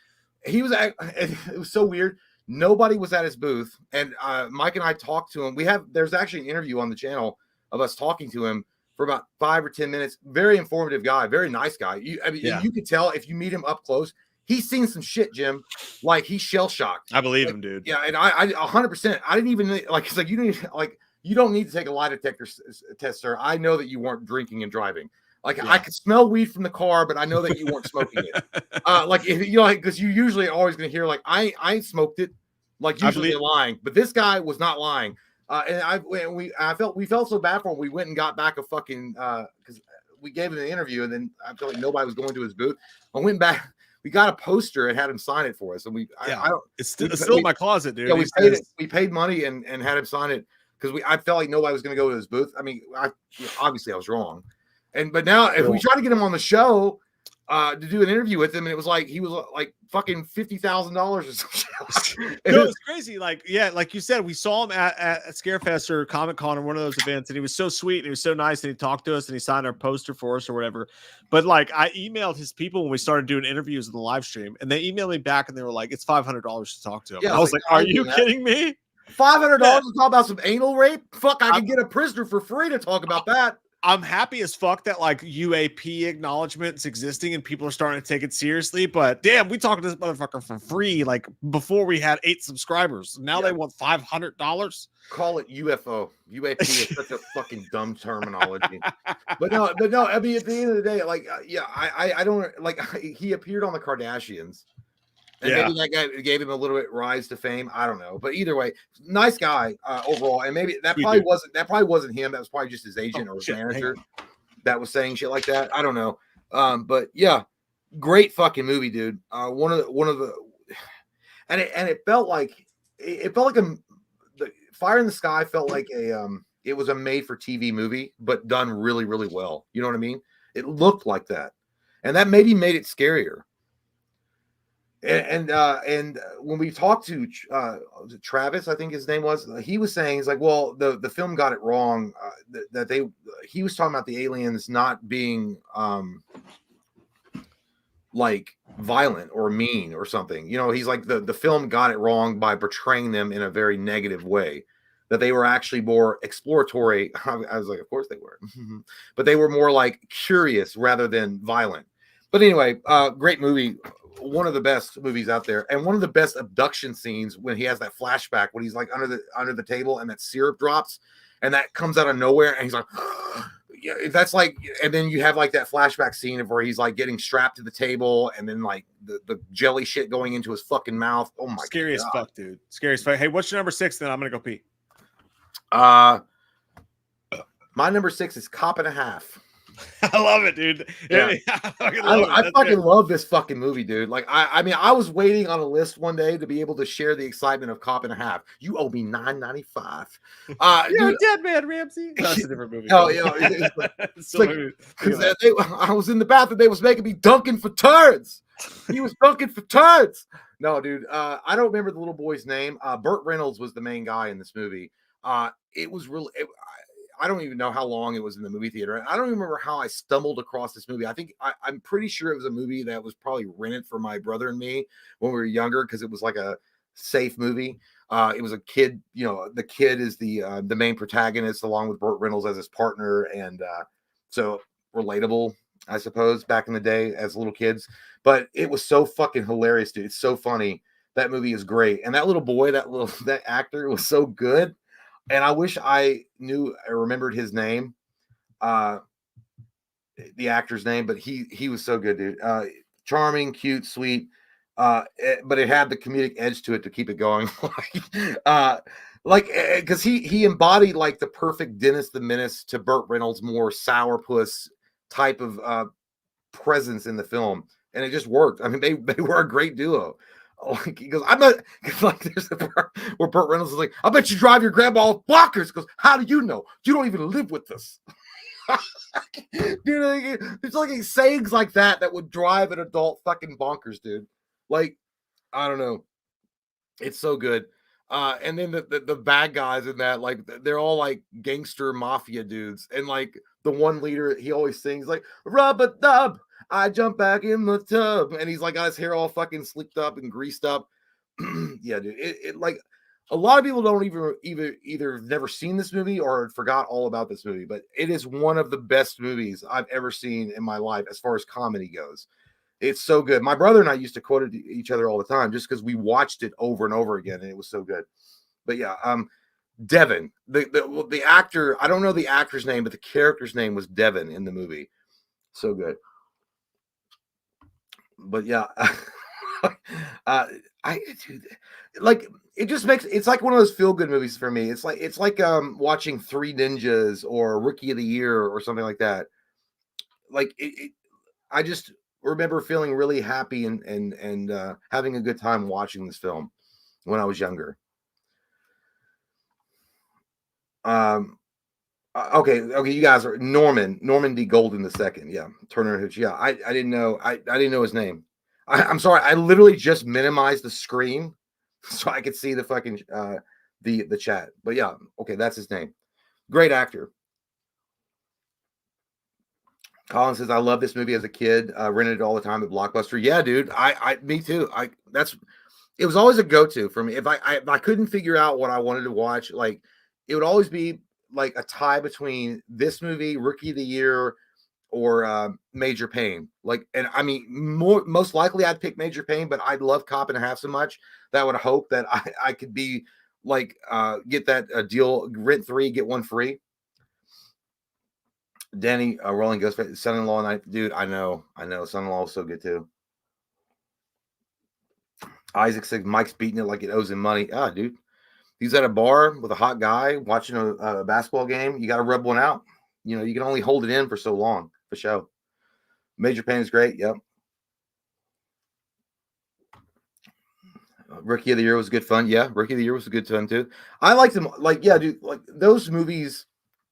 He was. It was so weird. Nobody was at his booth, and Mike and I talked to him. There's actually an interview on the channel of us talking to him for about 5 or 10 minutes. Very informative guy, very nice guy. You could tell if you meet him up close, he's seen some shit, Jim. Like, he's shell shocked. I believe him, dude. Yeah, and I 100%. I didn't even like. It's like you don't need to take a lie detector test, sir. I know that you weren't drinking and driving. Like, I could smell weed from the car, but I know that you weren't smoking it. Because you usually are always going to hear like, I ain't smoked it. Like, usually you're lying, but this guy was not lying. And we felt so bad for him. We went and got back a fucking because we gave him an interview, and then I felt like nobody was going to his booth. I went back. We got a poster and had him sign it for us. And it's still in my closet, dude. Yeah, we paid money and had him sign it because I felt like nobody was going to go to his booth. I mean, obviously I was wrong. But now if we try to get him on the show to do an interview with him, and it was like he was like fucking $50,000 or something. No, it's crazy. Like, yeah, like you said, we saw him at Scarefest or Comic-Con or one of those events, and he was so sweet and he was so nice, and he talked to us and he signed our poster for us or whatever. But like, I emailed his people when we started doing interviews in the live stream, and they emailed me back and they were like, "It's $500 to talk to him." Yeah, I was like, "Are you kidding me? $500 to talk about some anal rape? Fuck, I can get a prisoner for free to talk about that." I'm happy as fuck that like UAP acknowledgments existing and people are starting to take it seriously. But damn, we talking to this motherfucker for free like before we had 8 subscribers. Now they want $500. Call it UFO. UAP is such a fucking dumb terminology. But no. I mean, at the end of the day, like, I don't like. He appeared on the Kardashians. And maybe that guy gave him a little bit rise to fame. I don't know, but either way, nice guy overall. And maybe that probably wasn't him. That was probably just his agent or his manager that was saying shit like that. I don't know. But yeah, great fucking movie, dude. One of the, and it felt like the Fire in the Sky felt like it was a made for TV movie, but done really, really well. You know what I mean? It looked like that, and that maybe made it scarier. And when we talked to Travis, I think his name was, he was saying, he's like, well, the film got it wrong, that he was talking about the aliens not being like violent or mean or something. You know, he's like, the film got it wrong by portraying them in a very negative way, that they were actually more exploratory. I was like, of course they were, but they were more like curious rather than violent. But anyway, great movie. One of the best movies out there, and one of the best abduction scenes when he has that flashback when he's like under the table and that syrup drops and that comes out of nowhere and he's like yeah, that's like, and then you have like that flashback scene of where he's like getting strapped to the table and then like the jelly shit going into his fucking mouth. Oh my Scary God. as fuck, dude. Scary as fuck. Hey, what's your number 6 then? I'm gonna go pee. My number 6 is Cop and a Half. I love it, dude. Yeah. I fucking love this fucking movie, dude. Like, I mean, I was waiting on a list one day to be able to share the excitement of Cop and a Half. You owe me $9.95. You're dude, a dead man, Ramsey. That's a different movie. Oh, yeah, it's like, I was in the bathroom. They was making me dunking for turds. He was dunking for turds. No, dude. I don't remember the little boy's name. Burt Reynolds was the main guy in this movie. It was really. I don't even know how long it was in the movie theater. I don't even remember how I stumbled across this movie. I think I'm pretty sure it was a movie that was probably rented for my brother and me when we were younger because it was like a safe movie. It was a kid, you know, the kid is the main protagonist along with Burt Reynolds as his partner. And so relatable, I suppose, back in the day as little kids. But it was so fucking hilarious, dude. It's so funny. That movie is great. And that little boy, that actor was so good. And I wish I remembered his name, the actor's name, but he was so good, dude. Charming, cute, sweet, but it had the comedic edge to it to keep it going. Because he embodied like the perfect Dennis the Menace to Burt Reynolds' more sourpuss type of presence in the film, and it just worked. I mean, they were a great duo. Like, he goes, I'm not like, there's a part where Burt Reynolds is like, I bet you drive your grandma bonkers. Goes, how do you know? You don't even live with us. Dude, like, there's like sayings like that would drive an adult fucking bonkers, dude. Like, I don't know. It's so good. And then the bad guys in that, like, they're all like gangster mafia dudes. And like the one leader, he always sings like rub-a-dub, I jump back in the tub, and he's like got his hair all fucking slicked up and greased up. Yeah, dude. It like a lot of people don't either never seen this movie or forgot all about this movie, but it is one of the best movies I've ever seen in my life as far as comedy goes. It's so good. My brother and I used to quote it to each other all the time just because we watched it over and over again, and it was so good. But yeah, Devin, the actor, I don't know the actor's name, but the character's name was Devin in the movie. So good. But yeah, like, it just makes, it's like one of those feel good movies for me. It's like watching Three Ninjas or Rookie of the Year or something like that. Like I just remember feeling really happy and having a good time watching this film when I was younger. Okay, you guys are Norman D. Golden the second. Yeah, Turner Hooch. Yeah, I didn't know. I didn't know his name. I'm sorry. I literally just minimized the screen so I could see the fucking the chat. But yeah, okay, that's his name. Great actor. Colin says, I love this movie as a kid. Rented it all the time at Blockbuster. Yeah, dude. Me too. It was always a go-to for me. If I couldn't figure out what I wanted to watch, like, it would always be like a tie between this movie, Rookie of the Year, or Major Payne. Like, and I mean, most likely I'd pick Major Payne, but I love Cop and a Half so much that I would hope that I could be like, get that deal, rent 3, get 1 free. Danny, Rolling Ghost, Son-in-Law Night, dude. I know. Son-in-Law was so good too. Isaac said Mike's beating it like it owes him money. Ah, dude, he's at a bar with a hot guy watching a basketball game. You got to rub one out. You know, you can only hold it in for so long, for sure. Major Payne is great. Yep. Rookie of the Year was good fun. Yeah, Rookie of the Year was a good fun too. I liked them. Like, yeah, dude. Like those movies.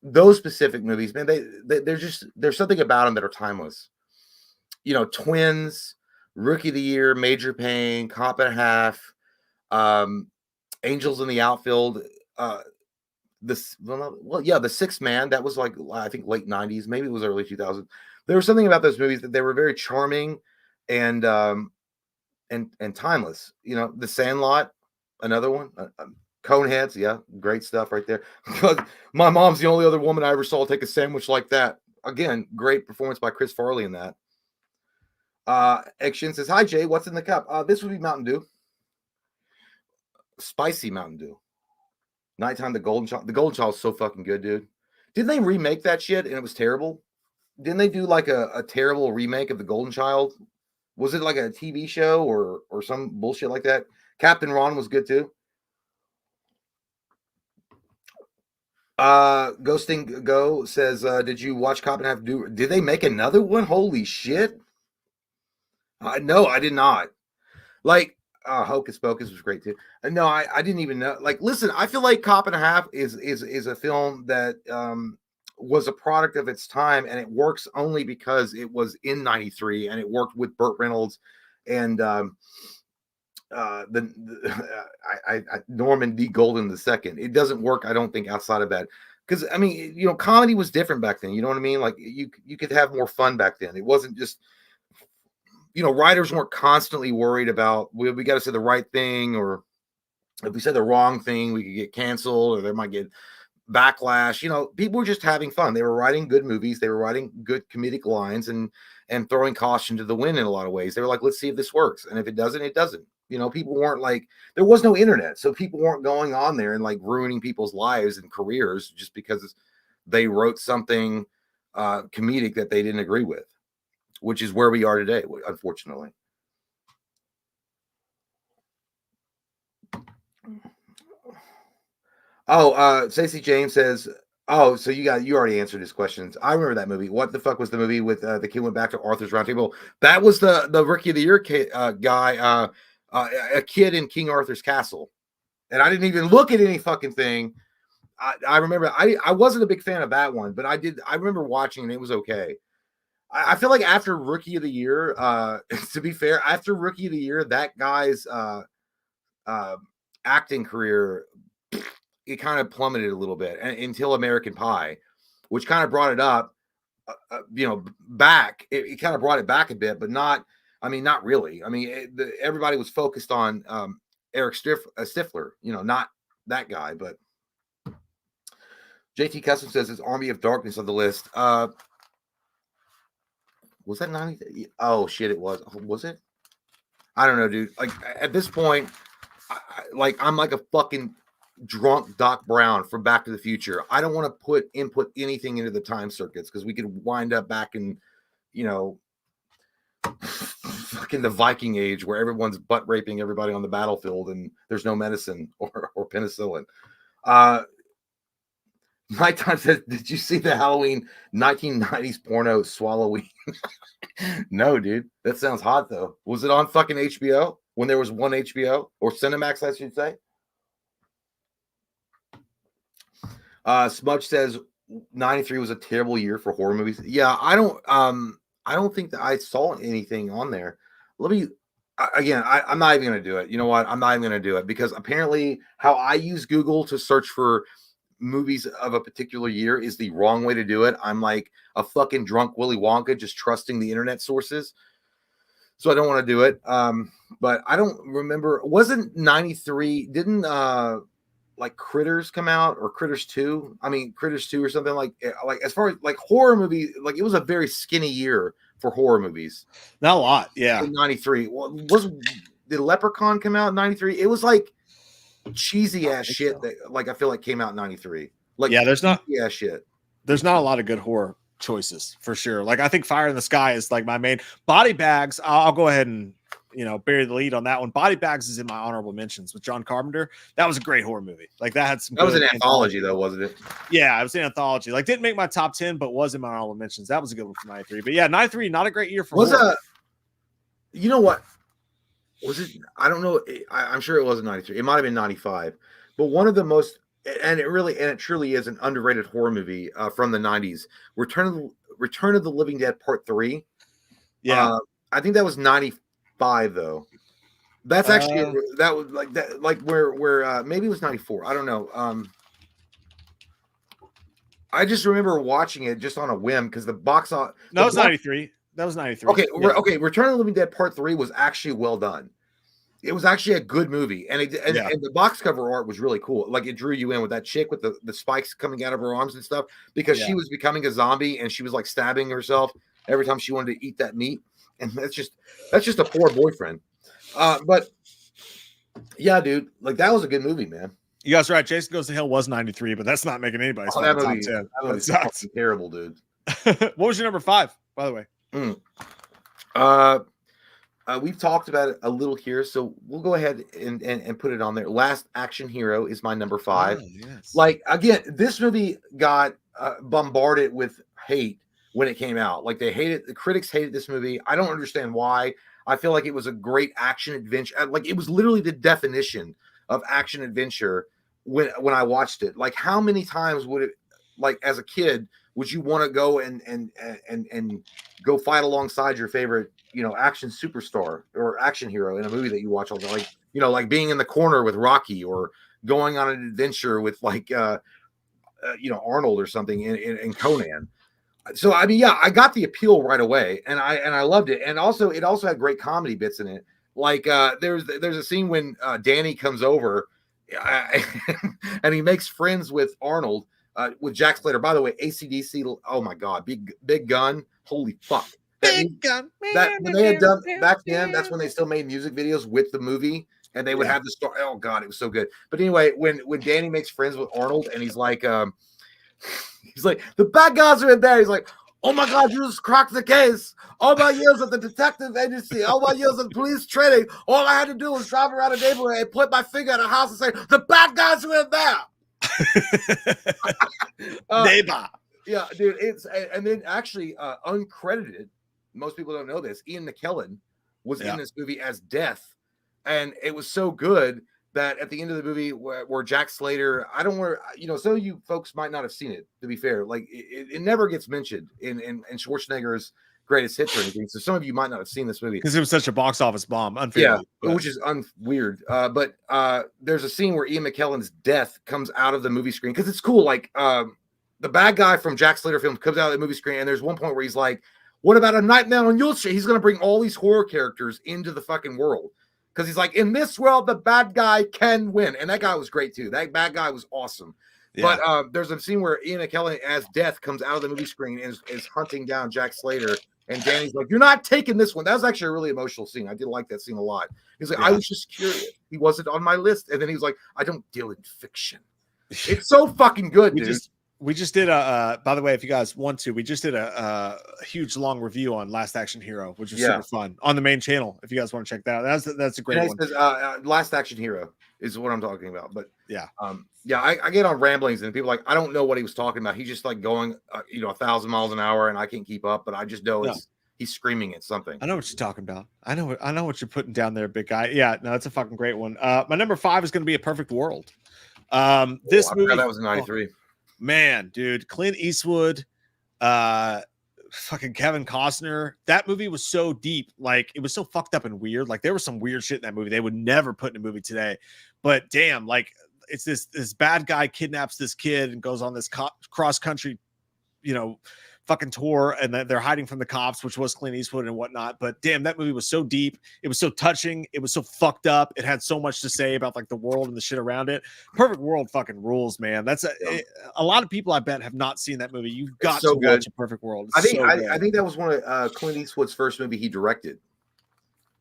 Those specific movies, man, they're just, there's something about them that are timeless. You know, Twins, Rookie of the Year, Major Payne, Cop and a Half, Angels in the Outfield. The Sixth Man. That was like I think late '90s, maybe it was early 2000s. There was something about those movies that they were very charming and timeless. You know, The Sandlot, another one. Coneheads, yeah, great stuff right there. My mom's the only other woman I ever saw take a sandwich like that. Again, great performance by Chris Farley in that. Action says, "Hi Jay, what's in the cup?" This would be Mountain Dew, spicy Mountain Dew. Nighttime, the Golden Child. The Golden Child is so fucking good, dude. Didn't they remake that shit and it was terrible? Didn't they do like a terrible remake of the Golden Child? Was it like a TV show or some bullshit like that? Captain Ron was good too. Ghosting Go says, did you watch Cop and Have Do? Did they make another one? Holy shit. No, I did not. Like, Hocus Pocus was great too. No, I didn't even know. Like, listen, I feel like Cop and a Half is a film that was a product of its time, and it works only because it was in '93 and it worked with Burt Reynolds and Norman D. Golden II. It doesn't work, I don't think, outside of that. Because I mean, you know, comedy was different back then. You know what I mean? Like you could have more fun back then. It wasn't just, you know, writers weren't constantly worried about we got to say the right thing, or if we said the wrong thing, we could get canceled or there might get backlash. You know, people were just having fun. They were writing good movies. They were writing good comedic lines and throwing caution to the wind in a lot of ways. They were like, let's see if this works. And if it doesn't, it doesn't. You know, people weren't like, there was no internet. So people weren't going on there and like ruining people's lives and careers just because they wrote something comedic that they didn't agree with, which is where we are today, unfortunately. Oh, Stacey James says, "Oh, so you already answered his questions. I remember that movie. What the fuck was the movie with the kid went back to Arthur's Round Table? That was the Rookie of the Year guy, a kid in King Arthur's Castle, and I didn't even look at any fucking thing. I remember I wasn't a big fan of that one, but I remember watching and it was okay. I feel like after Rookie of the Year, to be fair, after Rookie of the Year, that guy's acting career, it kind of plummeted a little bit until American Pie, which kind of brought it up, back. It kind of brought it back a bit, but not really. I mean, everybody was focused on Eric Stifler, not that guy. But JT Custom says it's Army of Darkness on the list. Was that 90? Oh shit, it was. Was it? I don't know, dude. Like at this point, I'm like a fucking drunk Doc Brown from Back to the Future. I don't want to input anything into the time circuits because we could wind up back in, fucking the Viking age where everyone's butt raping everybody on the battlefield and there's no medicine or penicillin. My time says, did you see the Halloween 1990s porno Swalloween? No, dude. That sounds hot though. Was it on fucking HBO when there was one HBO or Cinemax, I should say? Smudge says 93 was a terrible year for horror movies. Yeah, I don't think that I saw anything on there. Let me again, I'm not even gonna do it. You know what? I'm not even gonna do it because apparently how I use Google to search for movies of a particular year is the wrong way to do it. I'm like a fucking drunk Willy Wonka just trusting the internet sources. So I don't want to do it. But I don't remember. Wasn't 93? Didn't like Critters come out or Critters 2? I mean Critters 2 or something like as far as like horror movie, like it was a very skinny year for horror movies. Not a lot, yeah. In 93. Did Leprechaun come out in 93? It was like cheesy ass shit that like I feel like came out in 93. Like there's not shit. There's not a lot of good horror choices for sure. Like I think Fire in the Sky is like my main. Body Bags, I'll go ahead and bury the lead on that one. Body Bags is in my honorable mentions with John Carpenter. That was a great horror movie. Like that had some. That was an anthology though, wasn't it? Yeah, it was an anthology. Like didn't make my top 10, but was in my honorable mentions. That was a good one for 93. But yeah, 93, not a great year for horror. You know what? Was it? I don't know. I'm sure it wasn't 93. It might have been 95. But one of the most, and it truly is an underrated horror movie from the 90s. Return of the Living Dead Part 3. Yeah. I think that was 94 95 though. That's actually Uh, that was like that, like where maybe it was 94. I don't know. I just remember watching it just on a whim because the box on that was 93. That was 93. Okay, Yeah. okay. Return of the Living Dead Part 3 was actually well done. It was actually a good movie, and Yeah. and the box cover art was really cool. Like it drew you in with that chick with the spikes coming out of her arms and stuff because Yeah. she was becoming a zombie and she was like stabbing herself every time she wanted to eat that meat, and that's just a poor boyfriend. But yeah, dude, like that was a good movie, man. You guys are right. Jason Goes to Hell was 93, but that's not making anybody's Oh, that top movie, 10. that That movie's sucks. fucking terrible, dude. What was your number 5, by the way? We've talked about it a little here, so we'll go ahead and put it on there. Last Action Hero is my number 5. Oh, yes. Like again, this movie got bombarded with hate when it came out. Like they hated, the critics hated this movie. I don't understand why. I feel like it was a great action adventure. Like it was literally the definition of action adventure when I watched it. Like how many times would it, like as a kid, would you want to go and go fight alongside your favorite, action superstar or action hero in a movie that you watch all the time? Like, like being in the corner with Rocky or going on an adventure with like Arnold or something in Conan. So I mean, yeah, I got the appeal right away, and I loved it, and also it also had great comedy bits in it. Like there's a scene when Danny comes over, and he makes friends with Arnold, with Jack Slater. By the way, AC/DC, oh my god, big gun, holy fuck! That when they had done back then, that's when they still made music videos with the movie, and they would have the story. Oh god, it was so good. But anyway, when Danny makes friends with Arnold, and he's like, the bad guys are in there. He's like, oh my god, you just cracked the case. All my years at the detective agency, all my years in police training, all I had to do was drive around a neighborhood and point my finger at a house and say, the bad guys are in there. Neighbor. Yeah, dude. And then actually uncredited. Most people don't know this. Ian McKellen was in this movie as Death, and it was so good that at the end of the movie where Jack Slater, some of you folks might not have seen it, to be fair. Like it never gets mentioned in Schwarzenegger's greatest hits or anything. So some of you might not have seen this movie. Because it was such a box office bomb. Unfairly, which is weird. But there's a scene where Ian McKellen's death comes out of the movie screen because it's cool. Like the bad guy from Jack Slater film comes out of the movie screen, and there's one point where he's like, what about a Nightmare on Elm Street? He's going to bring all these horror characters into the fucking world. Because he's like, in this world, the bad guy can win. And that guy was great, too. That bad guy was awesome. Yeah. But there's a scene where Ian McKellen as Death comes out of the movie screen and is hunting down Jack Slater. And Danny's like, you're not taking this one. That was actually a really emotional scene. I did like that scene a lot. He's like, I was just curious. He wasn't on my list. And then he was like, I don't deal in fiction. It's so fucking good, dude. We just did by the way, if you guys want to, we just did a huge long review on Last Action Hero, which was super fun on the main channel. If you guys want to check that out, that's a great one. Last Action Hero is what I'm talking about. But yeah, I get on ramblings and people are like, I don't know what he was talking about. He's just like going 1,000 miles an hour and I can't keep up, but I just know he's screaming at something. I know what you're talking about. I know what you're putting down there, big guy. Yeah, no, it's a fucking great one. My number 5 is going to be A Perfect World. This movie that was in 93. Man, dude, Clint Eastwood, fucking Kevin Costner. That movie was so deep. Like, it was so fucked up and weird. Like, there was some weird shit in that movie they would never put in a movie today. But damn, like, it's this bad guy kidnaps this kid and goes on this cross country, fucking tour, and they're hiding from the cops, which was Clint Eastwood and whatnot. But damn, that movie was so deep. It was so touching. It was so fucked up. It had so much to say about like the world and the shit around it. Perfect World fucking rules, man. That's a lot of people I bet have not seen that movie. You've got to watch A Perfect World. I think that was one of Clint Eastwood's first movie he directed.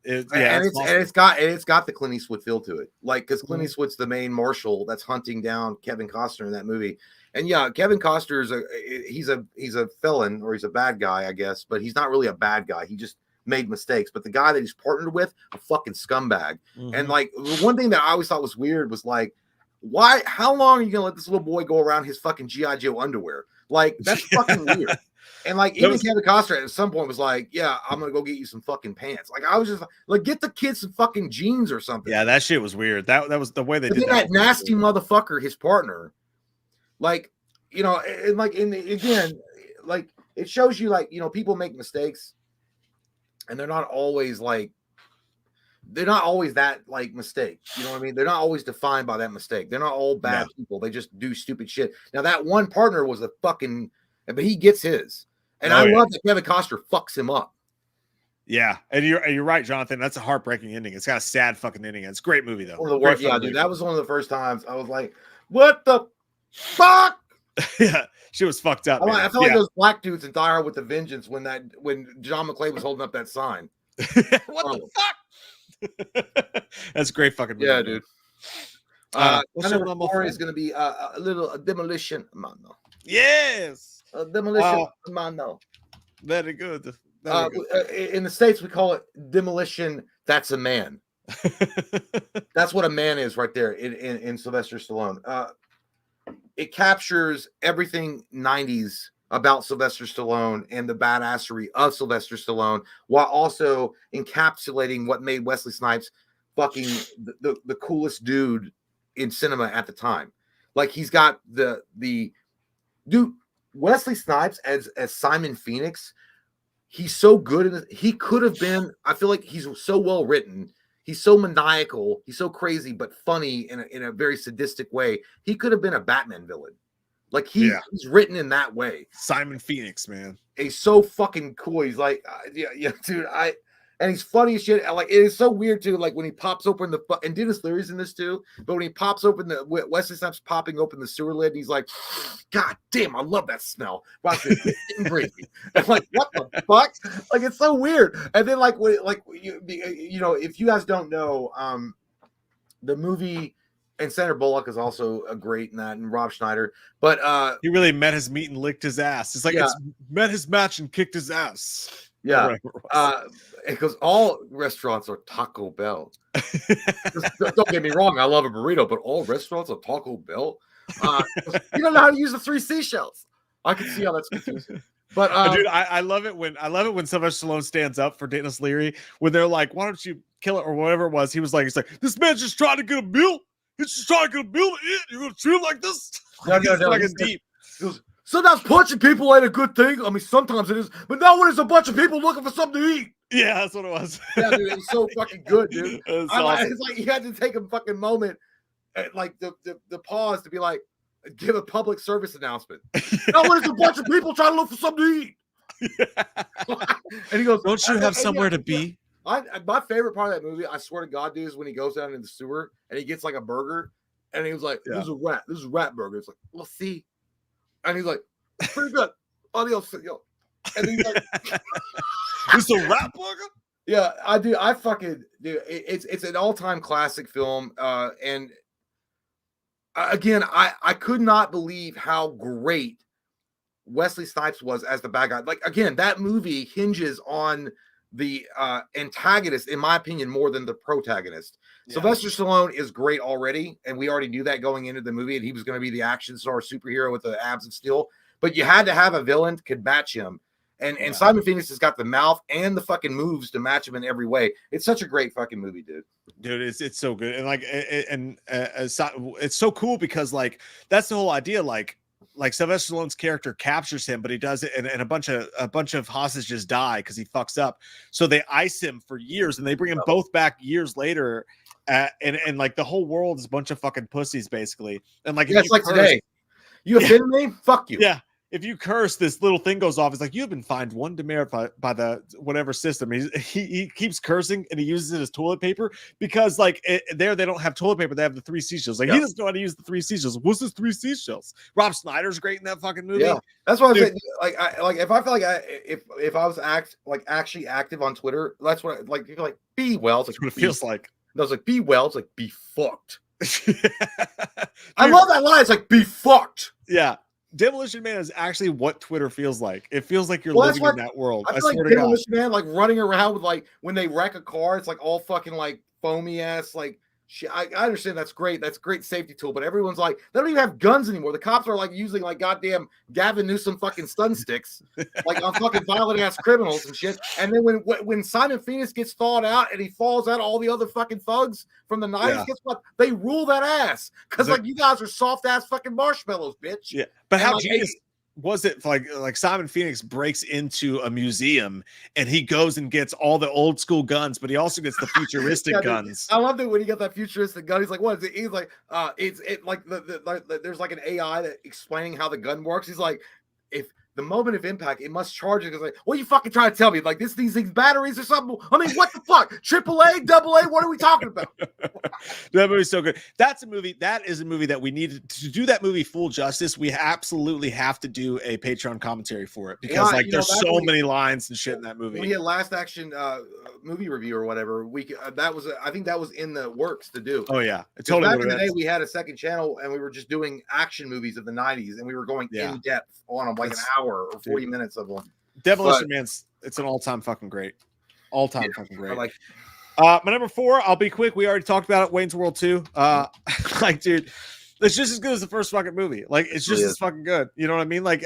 It's got the Clint Eastwood feel to it, like because Clint Eastwood's the main marshal that's hunting down Kevin Costner in that movie. And yeah, Kevin Costner is he's a felon, or he's a bad guy, I guess, but he's not really a bad guy. He just made mistakes. But the guy that he's partnered with, a fucking scumbag. And like the one thing that I always thought was weird was like, how long are you gonna let this little boy go around his fucking G.I. Joe underwear? Like that's fucking weird. And like even Kevin Costner at some point was like, yeah, I'm gonna go get you some fucking pants. Like I was just like, get the kid some fucking jeans or something. Yeah, that shit was weird. That was the way they did that nasty motherfucker, his partner. Like, and like again, like it shows you like, people make mistakes and they're not always like they're not always that like mistake. You know what I mean? They're not always defined by that mistake. They're not all bad people. They just do stupid shit. Now that one partner was a fucking, but he gets his, and I love that Kevin Costner fucks him up. Yeah, and you're right, Jonathan. That's a heartbreaking ending. It's got a sad fucking ending. It's a great movie though. One of the worst, yeah, dude. That was one of the first times I was like, "What the fuck?" Yeah, she was fucked up. I felt like those black dudes in Die Hard with a Vengeance when John McClane was holding up that sign. What the fuck? That's a great fucking movie. Yeah, dude. Number 4 is going to be a little Demolition Man. Yes. Demolition Man. Very good. In the States, we call it Demolition. That's a man. That's what a man is right there in Sylvester Stallone. It captures everything 90s about Sylvester Stallone and the badassery of Sylvester Stallone, while also encapsulating what made Wesley Snipes fucking the coolest dude in cinema at the time. Like he's got the dude Wesley Snipes as Simon Phoenix. He's so good. He could have been. I feel like he's so well written. He's so maniacal. He's so crazy, but funny in a very sadistic way. He could have been a Batman villain. Like he's written in that way. Simon Phoenix, man. He's so fucking cool. He's like, yeah, dude. And he's funny as shit. Like it is so weird too. Like when he pops open and Dennis Leary's in this too. But when he pops open Wesley Snipes popping open the sewer lid, he's like, God damn, I love that smell. Wow, it's crazy. I'm like, what the fuck? Like it's so weird. And then you know, if you guys don't know, the movie. And Sandra Bullock is also a great in that, and Rob Schneider. But he really met his meat and licked his ass. It's like it's met his match and kicked his ass. Yeah. Because all restaurants are Taco Bell. Don't get me wrong, I love a burrito, but all restaurants are Taco Bell. You don't know how to use the 3 seashells. I can see how that's confusing. But dude, I love it when Sylvester Stallone stands up for Dennis Leary when they're like, "Why don't you kill it?" or whatever it was. He's like, "This man's just trying to get a meal. He's just trying to get a meal to eat. You're gonna treat him like this?" No. Fucking deep. Sometimes punching people ain't a good thing. I mean, sometimes it is, but not when it's a bunch of people looking for something to eat. Yeah, that's what it was. Yeah, dude, it was so fucking good, dude. Awesome. It's like you had to take a fucking moment, like the pause to be like, give a public service announcement. Not when it's a bunch of people trying to look for something to eat. And he goes, "Don't you have somewhere to be?" My favorite part of that movie, I swear to God, dude, is when he goes down in the sewer and he gets like a burger, and he was like, "This is a rat. This is a rat burger." It's like, "We'll see," and he's like, "Pretty good." Adios, yo. And he's like, "It's a rat burger." Yeah, I do. I fucking do. It's an all-time classic film, and again, I could not believe how great Wesley Snipes was as the bad guy. Like again, that movie hinges on the antagonist, in my opinion, more than the protagonist. Yeah. Sylvester Stallone is great already, and we already knew that going into the movie, and he was going to be the action star superhero with the abs of steel. But you had to have a villain that could match him, and Simon Phoenix has got the mouth and the fucking moves to match him in every way. It's such a great fucking movie, dude. Dude, it's so good, and it's so cool because like that's the whole idea, like Sylvester Stallone's character captures him, but he does it, and a bunch of hostages die because he fucks up. So they ice him for years, and they bring him both back years later, and like the whole world is a bunch of fucking pussies, basically. And like, it's like today, you offended me, fuck you. Yeah. If you curse, this little thing goes off. It's like, you've been fined 1 demerit by the whatever system. He keeps cursing, and he uses it as toilet paper because like they don't have toilet paper. They have the 3 seashells. Like he doesn't know how to use the 3 seashells. What's this 3 seashells? Rob Schneider's great in that fucking movie. Yeah, that's why I'm saying. Like if I feel like if I was actually active on Twitter, that's what you're like be well. It's like what it feels like. No, it's like be well. It's like be fucked. I love that line. It's like be fucked. Yeah. Demolition Man is actually what Twitter feels like. It feels like you're living in that world. I feel like Demolition Man, like running around with like when they wreck a car, it's like all fucking like foamy ass like shit. I understand that's great. That's a great safety tool, but everyone's like they don't even have guns anymore. The cops are like using like goddamn Gavin Newsom fucking stun sticks, like on fucking violent ass criminals and shit. And then when Simon Phoenix gets thawed out and he falls out, all the other fucking thugs from the 90s, guess what? They rule that ass because like you guys are soft ass fucking marshmallows, bitch. Yeah, but how genius was it like Simon Phoenix breaks into a museum and he goes and gets all the old school guns, but he also gets the futuristic Yeah, dude, guns. I love that when he got that futuristic gun. He's like, "What is it?" He's like, it's like there's like an AI that explaining how the gun works. He's like, if the moment of impact, it must charge it. It's like, what are you fucking trying to tell me? Like these batteries or something? I mean, what the fuck? AAA, double A? What are we talking about? That movie's so good. That is a movie that we need to do that movie full justice. We absolutely have to do a Patreon commentary for it because there's so many lines and shit in that movie. We had Last Action movie review or whatever. I think that was in the works to do. Oh yeah, totally. Back in the day, we had a second channel and we were just doing action movies of the '90s, and we were going in depth on them, like an hour or 40 minutes of them. Demolition Man's it's an all-time fucking great. All-time fucking great. I like my number 4, I'll be quick. We already talked about it. Wayne's World 2. Like, dude, it's just as good as the first fucking movie. Like, it's just as fucking good. You know what I mean? Like,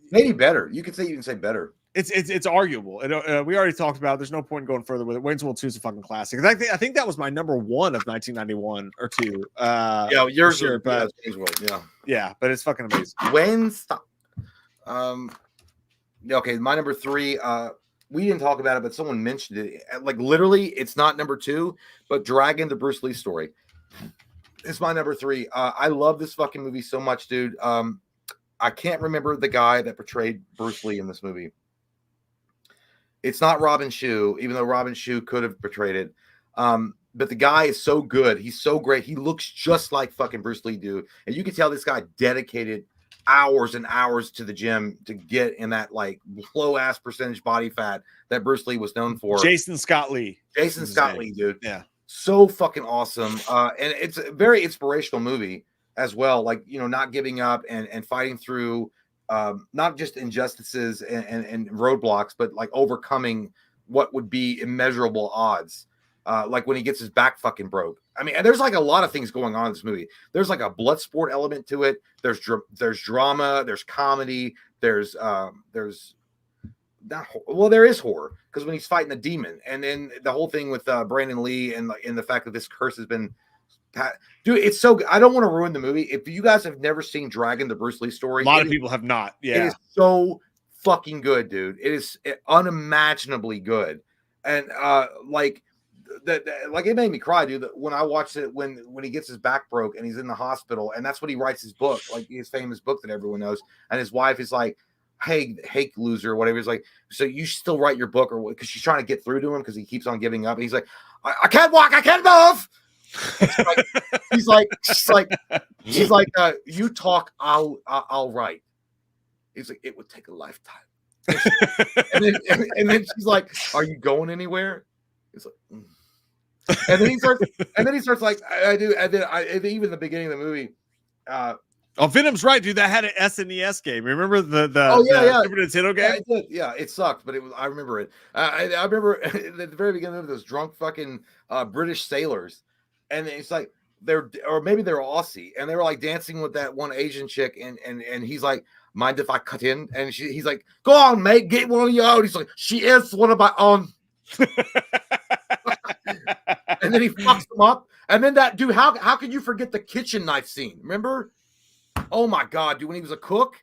maybe better. You can say better. It's arguable. We already talked about it. There's no point in going further with it. Wayne's World 2 is a fucking classic. I think that was my number 1 of 1991 or 2. Yeah, yours, sure, but Wayne's World. Yeah, but it's fucking amazing. Okay, my number 3. We didn't talk about it, but someone mentioned it. Like literally, it's not number 2, but Dragon, the Bruce Lee story. It's my number 3. I love this fucking movie so much, dude. I can't remember the guy that portrayed Bruce Lee in this movie. It's not Robin Shou, even though Robin Shou could have portrayed it. But the guy is so good. He's so great. He looks just like fucking Bruce Lee, dude. And you can tell this guy dedicated hours and hours to the gym to get in that like low ass percentage body fat that Bruce Lee was known for. Jason Scott Lee, dude. Yeah. So fucking awesome. And it's a very inspirational movie as well. Like, you know, not giving up and fighting through not just injustices and roadblocks, but like overcoming what would be immeasurable odds. Like when he gets his back fucking broke. I mean, and there's like a lot of things going on in this movie. There's like a blood sport element to it. There's drama. There's comedy. There is horror because when he's fighting the demon, and then the whole thing with Brandon Lee and the fact that this curse has been, dude, it's so good. I don't want to ruin the movie. If you guys have never seen Dragon, the Bruce Lee story, a lot of people have not. Yeah, it is so fucking good, dude. It is unimaginably good, and like it made me cry, dude. When I watched it, when he gets his back broke and he's in the hospital, and that's when he writes his book, like his famous book that everyone knows, and his wife is like, hey loser, whatever. He's like, so you should still write your book, or what? Because she's trying to get through to him because he keeps on giving up. And he's like, I can't walk, I can't move. She's like, you talk, I'll write. He's like, it would take a lifetime. and then she's like, are you going anywhere? He's like, and then he starts like, I do. And then even the beginning of the movie, Venom's right, dude. That had an SNES game. Remember the Super Nintendo game? Yeah, it did. Yeah, it sucked, but I remember it. I remember at the very beginning of those drunk fucking British sailors, and it's like maybe they're Aussie, and they were like dancing with that one Asian chick, and he's like, mind if I cut in? And he's like, go on, mate, get one of your own. He's like, she is one of my own. And then he fucks them up. And then that dude, how can you forget the kitchen knife scene? Remember? Oh my god, dude, when he was a cook,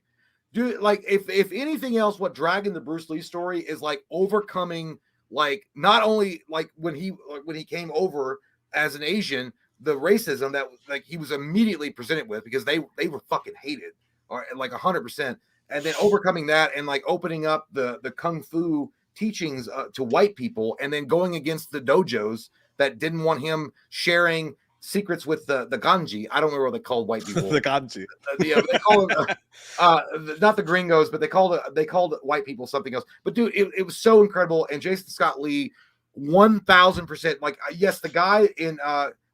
dude, like if anything else, what Dragon the Bruce Lee story is like overcoming, like not only like when he came over as an Asian, the racism that like he was immediately presented with because they were fucking hated, or like 100%, and then overcoming that and like opening up the kung fu teachings to white people, and then going against the dojos that didn't want him sharing secrets with the Ganji. I don't remember what they called white people. The Ganji. They call them not the gringos, but they called white people something else. But dude, it was so incredible. And Jason Scott Lee, 1000%. Like, yes, the guy in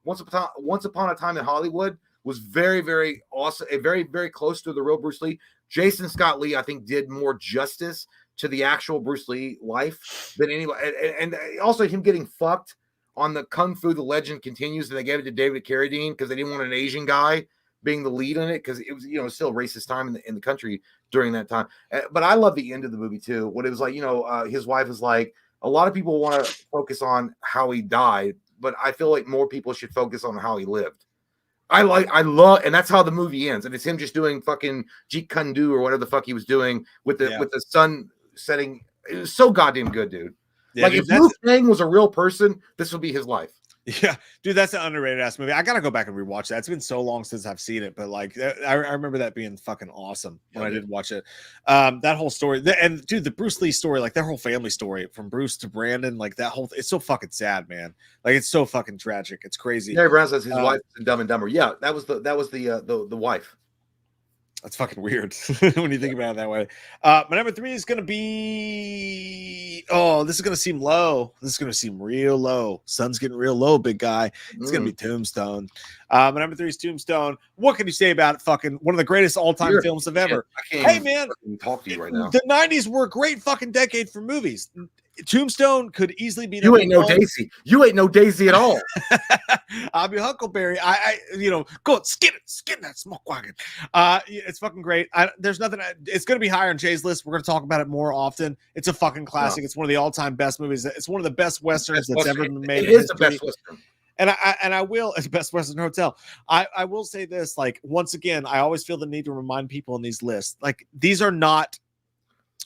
Once Upon a Time in Hollywood was very, very awesome, and very, very close to the real Bruce Lee. Jason Scott Lee, I think, did more justice to the actual Bruce Lee life than anybody, and also him getting fucked on the Kung Fu The Legend Continues, and they gave it to David Carradine because they didn't want an Asian guy being the lead in it because it was, still a racist time in the country during that time. But I love the end of the movie too. What it was like, his wife is like, a lot of people want to focus on how he died, but I feel like more people should focus on how he lived. I love, and that's how the movie ends. And it's him just doing fucking Jeet Kune Do or whatever the fuck he was doing with the sun setting. It was so goddamn good, dude. Yeah, like dude, if Liu Kang was a real person, this would be his life. Yeah, dude, that's an underrated ass movie. I gotta go back and rewatch that. It's been so long since I've seen it, but like, I remember that being fucking awesome when I did watch it. That whole story, and dude, the Bruce Lee story, like their whole family story, from Bruce to Brandon, like that whole, it's so fucking sad, man. Like it's so fucking tragic. It's crazy. Mary Brown says his wife is in Dumb and Dumber. Yeah, that was the wife. That's fucking weird when you think about it that way. My number 3 is going to be, this is going to seem low. This is going to seem real low. Sun's getting real low, big guy. It's going to be Tombstone. My number 3 is Tombstone. What can you say about it? Fucking one of the greatest all-time films of ever. Hey, man, talk to you right now. The 90s were a great fucking decade for movies. Tombstone could easily be. You ain't no Daisy. You ain't no Daisy at all. I'll be Huckleberry. I go skin that smoke wagon. It's fucking great. There's nothing. It's going to be higher on Jay's list. We're going to talk about it more often. It's a fucking classic. It's one of the all-time best movies. It's one of the best westerns that's ever been made. It is the best western. And I will, it's Best Western Hotel. I will say this, like, once again, I always feel the need to remind people in these lists, like, these are not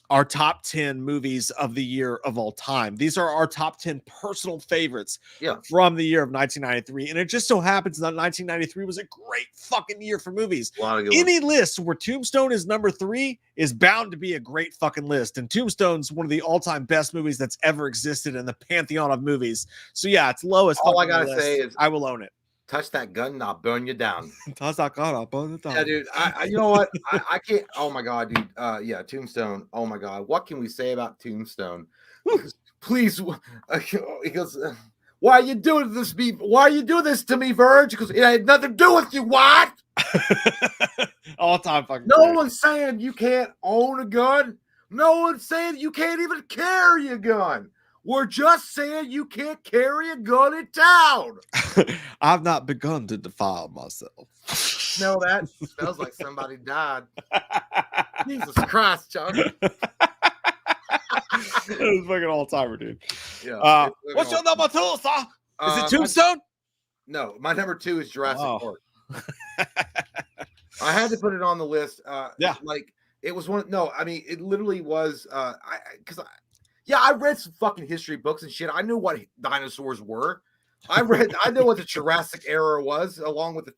our top 10 movies of the year of all time. These are our top 10 personal favorites from the year of 1993. And it just so happens that 1993 was a great fucking year for movies. Any list where Tombstone is number 3 is bound to be a great fucking list. And Tombstone's one of the all-time best movies that's ever existed in the pantheon of movies. So yeah, it's low as all I gotta say is I will own it. Touch that gun and I'll burn you down. Touch that gun, I'll burn it down. Yeah, dude. You know what? I can't. Oh my god, dude. Yeah, Tombstone. Oh my god, what can we say about Tombstone? Please, he goes. Why are you doing this, me? Why are you doing this to me, Verge? Because it had nothing to do with you. What? All time fucking. No one's saying you can't own a gun. No one's saying you can't even carry a gun. We're just saying you can't carry a gun in town. I've not begun to defile myself. Smell that? Smells like somebody died. Jesus Christ, Chuck. That was fucking all-timer, dude. Yeah. What's your number 2, sir? Is it Tombstone? No, my number 2 is Jurassic Park. I had to put it on the list. Like it was one. No, I mean it literally was. I read some fucking history books and shit. I knew what dinosaurs were. I know what the Jurassic era was, along with the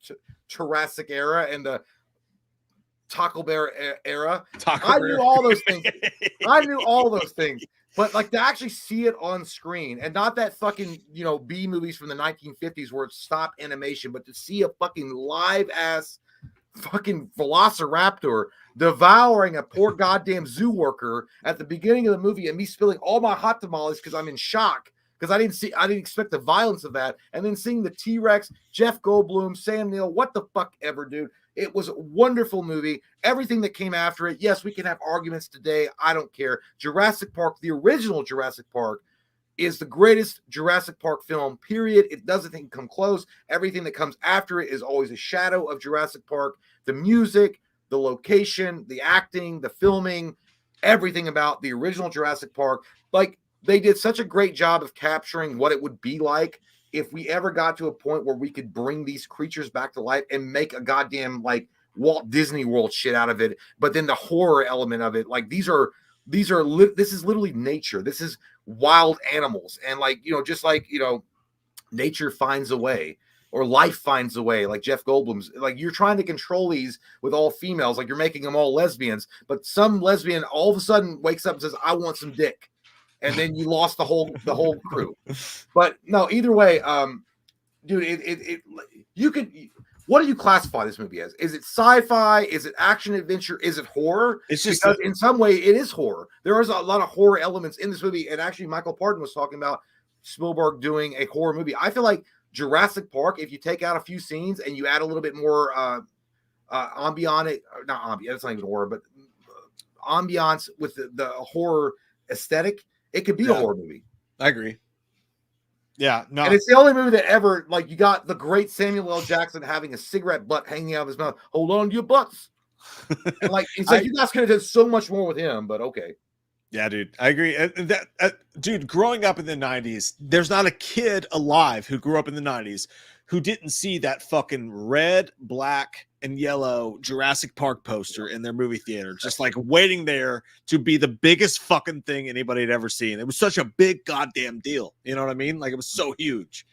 Jurassic era and the Taco Bear era. Knew all those things. I knew all those things. But like to actually see it on screen and not that fucking, B movies from the 1950s where it's stop animation, but to see a fucking live ass fucking velociraptor devouring a poor goddamn zoo worker at the beginning of the movie and me spilling all my hot tamales because I'm in shock because I didn't expect the violence of that, and then seeing the T-Rex, Jeff Goldblum, Sam Neill, what the fuck ever, dude. It was a wonderful movie. Everything that came after it, yes, we can have arguments today. I don't care. Jurassic Park, the original Jurassic Park, is the greatest Jurassic Park film, period. It doesn't come close. Everything that comes after it is always a shadow of Jurassic Park. The music, the location, the acting, the filming, everything about the original Jurassic Park. Like, they did such a great job of capturing what it would be like if we ever got to a point where we could bring these creatures back to life and make a goddamn, like, Walt Disney World shit out of it. But then the horror element of it, like, this is literally nature. This is wild animals. And like, just like, nature finds a way or life finds a way, like Jeff Goldblum's, like you're trying to control these with all females, like you're making them all lesbians, but some lesbian all of a sudden wakes up and says, I want some dick. And then you lost the whole crew. But no, either way, dude, you could, what do you classify this movie as? Is it sci-fi? Is it action adventure? Is it horror? It's just because in some way it is horror. There is a lot of horror elements in this movie. And actually Michael Parton was talking about Spielberg doing a horror movie. I feel like Jurassic Park, if you take out a few scenes and you add a little bit more ambiance, not ambiance, it's not even horror, but ambiance with the horror aesthetic, it could be a horror movie. I agree. Yeah, no. And it's the only movie that ever, like, you got the great Samuel L. Jackson having a cigarette butt hanging out of his mouth. Hold on to your butts. And like, it's like you guys could have done so much more with him, but okay. Yeah, dude, I agree. Dude, growing up in the 90s, there's not a kid alive who grew up in the 90s who didn't see that fucking red, black, and yellow Jurassic Park poster in their movie theater, just like waiting there to be the biggest fucking thing anybody had ever seen. It was such a big goddamn deal. You know what I mean? Like, it was so huge.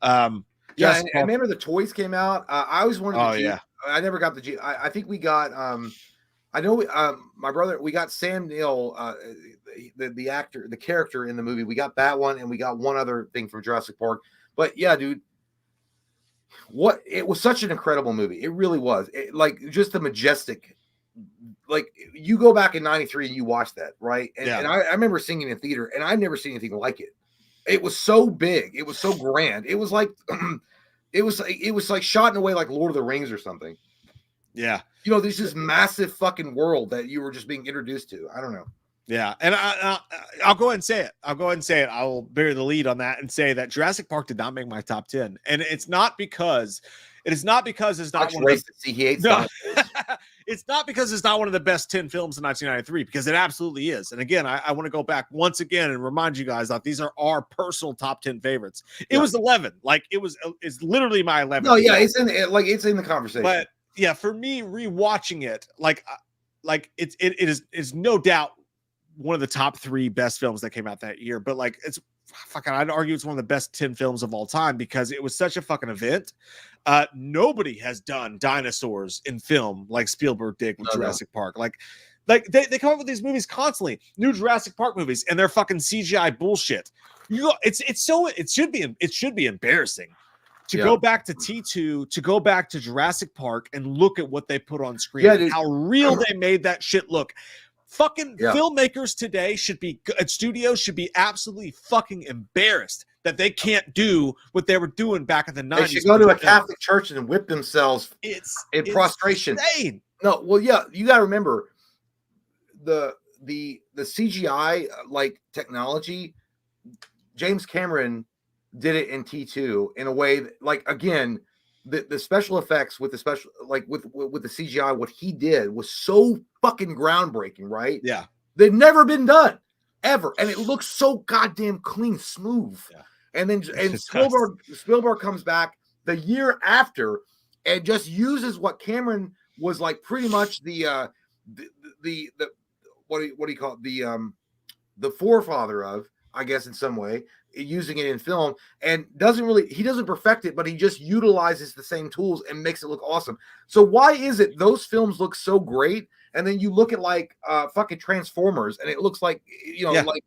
Yeah, and remember the toys came out. I always wanted the Jeep. Yeah. I never got the Jeep. I think we got. I know my brother. We got Sam Neill, the actor, the character in the movie. We got that one, and we got one other thing from Jurassic Park. But yeah, dude, it was such an incredible movie. It really was. Like, just the majestic. Like, you go back in '93 and you watch that, right? And I remember seeing it in theater, and I've never seen anything like it. It was so big. It was so grand. It was like, it was like shot in a way like Lord of the Rings or something. Yeah. You know, there's this massive fucking world that you were just being introduced to. I don't know. Yeah. And I'll go ahead and say it. I will bury the lead on that and say that Jurassic Park did not make my top 10. And it's not because it's not one of the, it's not because it's not one of the best 10 films in 1993, because it absolutely is. And again, I want to go back once again and remind you guys that these are our personal top 10 favorites. It was 11. Like, it's literally my 11. No, yeah, it's in the conversation. But yeah, for me, rewatching it, like it is no doubt one of the top 3 best films that came out that year. But like, it's fucking, I'd argue it's one of the best 10 films of all time, because it was such a fucking event. Nobody has done dinosaurs in film like Spielberg did with Jurassic Park. Like they come up with these movies constantly, new Jurassic Park movies, and they're fucking CGI bullshit. It should be embarrassing to go back to T2, to go back to Jurassic Park and look at what they put on screen, and how real they made that shit look. Fucking filmmakers today studios should be absolutely fucking embarrassed that they can't do what they were doing back in the 90s. They should go to a Catholic church and whip themselves in prostration. Insane. No, well, yeah, you got to remember the CGI like technology. James Cameron did it in T2 in a way that, like, again, the special effects with the special, like with the CGI, what he did was so fucking groundbreaking, right? Yeah. They've never been done ever. And it looks so goddamn clean, smooth. Yeah. And then Spielberg comes back the year after and just uses what Cameron was like pretty much the what do you call it? The forefather of, I guess, in some way, using it in film, and he doesn't perfect it, but he just utilizes the same tools and makes it look awesome. So why is it those films look so great, and then you look at like fucking Transformers and it looks like, you know, like,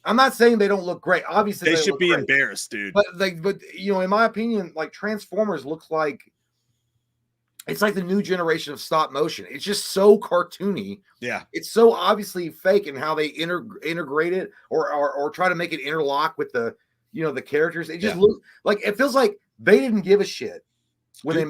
I'm not saying they don't look great. Obviously they should be embarrassed, dude. But you know, in my opinion, like Transformers looks like it's like the new generation of stop motion. It's just so cartoony. Yeah. It's so obviously fake in how they integrate it or try to make it interlock with the, you know, the characters. It just looks like, it feels like they didn't give a shit when they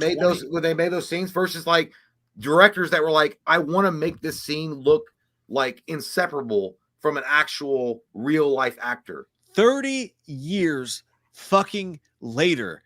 made those scenes, versus like directors that were like, I want to make this scene look like inseparable from an actual real life actor. 30 years fucking later,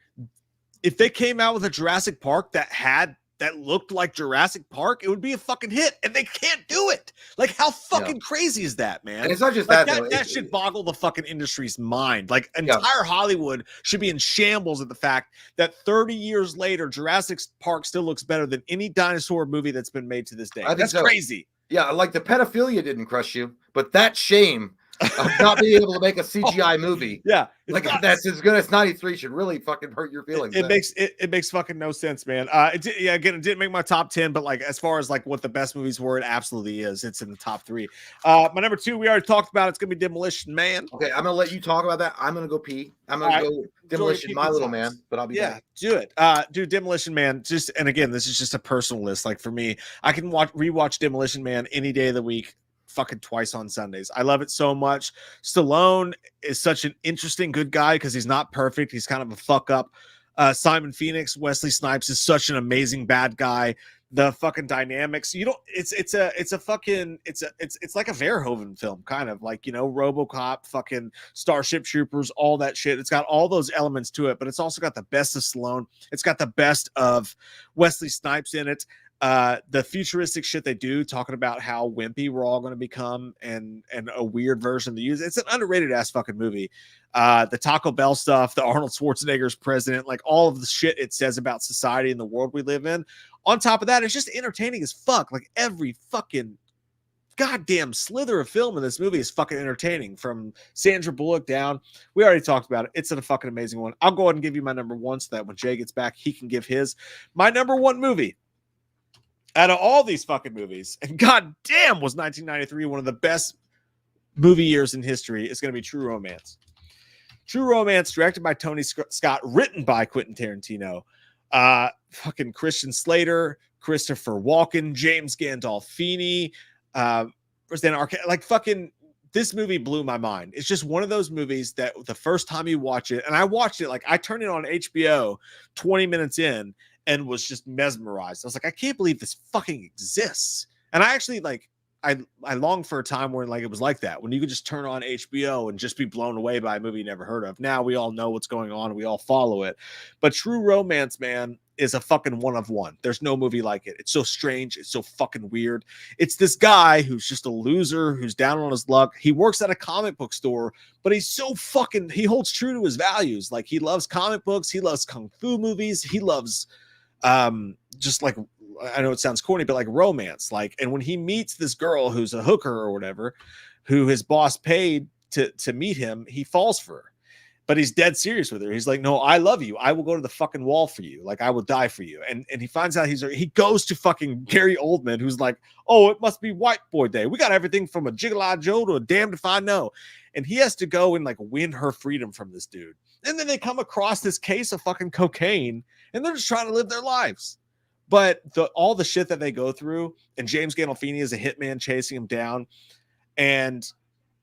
if they came out with a Jurassic Park that looked like Jurassic Park, it would be a fucking hit, and they can't do it. Like, how fucking crazy is that, man? And it's not just like that should boggle the fucking industry's mind. Like, entire Hollywood should be in shambles at the fact that 30 years later, Jurassic Park still looks better than any dinosaur movie that's been made to this day. That's crazy. Yeah, like the pedophilia didn't crush you, but that shame of not being able to make a CGI movie. Yeah. Like nuts. That's as good as 93 should really fucking hurt your feelings. It makes fucking no sense, man. Again, it didn't make my top 10, but like, as far as like what the best movies were, it absolutely is. It's in the top 3. My number 2, we already talked about. It's gonna be Demolition Man. Okay, I'm gonna let you talk about that. I'm gonna go pee. I'm gonna go Demolition My Little Man, but I'll be back. Do it. Do Demolition Man. And again, this is just a personal list. Like, for me, I can rewatch Demolition Man any day of the week, fucking twice on Sundays. I love it so much. Stallone is such an interesting good guy because he's not perfect. He's kind of a fuck up. Simon Phoenix, Wesley Snipes is such an amazing bad guy. the fucking dynamics. You don't. It's like a Verhoeven film, kind of like, you know, RoboCop, fucking Starship Troopers, all that shit. It's got all those elements to it, but it's also got the best of Stallone. It's got the best of Wesley Snipes in it. The futuristic shit they do, talking about how wimpy we're all going to become, and a weird version of the use. It's an underrated ass fucking movie. The Taco Bell stuff, the Arnold Schwarzenegger's president, like all of the shit it says about society and the world we live in. On top of that, it's just entertaining as fuck. Like every fucking goddamn slither of film in this movie is fucking entertaining, from Sandra Bullock down. We already talked about it. It's a fucking amazing one. I'll go ahead and give you my number one so that when Jay gets back, he can give his. My number one movie out of all these fucking movies, and goddamn was 1993 one of the best movie years in history, is going to be True Romance. True Romance, directed by Tony Scott, written by Quentin Tarantino. Fucking Christian Slater, Christopher Walken, James Gandolfini, like fucking, this movie blew my mind. It's just one of those movies that the first time you watch it, and I watched it, like I turned it on HBO 20 minutes in and was just mesmerized. I was like, I can't believe this fucking exists. And I actually like, I long for a time where like it was like that, when you could just turn on HBO and just be blown away by a movie you never heard of. Now we all know what's going on and we all follow it. But True Romance, man, is a fucking one of one. There's no movie like it. It's so strange. It's so fucking weird. It's this guy who's just a loser, who's down on his luck. He works at a comic book store, but he's so fucking, he holds true to his values. Like he loves comic books. He loves kung fu movies. He loves just like, I know it sounds corny, but like romance. Like, and when he meets this girl who's a hooker or whatever, who his boss paid to meet him, he falls for her. But he's dead serious with her. He's like, no, I love you. I will go to the fucking wall for you. Like, I will die for you. And he finds out he goes to fucking Gary Oldman, who's like, oh, it must be white boy day. We got everything from a Jiggle Joe to a damned if I know. And he has to go and like win her freedom from this dude. And then they come across this case of fucking cocaine, and they're just trying to live their lives. But all the shit that they go through, and James Gandolfini is a hitman chasing him down. And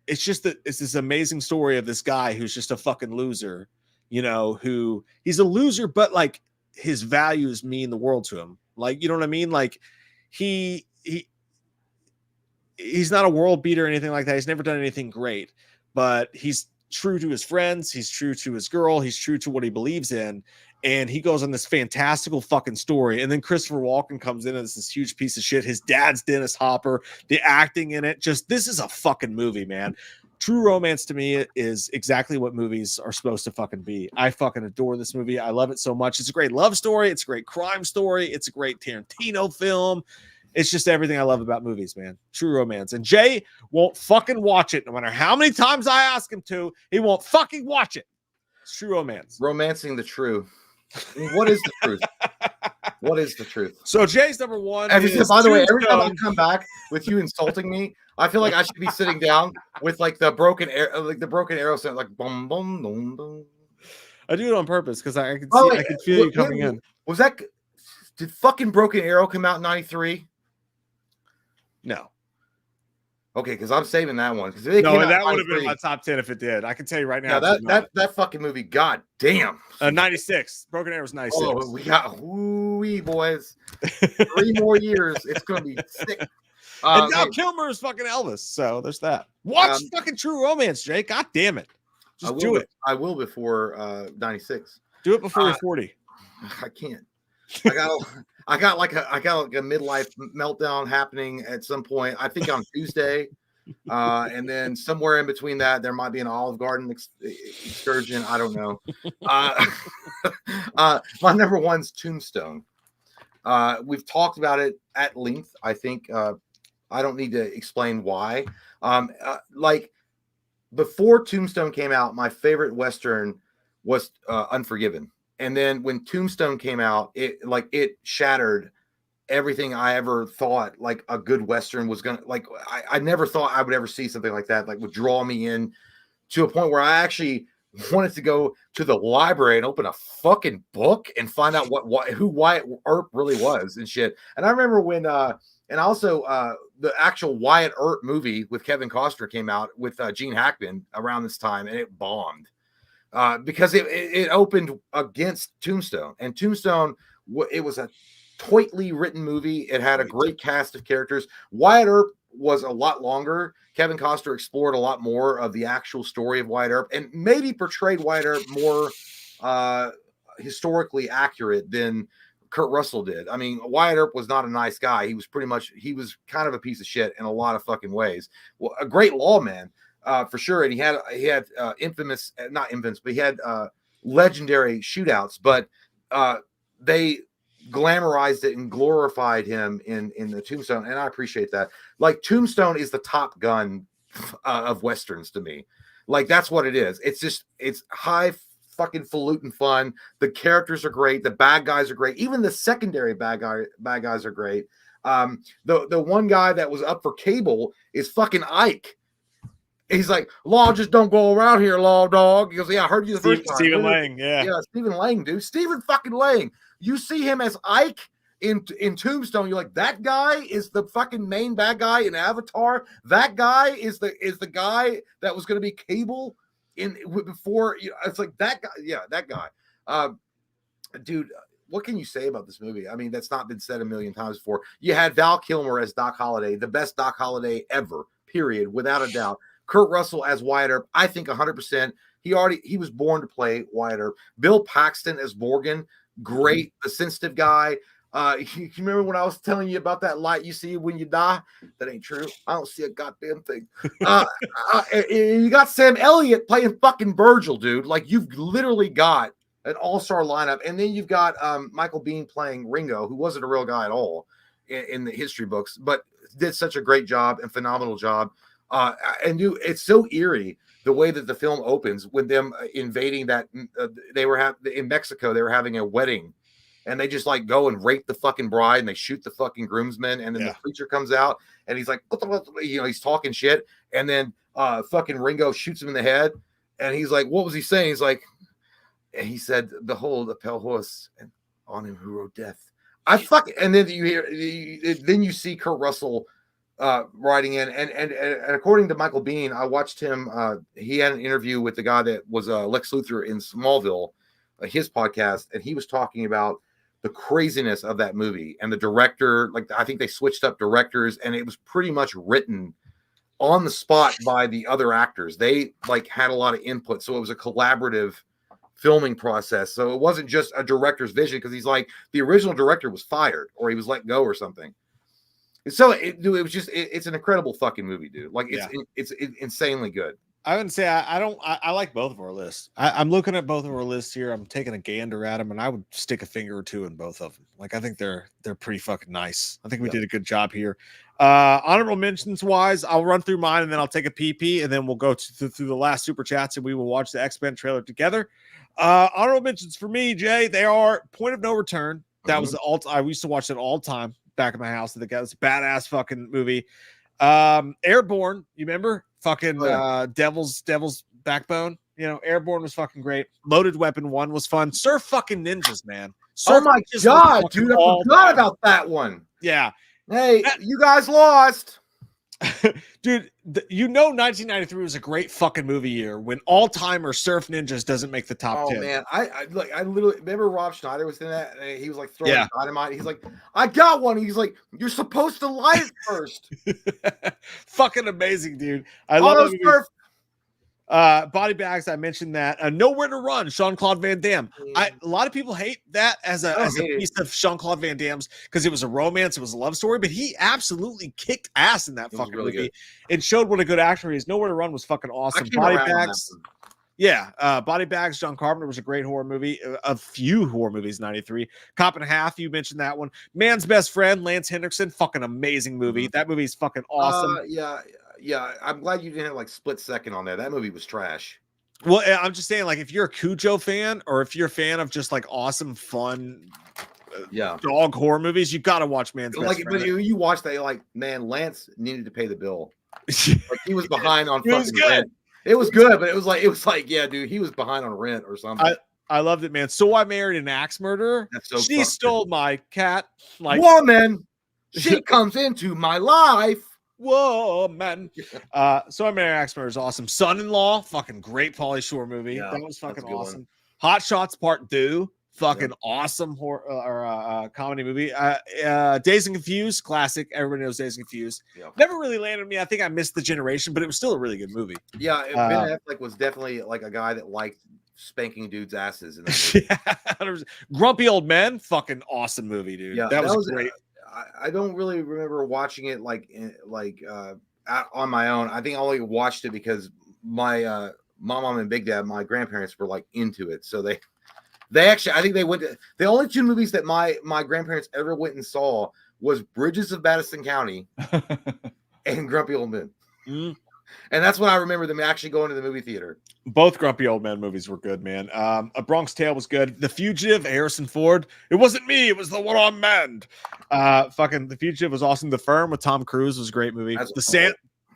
it's just that it's this amazing story of this guy who's just a fucking loser, you know, who he's a loser, but like his values mean the world to him. Like, you know what I mean? Like he's not a world beater or anything like that. He's never done anything great, but he's true to his friends. He's true to his girl. He's true to what he believes in. And he goes on this fantastical fucking story. And then Christopher Walken comes in as this huge piece of shit. His dad's Dennis Hopper. The acting in it, just, this is a fucking movie, man. True Romance to me is exactly what movies are supposed to fucking be. I fucking adore this movie. I love it so much. It's a great love story. It's a great crime story. It's a great Tarantino film. It's just everything I love about movies, man. True Romance. And Jay won't fucking watch it. No matter how many times I ask him to, he won't fucking watch it. It's True Romance. Romancing the true. I mean, what is the truth? What is the truth? So Jay's number one. By the way, every time I come back with you insulting me, I feel like I should be sitting down with like the broken arrow sound, like boom, boom, boom, boom. I do it on purpose because I can see, I can feel you coming in. Was that? Did fucking Broken Arrow come out in '93? No. Okay, because I'm saving that one. No, that would have been my top 10 if it did. I can tell you right now. Yeah, that fucking movie, god damn. 96. Broken Arrow was 96. Oh, we got wee boys. 3 more years. It's gonna be sick. And now Kilmer is fucking Elvis. So there's that. Watch fucking True Romance, Jay. God damn it. Just do it. I will before 96. Do it before you're 40. I can't. I got like a midlife meltdown happening at some point. I think on Tuesday, and then somewhere in between that, there might be an Olive Garden excursion. I don't know. My number one's Tombstone. We've talked about it at length. I think I don't need to explain why. Like before Tombstone came out, my favorite Western was Unforgiven. And then when Tombstone came out, it shattered everything I ever thought like a good Western was gonna like. I never thought I would ever see something like that. Like would draw me in to a point where I actually wanted to go to the library and open a fucking book and find out who Wyatt Earp really was and shit. And I remember when and also the actual Wyatt Earp movie with Kevin Costner came out with Gene Hackman around this time, and it bombed. Because it opened against Tombstone, and Tombstone, it was a toitly written movie. It had a Right. great cast of characters. Wyatt Earp was a lot longer. Kevin Costner explored a lot more of the actual story of Wyatt Earp and maybe portrayed Wyatt Earp more historically accurate than Kurt Russell did. I mean, Wyatt Earp was not a nice guy. He was kind of a piece of shit in a lot of fucking ways. Well, a great lawman for sure. And he had not infamous, but he had legendary shootouts, but they glamorized it and glorified him in the Tombstone, and I appreciate that. Like, Tombstone is the Top Gun of westerns to me. Like, that's what it is. It's high fucking falutin fun. The characters are great. The bad guys are great. Even the secondary bad guys are great. The one guy that was up for Cable is fucking Ike. He's like, Law just don't go around here, Law dog. He goes, yeah, I heard you the first time. Stephen Lang, yeah, Stephen Lang, dude. Stephen fucking Lang. You see him as Ike in Tombstone. You're like, that guy is the fucking main bad guy in Avatar. That guy is the guy that was going to be Cable before. You know, it's like that guy. Yeah, that guy. Dude, what can you say about this movie? I mean, that's not been said a million times before. You had Val Kilmer as Doc Holliday, the best Doc Holliday ever, period, without a doubt. Kurt Russell as Wyatt Earp, I think 100%. He was born to play Wyatt Earp. Bill Paxton as Morgan, great, the sensitive guy. You remember when I was telling you about that light you see when you die? That ain't true. I don't see a goddamn thing. You got Sam Elliott playing fucking Virgil, dude. Like, you've literally got an all-star lineup. And then you've got Michael Biehn playing Ringo, who wasn't a real guy at all in the history books, but did such a great job and phenomenal job. And it's so eerie the way that the film opens with them invading that they were in Mexico. They were having a wedding, and they just like go and rape the fucking bride, and they shoot the fucking groomsmen. And then the preacher comes out, and he's like, you know, he's talking shit, and then fucking Ringo shoots him in the head, and he's like, what was he saying? He's like, and he said, "Behold, a pale horse, and on him who rode death." And then you see Kurt Russell writing in, and according to Michael Biehn, I watched him. He had an interview with the guy that was Lex Luthor in Smallville, his podcast, and he was talking about the craziness of that movie and the director. Like, I think they switched up directors, and it was pretty much written on the spot by the other actors. They like had a lot of input, so it was a collaborative filming process. So it wasn't just a director's vision, because he's like, the original director was fired or he was let go or something. So it's an incredible fucking movie, dude. Like, it's insanely good. I wouldn't say I like both of our lists. I'm looking at both of our lists here. I'm taking a gander at them, and I would stick a finger or two in both of them. Like, I think they're pretty fucking nice. I think we did a good job here. Honorable mentions wise, I'll run through mine, and then I'll take a PP, and then we'll go through the last super chats, and we will watch the X-Men trailer together. Honorable mentions for me, Jay, they are Point of No Return. That was I used to watch it all the time back in my house. I think that was a badass fucking movie. Airborne, you remember? Fucking Devil's Backbone. You know, Airborne was fucking great. Loaded Weapon 1 was fun. Surf fucking Ninjas, man. Oh my god, dude, I forgot about that one. Yeah. Hey, you guys lost. Dude, 1993 was a great fucking movie year when All-Timer Surf Ninjas doesn't make the top 10. Oh man, I literally remember Rob Schneider was in that, and he was like throwing dynamite. He's like, I got one. He's like, you're supposed to light it first. Fucking amazing, dude. I love it. Body Bags, I mentioned that. Nowhere to Run, Jean-Claude Van Damme. A lot of people hate that as a piece of Jean-Claude Van Damme's, because it was a romance, it was a love story, but he absolutely kicked ass in that fucking movie. Good. It showed what a good actor he is. Nowhere to Run was fucking awesome. Body Bags. Body Bags, John Carpenter was a great horror movie. A few horror movies, 93. Cop and a Half, you mentioned that one. Man's Best Friend, Lance Henriksen, fucking amazing movie. That movie's fucking awesome. Yeah, I'm glad you didn't have like split second on there. That movie was trash. Well, I'm just saying, like, if you're a Cujo fan, or if you're a fan of just like awesome, fun, dog horror movies, you got to watch Man's Best Friend. But you watch that, like, man, Lance needed to pay the bill. Like, he was behind on fucking rent. It was good, but it was like, yeah, dude, he was behind on rent or something. I loved it, man. So I Married an Axe Murderer. She stole my cat. Like, woman, she comes into my life. Whoa, man. So I Married an Axe Murderer is awesome. Son-in-Law, fucking great Pauly Shore movie. That was fucking awesome. Hot Shots Part 2, Fucking awesome horror or comedy movie. Dazed and Confused, classic. Everybody knows Dazed and Confused. Yeah. Never really landed on me. I think I missed the generation, but it was still a really good movie. Yeah, Ben Affleck was definitely like a guy that liked spanking dudes' asses. In that movie. Grumpy Old Men, fucking awesome movie, dude. Yeah, that was great. I don't really remember watching it on my own. I think I only watched it because my mom and big dad, my grandparents, were like into it, so they actually, I think they went to the only two movies that my grandparents ever went and saw was Bridges of Madison County and Grumpy Old Men. Mm. And that's when I remember them actually going to the movie theater. Both Grumpy Old Men movies were good, man. A Bronx Tale was good. The Fugitive, Harrison Ford. It wasn't me. It was the one on mend. Fucking The Fugitive was awesome. The Firm with Tom Cruise was a great movie.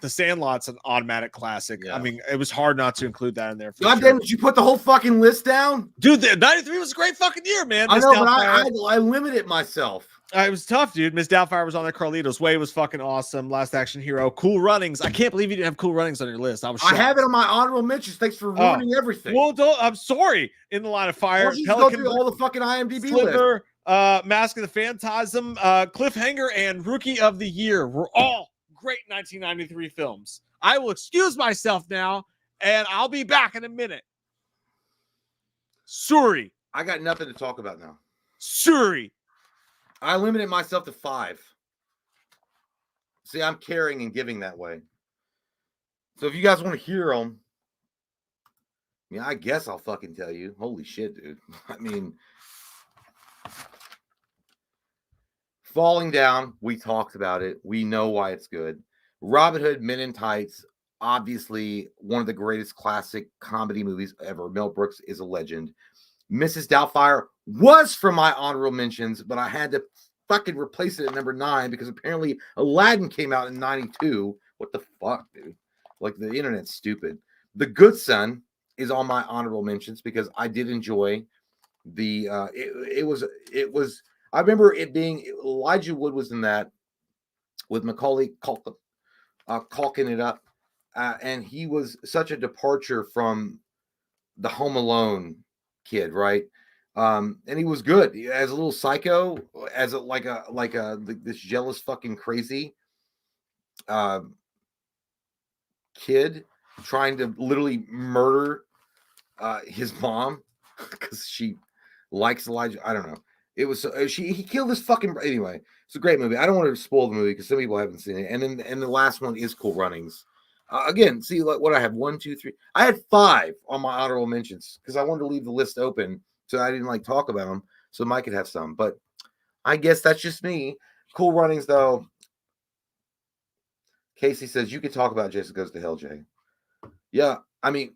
The Sandlot's an automatic classic. Yeah. I mean, it was hard not to include that in there. God damn, did you put the whole fucking list down? Dude, the 93 was a great fucking year, man. I know, but I limited myself. It was tough, dude. Miss Doubtfire was on there. Carlitos Way was fucking awesome. Last Action Hero. Cool Runnings. I can't believe you didn't have Cool Runnings on your list. I have it on my honorable mentions. Thanks for ruining everything. Well, I'm sorry. In the Line of Fire. Go through all the fucking IMDb Slither, Mask of the Phantasm, Cliffhanger, and Rookie of the Year were all great 1993 films. I will excuse myself now, and I'll be back in a minute. Sorry. I got nothing to talk about now. Sorry. I limited myself to 5. See, I'm caring and giving that way. So if you guys want to hear them, yeah, I guess I'll fucking tell you. Holy shit, dude. I mean, Falling Down, we talked about it. We know why it's good. Robin Hood, Men in Tights, obviously one of the greatest classic comedy movies ever. Mel Brooks is a legend. Mrs. Doubtfire was from my honorable mentions, but I had to fucking replace it at number 9 because apparently Aladdin came out in 92. What the fuck, dude? Like, the internet's stupid. The Good Son is on my honorable mentions because I did enjoy the it was I remember it being Elijah Wood was in that with Macaulay Culkin it up, and he was such a departure from the Home Alone kid, right? And he was good as a little psycho, as this jealous fucking crazy kid trying to literally murder his mom because she likes Elijah. I don't know. It was he killed this fucking anyway. It's a great movie. I don't want to spoil the movie because some people haven't seen it. And then the last one is Cool Runnings. Again, see what I have 1, 2, 3. I had 5 on my honorable mentions because I wanted to leave the list open so I didn't talk about them so Mike could have some. But I guess that's just me. Cool Runnings though. Casey says you could talk about Jason Goes to Hell, Jay. Yeah, I mean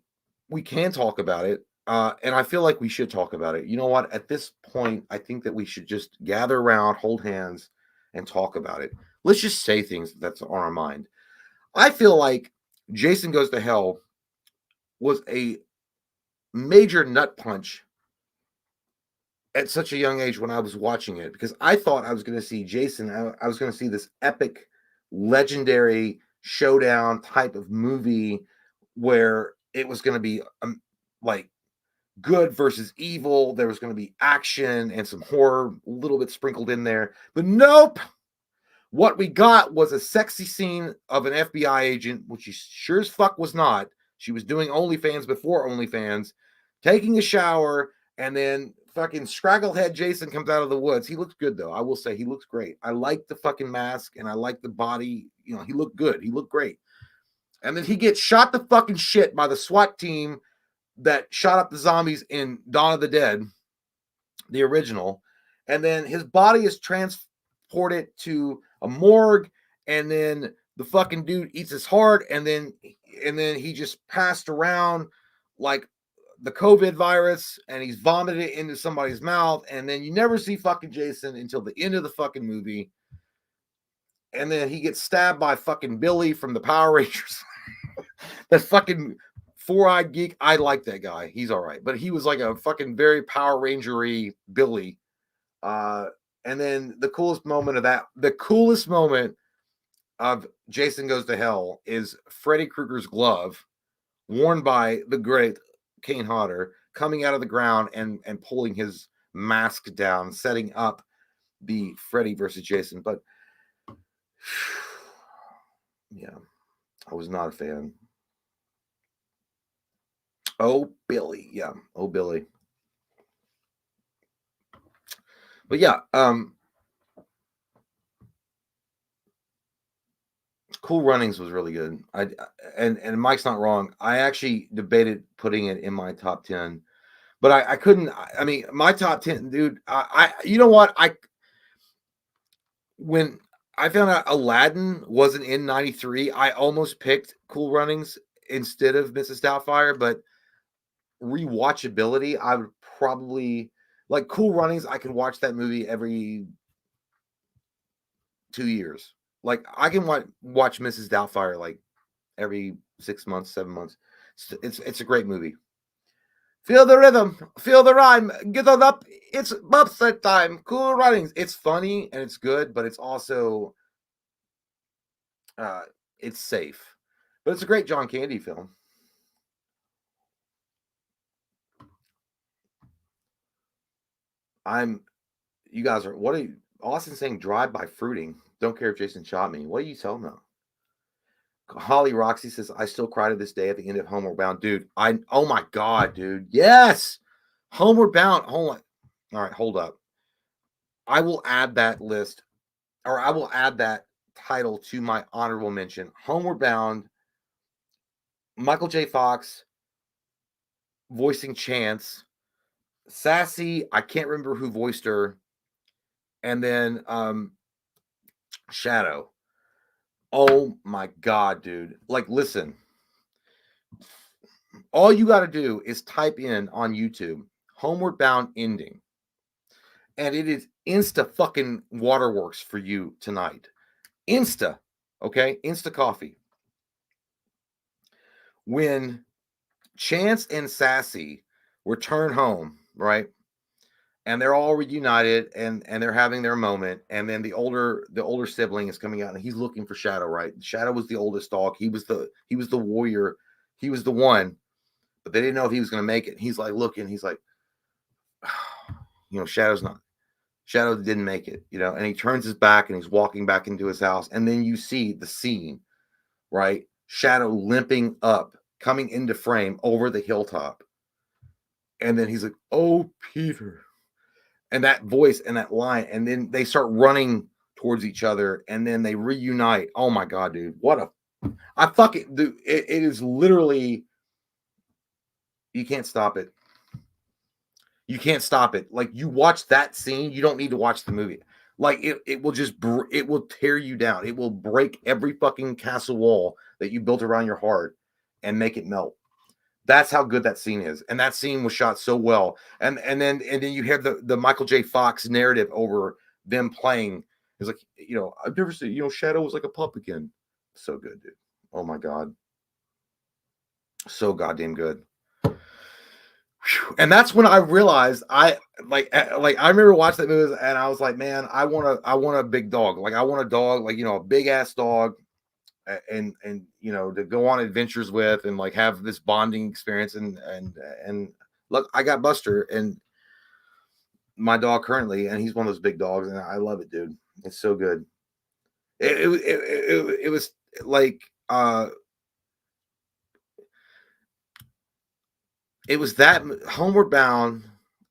we can talk about it. And I feel like we should talk about it. You know what? At this point, I think that we should just gather around, hold hands, and talk about it. Let's just say things that's on our mind. I feel like Jason Goes to Hell was a major nut punch at such a young age when I was watching it because I thought I was going to see Jason. I was going to see this epic, legendary showdown type of movie where it was going to be good versus evil. There was going to be action and some horror a little bit sprinkled in there. But nope. What we got was a sexy scene of an FBI agent, which she sure as fuck was not. She was doing OnlyFans before OnlyFans, taking a shower, and then fucking Scragglehead Jason comes out of the woods. He looks good, though. I will say he looks great. I like the fucking mask, and I like the body. You know, he looked good. He looked great. And then he gets shot the fucking shit by the SWAT team that shot up the zombies in Dawn of the Dead, the original, and then his body is transported to a morgue, and then the fucking dude eats his heart, and then he just passed around like the COVID virus, and he's vomited it into somebody's mouth, and then you never see fucking Jason until the end of the fucking movie, and then he gets stabbed by fucking Billy from the Power Rangers. That fucking four-eyed geek. I like that guy. He's all right. But he was like a fucking very Power Ranger-y Billy. And then the coolest moment of Jason Goes to Hell is Freddy Krueger's glove worn by the great Kane Hodder coming out of the ground and pulling his mask down, setting up the Freddy versus Jason. But yeah, I was not a fan. Oh, Billy. Yeah. Oh, Billy. But yeah, Cool Runnings was really good. And Mike's not wrong. I actually debated putting it in my top 10, but I couldn't. I mean, my top 10, dude. You know what? When I found out Aladdin wasn't in '93, I almost picked Cool Runnings instead of Mrs. Doubtfire. But rewatchability, I would probably like Cool Runnings. I could watch that movie every 2 years. Like I can watch Mrs. Doubtfire like every 6 months, 7 months. It's a great movie. Feel the rhythm, feel the rhyme, get on up. It's bobsled time. Cool Runnings. It's funny and it's good, but it's also it's safe. But it's a great John Candy film. You guys are, what are you, Austin saying drive by fruiting. Don't care if Jason shot me. What are you telling them? Holly Roxy says, I still cry to this day at the end of Homeward Bound. Dude, oh my God, dude. Yes. Homeward Bound. Hold on. All right, hold up. I will add that list, or I will add that title to my honorable mention. Homeward Bound, Michael J. Fox voicing Chance, Sassy, I can't remember who voiced her, and then Shadow. Oh my God, dude. Like, listen. All you got to do is type in on YouTube Homeward Bound ending. And it is insta fucking waterworks for you tonight. Insta. Okay? Insta coffee. When Chance and Sassy return home, right? And they're all reunited and they're having their moment. And then the older sibling is coming out and he's looking for Shadow, right? Shadow was the oldest dog. He was the warrior. He was the one, but they didn't know if he was going to make it. He's like looking, he's like, you know, Shadow didn't make it, you know, and he turns his back and he's walking back into his house. And then you see the scene, right? Shadow limping up, coming into frame over the hilltop. And then he's like, oh, Peter. And that voice and that line. And then they start running towards each other and then they reunite. Oh my God, dude. I fucking, dude, it is literally, you can't stop it. You can't stop it. Like you watch that scene, you don't need to watch the movie. Like it will just it will tear you down. It will break every fucking castle wall that you built around your heart and make it melt. That's how good that scene is. And that scene was shot so well. And then you hear the Michael J. Fox narrative over them playing. It's like, you know, I've never seen, you know, Shadow was like a pup again. So good, dude. Oh my God. So goddamn good. And that's when I realized I remember watching that movie and I was like, man, I want a big dog. Like I want a dog, like, you know, a big ass dog and you know, to go on adventures with and like have this bonding experience and look, I got Buster and my dog currently, and he's one of those big dogs and I love it, dude. It's so good. It was like it was that Homeward Bound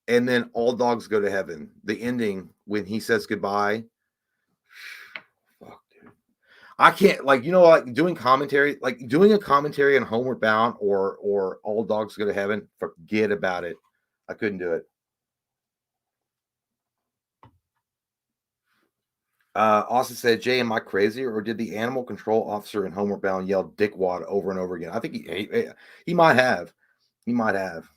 and then All Dogs Go to Heaven. The ending when he says goodbye. Fuck, dude. I can't, like, you know, like doing commentary, like doing a commentary on Homeward Bound or All Dogs Go to Heaven. Forget about it. I couldn't do it. Austin said, Jay, am I crazy, or did the animal control officer in Homeward Bound yell dickwad over and over again? I think he might have. He might have.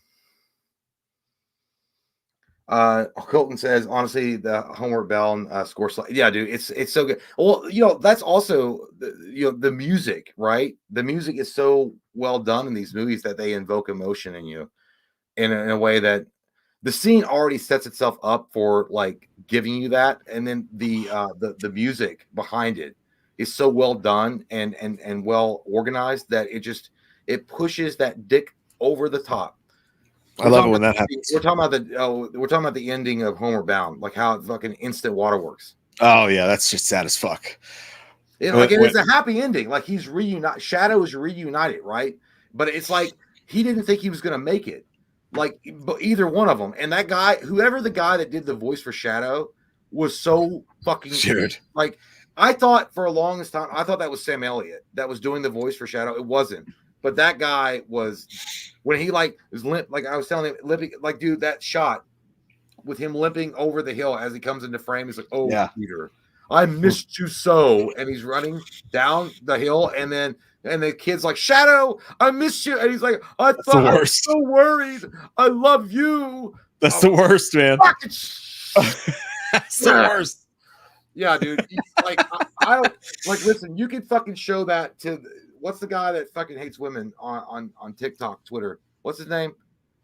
Colton says, honestly, the Homeward Bound score. Yeah, dude, it's so good. Well, you know, that's also the music, right? The music is so well done in these movies that they invoke emotion in you in a way that the scene already sets itself up for like giving you that, and then the music behind it is so well done and well organized that it pushes that dick over the top. I love it when that happens. We're talking about the ending of Homeward Bound, like how fucking instant waterworks. Oh yeah, that's just sad as fuck. It's a happy ending. Like he's reunited. Shadow is reunited, right? But it's like he didn't think he was gonna make it. Like, but either one of them. And that guy, whoever the guy that did the voice for Shadow, was so fucking Dude. like. I thought for a longest time, I thought that was Sam Elliott that was doing the voice for Shadow. It wasn't. But that guy was, when he like was limp, like I was telling him, limping, like dude, that shot with him limping over the hill as he comes into frame, he's like, "Oh, yeah. Peter, I missed you so," and he's running down the hill, and the kid's like, "Shadow, I missed you," and he's like, "I thought I was so worried. I love you." That's the worst, man. That's the worst. Yeah, dude. Like I don't like. Listen, you could fucking show that to. What's the guy that fucking hates women on TikTok, Twitter? What's his name?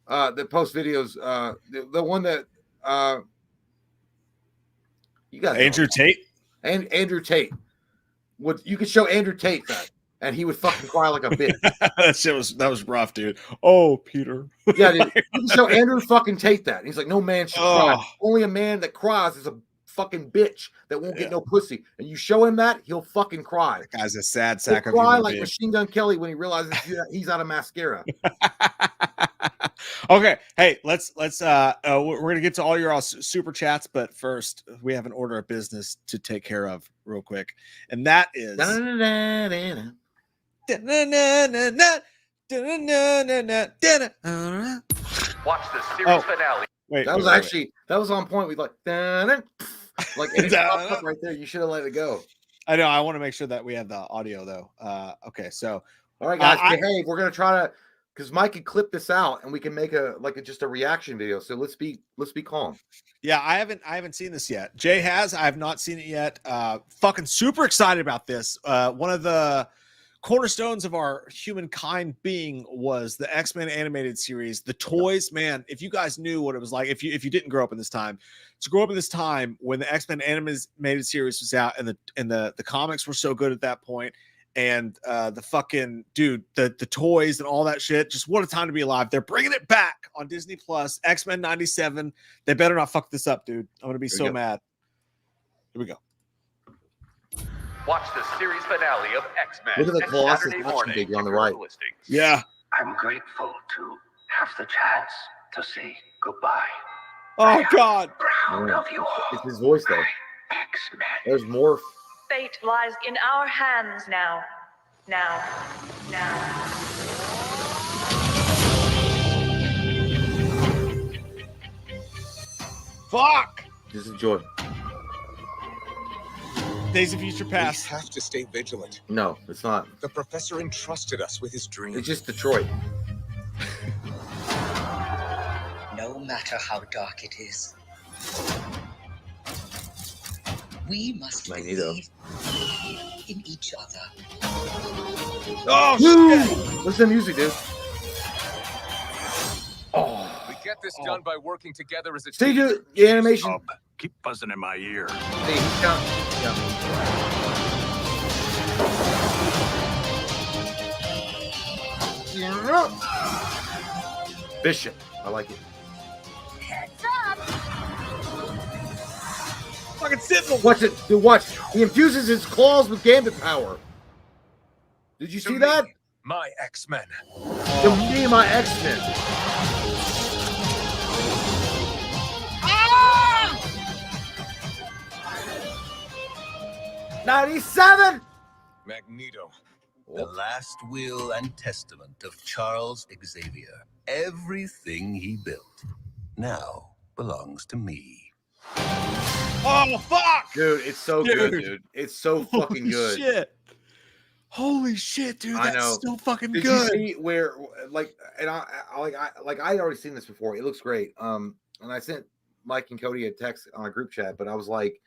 That posts videos. The one that you got Andrew Tate. And Andrew Tate. You could show Andrew Tate that, and he would fucking cry like a bitch. that was rough, dude. Oh, Peter. Yeah, dude. You can show Andrew fucking Tate that. And he's like, no man should cry. Only a man that cries is a fucking bitch that won't get no pussy. And you show him that, he'll fucking cry. That guy's a sad sack of cry like Machine Gun Kelly when he realizes he's out of mascara. Okay, hey, let's we're gonna get to all your super chats, but first we have an order of business to take care of real quick, and that is watch the series finale. Wait, that was on point. We like it popped up right there. You should have let it go. I know. I want to make sure that we have the audio though. Okay, so all right, guys, behave. We're gonna try to, because Mike can clip this out and we can make just a reaction video. So let's be calm. Yeah, I haven't seen this yet. Jay has. I have not seen it yet. Fucking super excited about this. One of the cornerstones of our humankind being was the X-Men animated series. The toys, man, if you guys knew what it was like, if you didn't grow up in this time, to grow up in this time when the X-Men animated series was out and the comics were so good at that point, and the fucking dude, the toys and all that shit, just what a time to be alive. They're bringing it back on Disney Plus. X-Men 97. They better not fuck this up, dude. I'm gonna be so mad. Here we go. Watch the series finale of X-Men. Look at the Colossus action figure on the right. Yeah. I'm grateful to have the chance to say goodbye. Oh, God. Proud of you all. It's his voice, though. X-Men. There's more. Fate lies in our hands now. Now. Fuck. Just enjoy. Days of Future Past. We have to stay vigilant. No, it's not. The professor entrusted us with his dream. It's just Detroit. No matter how dark it is, we must believe in each other. Oh, shit. Listen to the music, dude. Oh. We get this done by working together as a team. See, the animation. Keep buzzing in my ear. Hey, he's got, Bishop. I like it. Heads up. Fucking Sentinel. Watch it. Dude, watch. He infuses his claws with Gambit power. Did you see that? My X-Men. To me, my X-Men. 97. Magneto. The last will and testament of Charles Xavier. Everything he built now belongs to me. Oh, fuck. Dude, it's so good, dude. It's so fucking good. Shit. Holy shit, dude. That's so fucking good. Did you see where, like, and I I'd already seen this before. It looks great. And I sent Mike and Cody a text on a group chat, but I was like,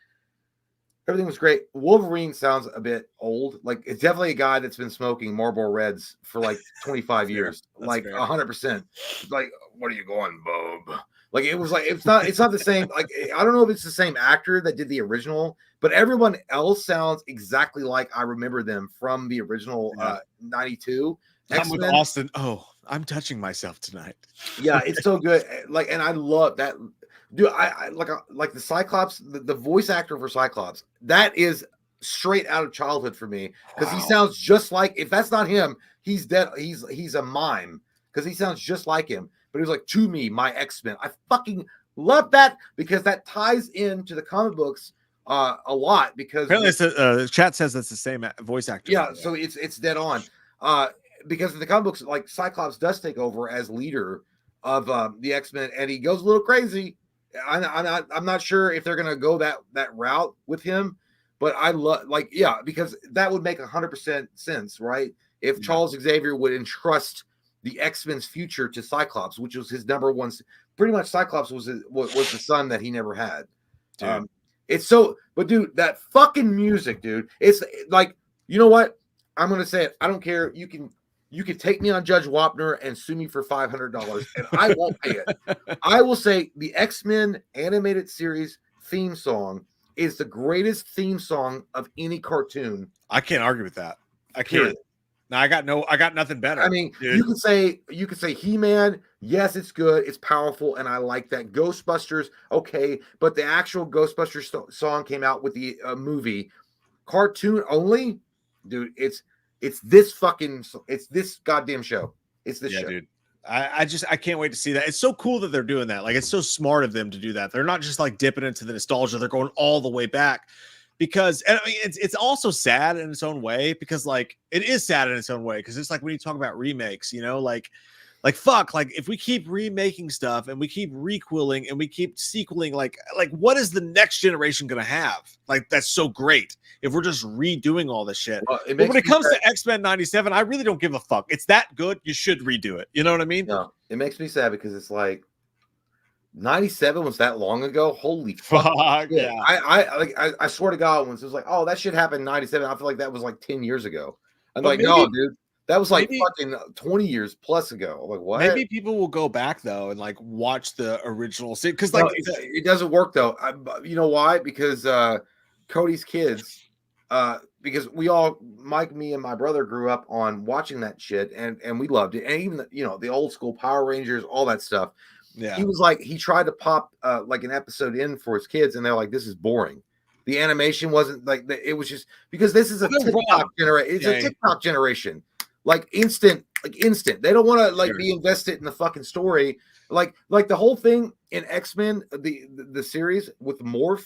everything was great. Wolverine sounds a bit old. Like, it's definitely a guy that's been smoking Marlboro Reds for like 25 years. Like 100%. Like, what are you going, Bob? Like, it was like, it's not the same. Like, I don't know if it's the same actor that did the original, but everyone else sounds exactly like I remember them from the original 92. I'm with Austin. Oh, I'm touching myself tonight. Yeah, it's so good. Like, and I love that, dude. I like the Cyclops, the voice actor for Cyclops. That is straight out of childhood for me because he sounds just like. If that's not him, he's dead. He's a mime because he sounds just like him. But he was like, to me, my X-Men. I fucking love that because that ties into the comic books a lot. Because Apparently, the chat says that's the same voice actor. yeah, so it's dead on. Because in the comic books, like Cyclops does take over as leader of the X-Men, and he goes a little crazy. I'm not sure if they're gonna go that route with him, but I love because that would make 100% sense, right? If Charles Xavier would entrust the X-Men's future to Cyclops, which was his number one. Pretty much, Cyclops was the son that he never had. It's so, but dude, that fucking music, dude. It's like, you know what? I'm gonna say it. I don't care. You can take me on Judge Wapner and sue me for $500, and I won't pay it. I will say the X-Men animated series theme song is the greatest theme song of any cartoon. I can't argue with that. I can't. Period. No, I got nothing better. I mean, dude. you could say He-Man. Yes, it's good. It's powerful, and I like that. Ghostbusters, okay, but the actual Ghostbusters song came out with the movie. Cartoon only, dude. It's this goddamn show. It's this show. Dude. I can't wait to see that. It's so cool that they're doing that. Like, it's so smart of them to do that. They're not just like dipping into the nostalgia. They're going all the way back. Because, and I mean, it's also sad in its own way, because like it is sad in its own way, because it's like when you talk about remakes, you know, like fuck, like if we keep remaking stuff and we keep requilling and we keep sequeling, like what is the next generation gonna have? Like, that's so great if we're just redoing all this shit. Well, but when it comes to X-Men 97, I really don't give a fuck. It's that good, you should redo it. You know what I mean? No, it makes me sad because it's like 97 was that long ago. Holy fuck! Yeah. I swear to God, once it was like, oh, that shit happened in 97. I feel like that was like 10 years ago. I'm But like, maybe- no, dude, that was like maybe- fucking 20 years plus ago. I'm like, what? Maybe people will go back though and like watch the original scene, because like No, it doesn't work though. You know why? Because Cody's kids, because we all, Mike, me, and my brother grew up on watching that shit, and we loved it. And even the old school Power Rangers, all that stuff. yeah. He was like, he tried to pop like an episode in for his kids, and they're like, this is boring. The animation wasn't like it was just because this is a They're TikTok wrong. generation. It's a Yeah. TikTok generation. Like instant. They don't want to like Sure. be invested in the fucking story. Like the whole thing in X-Men, the series with Morph.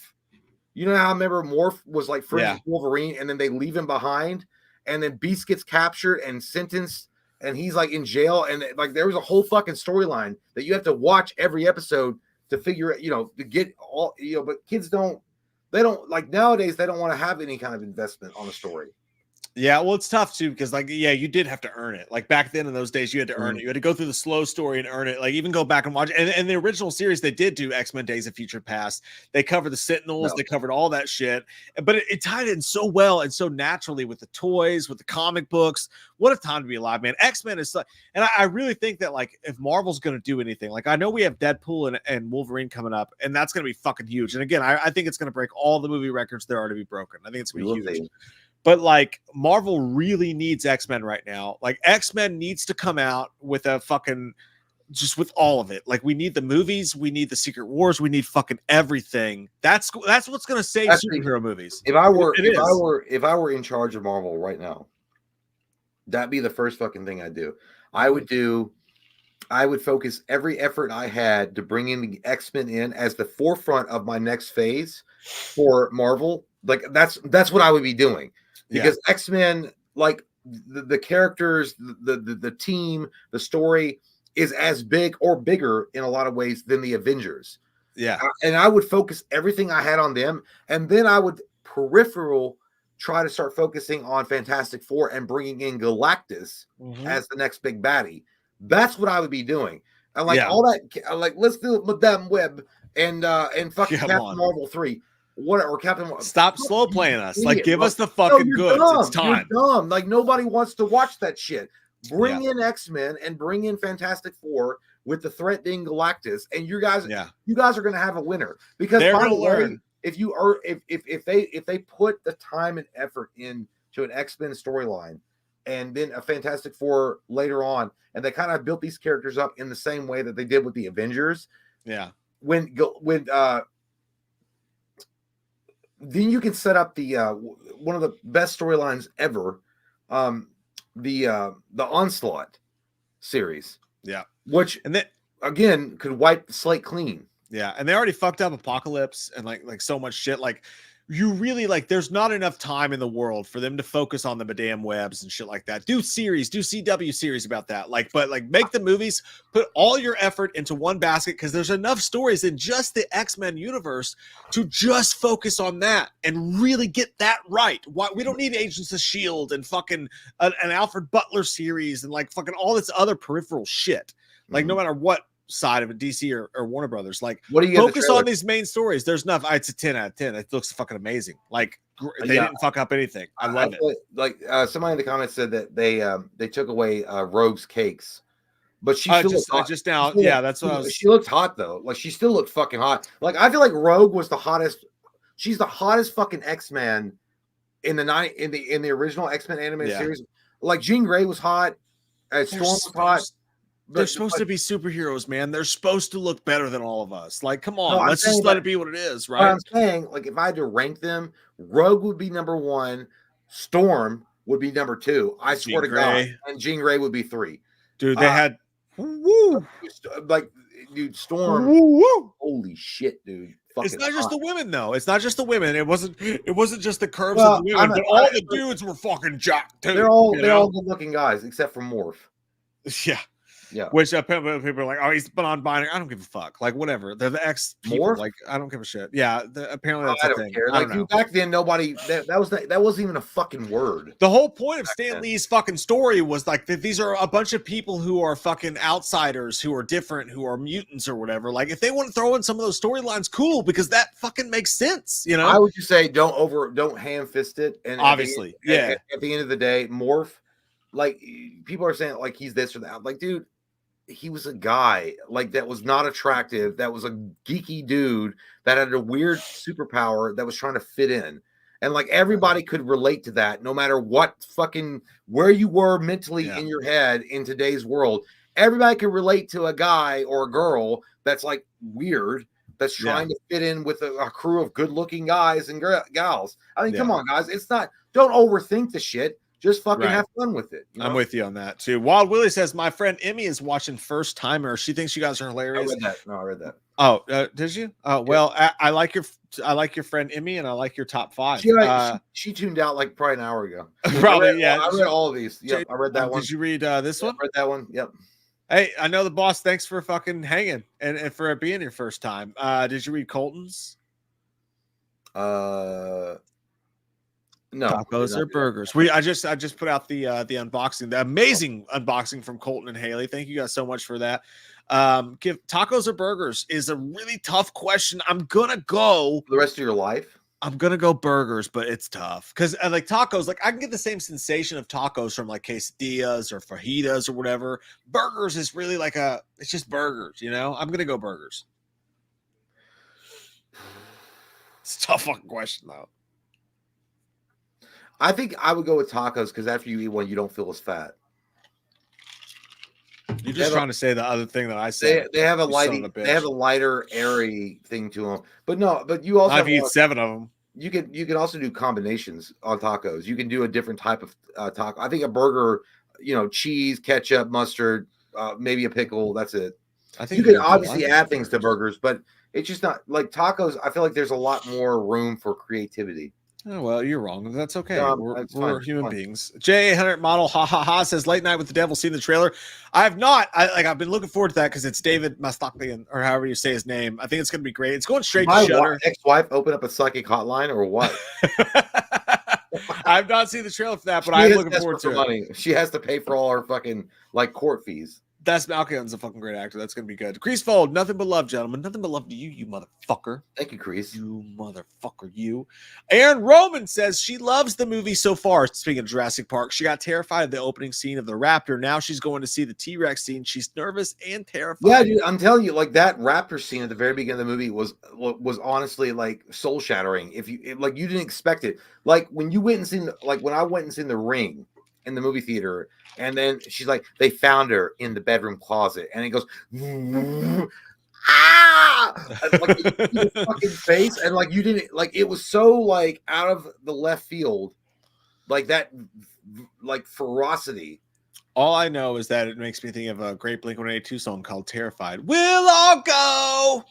You know how I remember Morph was like friends with Wolverine, and then they leave him behind, and then Beast gets captured and sentenced, and he's like in jail, and like there was a whole fucking storyline that you have to watch every episode to figure it, to get all, but kids they don't like nowadays, they don't want to have any kind of investment on a story. Yeah, well, it's tough too, because like, yeah, you did have to earn it. Like back then in those days, you had to earn it. You had to go through the slow story and earn it. Like even go back and watch. And the original series, they did do X-Men Days of Future Past. They covered the Sentinels. They covered all that shit. But it tied in so well and so naturally with the toys, with the comic books. What a time to be alive, man. X-Men is such, and I really think that like if Marvel's going to do anything, like I know we have Deadpool and Wolverine coming up, and that's going to be fucking huge. And again, I think it's going to break all the movie records there are to be broken. I think it's going to be huge. But like Marvel really needs X-Men right now. Like X-Men needs to come out with a fucking, just with all of it. Like we need the movies, we need the Secret Wars, we need fucking everything. That's what's going to save superhero movies. If I were in charge of Marvel right now, that'd be the first fucking thing I'd do. I would focus every effort I had to bring in the X-Men in as the forefront of my next phase for Marvel. Like that's what I would be doing. Because X-Men, like the characters, the team, the story is as big or bigger in a lot of ways than the Avengers. Yeah. And I would focus everything I had on them. And then I would try to start focusing on Fantastic Four and bringing in Galactus as the next big baddie. That's what I would be doing. And like all that, like let's do Madame Web and fucking Captain Marvel 3. Or Captain. Stop slow playing us. Like, give us the fucking goods. Dumb. It's time. You're dumb. Like nobody wants to watch that shit. Bring in X-Men and bring in Fantastic Four with the threat being Galactus, and you guys are going to have a winner. Because by the way, if they put the time and effort into an X-Men storyline, and then a Fantastic Four later on, and they kind of built these characters up in the same way that they did with the Avengers. Yeah. When then you can set up the one of the best storylines ever, the Onslaught series. Yeah. Which And then again could wipe the slate clean. yeah, and they already fucked up Apocalypse and like so much shit. Like you really like there's not enough time in the world for them to focus on the Madame Webs and shit like that. Do CW series about that. Like, but like make the movies, put all your effort into one basket because there's enough stories in just the X-Men universe to just focus on that and really get that right. Why we don't need Agents of Shield and fucking an Alfred Butler series and like fucking all this other peripheral shit. Like no matter what side of it, DC or Warner Brothers, like What do you give the focus trailer? on these main stories. There's enough. It's a 10 out of 10. It looks fucking amazing. Like they Yeah. didn't fuck up anything. I love it. feel like somebody in the comments said that they took away Rogue's cakes, but she still looked hot. Just now, She yeah, looked- that's what I was. She looked hot though. Like she still looked fucking hot. Like I feel like Rogue was the hottest. She's the hottest fucking X-Man in the original X-Men animated Yeah. series. Like Jean Grey was hot. Storm was hot. They're supposed to be superheroes, man. They're supposed to look better than all of us. Like, come No, on, I'm let's saying just let that- it be what it is, What right? I'm saying, like, if I had to rank them, Rogue would be number 1, Storm would be number 2. I swear to Grey. God, and Jean Grey would be 3. Dude, they had woo, Like, dude, Storm. woo, woo. Holy shit, dude! It's Fucking not just hot. the women though. It's not just the women. It wasn't just the curves Well, of the women, I'm- but all I- the dudes were fucking jacked too. They're all you they're know? all good looking guys except for Morph. Yeah. Yeah. Which people are like, oh, he's been on binding. I don't give a fuck. Like, whatever. They're the ex people. Morph? Like, I don't give a shit. Yeah. Apparently that's I the don't thing. care. I Like don't know. dude, back then, nobody that wasn't even a fucking word. The whole point of Stan then. Lee's fucking story was like that these are a bunch of people who are fucking outsiders, who are different, who are mutants or whatever. Like, if they want to throw in some of those storylines, cool, because that fucking makes sense, you know? I would just say don't ham fist it. And Obviously, yeah. At the end of the day, Morph, like people are saying like he's this or that. Like, dude, he was a guy like that was not attractive. That was a geeky dude that had a weird superpower that was trying to fit in. And like everybody could relate to that, no matter what fucking where you were mentally Yeah. in your head in today's world. Everybody could relate to a guy or a girl that's like weird, that's trying to fit in with a crew of good-looking guys and gals. I mean, come Yeah. on, guys. It's not. Don't overthink the shit. Just fucking Right. have fun with it. You I'm know? with you on that too. Wild Willie says, my friend Emmy is watching First Timer. She thinks you guys are I hilarious. read that. No, I read that. Oh, did you? Oh, well, I like your friend Emmy, and I like your top 5. She tuned out like probably an hour ago. Probably, I read, yeah. I read all of these. Yep, I read that one. Did you read this one? I read that one. Yep. Hey, I know the boss. Thanks for fucking hanging and for it being your first time. Did you read Colton's? No. Tacos or burgers? I just put out the unboxing, the amazing unboxing from Colton and Haley. Thank you guys so much for that. Give tacos or burgers is a really tough question. I'm gonna go For the rest of your life. burgers, but it's tough because like tacos, like I can get the same sensation of tacos from like quesadillas or fajitas or whatever. Burgers is really like it's just burgers, you know. I'm gonna go burgers. It's a tough fucking question though. I think I would go with tacos because after you eat one, you don't feel as fat. You're just trying to say the other thing that I said. They have a you son of lighting. a bitch. They have a lighter, airy thing to them. But no, but you also I've eaten have- 7 of them. you can also do combinations on tacos. You can do a different type of taco. I think a burger, cheese, ketchup, mustard, maybe a pickle. That's it. I think You can they're obviously good. add things to burgers, but it's just not like tacos. I feel like there's a lot more room for creativity. Oh, well, you're wrong. That's okay. No, we're it's fine, it's human fine. beings. J800 model says late night with the devil. Seen the trailer? I have not. I've been looking forward to that because it's David Mastokian or however you say his name. I think it's going to be great. It's going straight My to Shudder. ex-wife open up a psychic hotline or what? I've not seen the trailer for that, but She I'm is looking forward desperate to for it. money. She has to pay for all her fucking court fees. That's Malkin's a fucking great actor. That's going to be good. Crease Fold, nothing but love, gentlemen. Nothing but love to you, you motherfucker. Thank you, Crease. You motherfucker, you. Aaron Roman says she loves the movie so far. Speaking of Jurassic Park, she got terrified of the opening scene of the raptor. Now she's going to see the T-Rex scene. She's nervous and terrified. Yeah, dude, I'm telling you, like that raptor scene at the very beginning of the movie was honestly like soul shattering. If you didn't expect it, like when you went and seen, like when I went and seen The Ring, in the movie theater, and then she's like, they found her in the bedroom closet, and it goes, ah, and, like your fucking face, and like you didn't like it was so like out of the left field, like that, like ferocity. All I know is that it makes me think of a great Blink-182 song called Terrified. We'll all go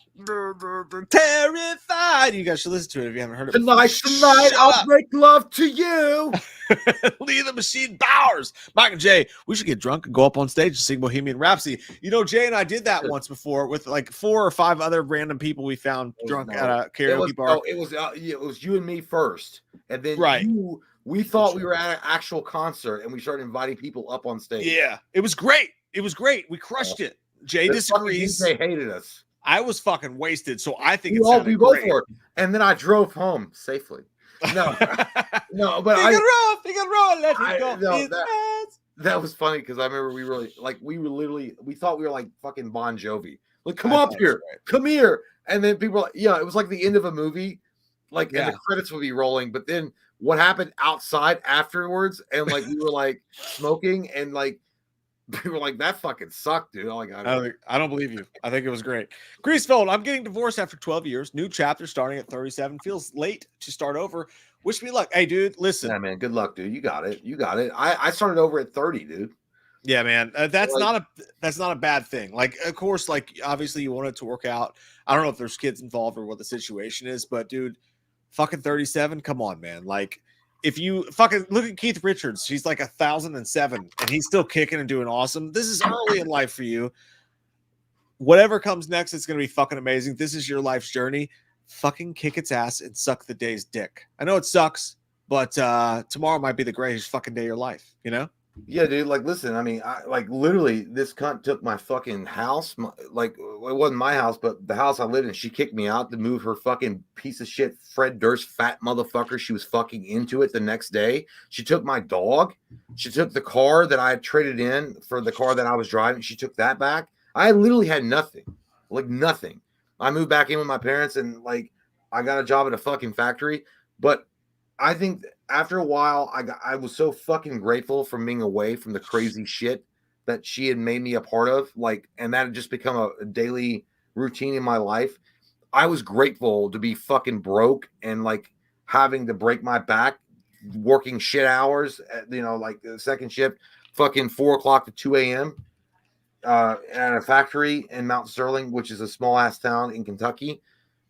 terrified. You guys should listen to it if you haven't heard it. Tonight, Shut I'll up. make love to you. Lee the Machine Bowers. Mike and Jay, we should get drunk and go up on stage and sing Bohemian Rhapsody. You know, Jay and I did that once before with like 4 or 5 other random people we found drunk at a karaoke bar. It was you and me first, and then Right. we thought we were at an actual concert, and we started inviting people up on stage. Yeah, it was great. It was great. We crushed it. Jay disagrees. They hated us. I was fucking wasted, so I think We it's all we both great. were, and then I drove home safely. No, no, but He can roll, let I- it go. no, His hands. that was funny because I remember we thought we were like fucking Bon Jovi. Like, come I up thought here, it was great. come here, and then people were like, yeah, it was like the end of a movie, like, and Yeah. the credits would be rolling, but then what happened outside afterwards, and like we were like smoking, and like we were like, that fucking sucked, dude. Like, I don't believe you. I think it was great. Griesfeld, I'm getting divorced after 12 years. New chapter starting at 37. Feels late to start over. Wish me luck. Hey, dude, listen. yeah, man, good luck, dude. You got it. You got it. I started over at 30, dude. Yeah, man. That's Like- not a bad thing. Like, of course, like obviously you want it to work out. I don't know if there's kids involved or what the situation is, but dude, fucking 37. Come on, man. Like, if you fucking look at Keith Richards, he's like 1,007 and he's still kicking and doing awesome. This is early in life for you. Whatever comes next, it's gonna be fucking amazing. This is your life's journey. Fucking kick its ass and suck the day's dick. I know it sucks, but tomorrow might be the greatest fucking day of your life, you know? Yeah, dude. Like, listen, I mean, I like literally this cunt took my fucking house. Like, it wasn't my house, but the house I lived in. She kicked me out to move her fucking piece of shit, Fred Durst, fat motherfucker. She was fucking into it the next day. She took my dog. She took the car that I had traded in for the car that I was driving. She took that back. I literally had nothing, like nothing. I moved back in with my parents, and like I got a job at a fucking factory. But I think after a while, I was so fucking grateful from being away from the crazy shit that she had made me a part of, like, and that had just become a daily routine in my life. I was grateful to be fucking broke and like having to break my back, working shit hours, you know, like the second shift, fucking 4 o'clock to 2 a.m. At a factory in Mount Sterling, which is a small ass town in Kentucky,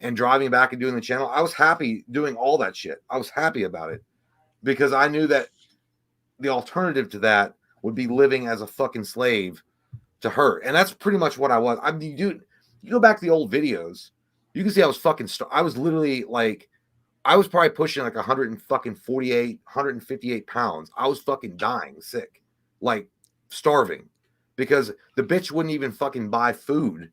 and driving back and doing the channel. I was happy doing all that shit. I was happy about it because I knew that the alternative to that would be living as a fucking slave to her. And that's pretty much what I was. I mean, dude, you go back to the old videos, you can see I was fucking, I was literally like, I was probably pushing like 148, 158 pounds. I was fucking dying sick, like starving, because the bitch wouldn't even fucking buy food.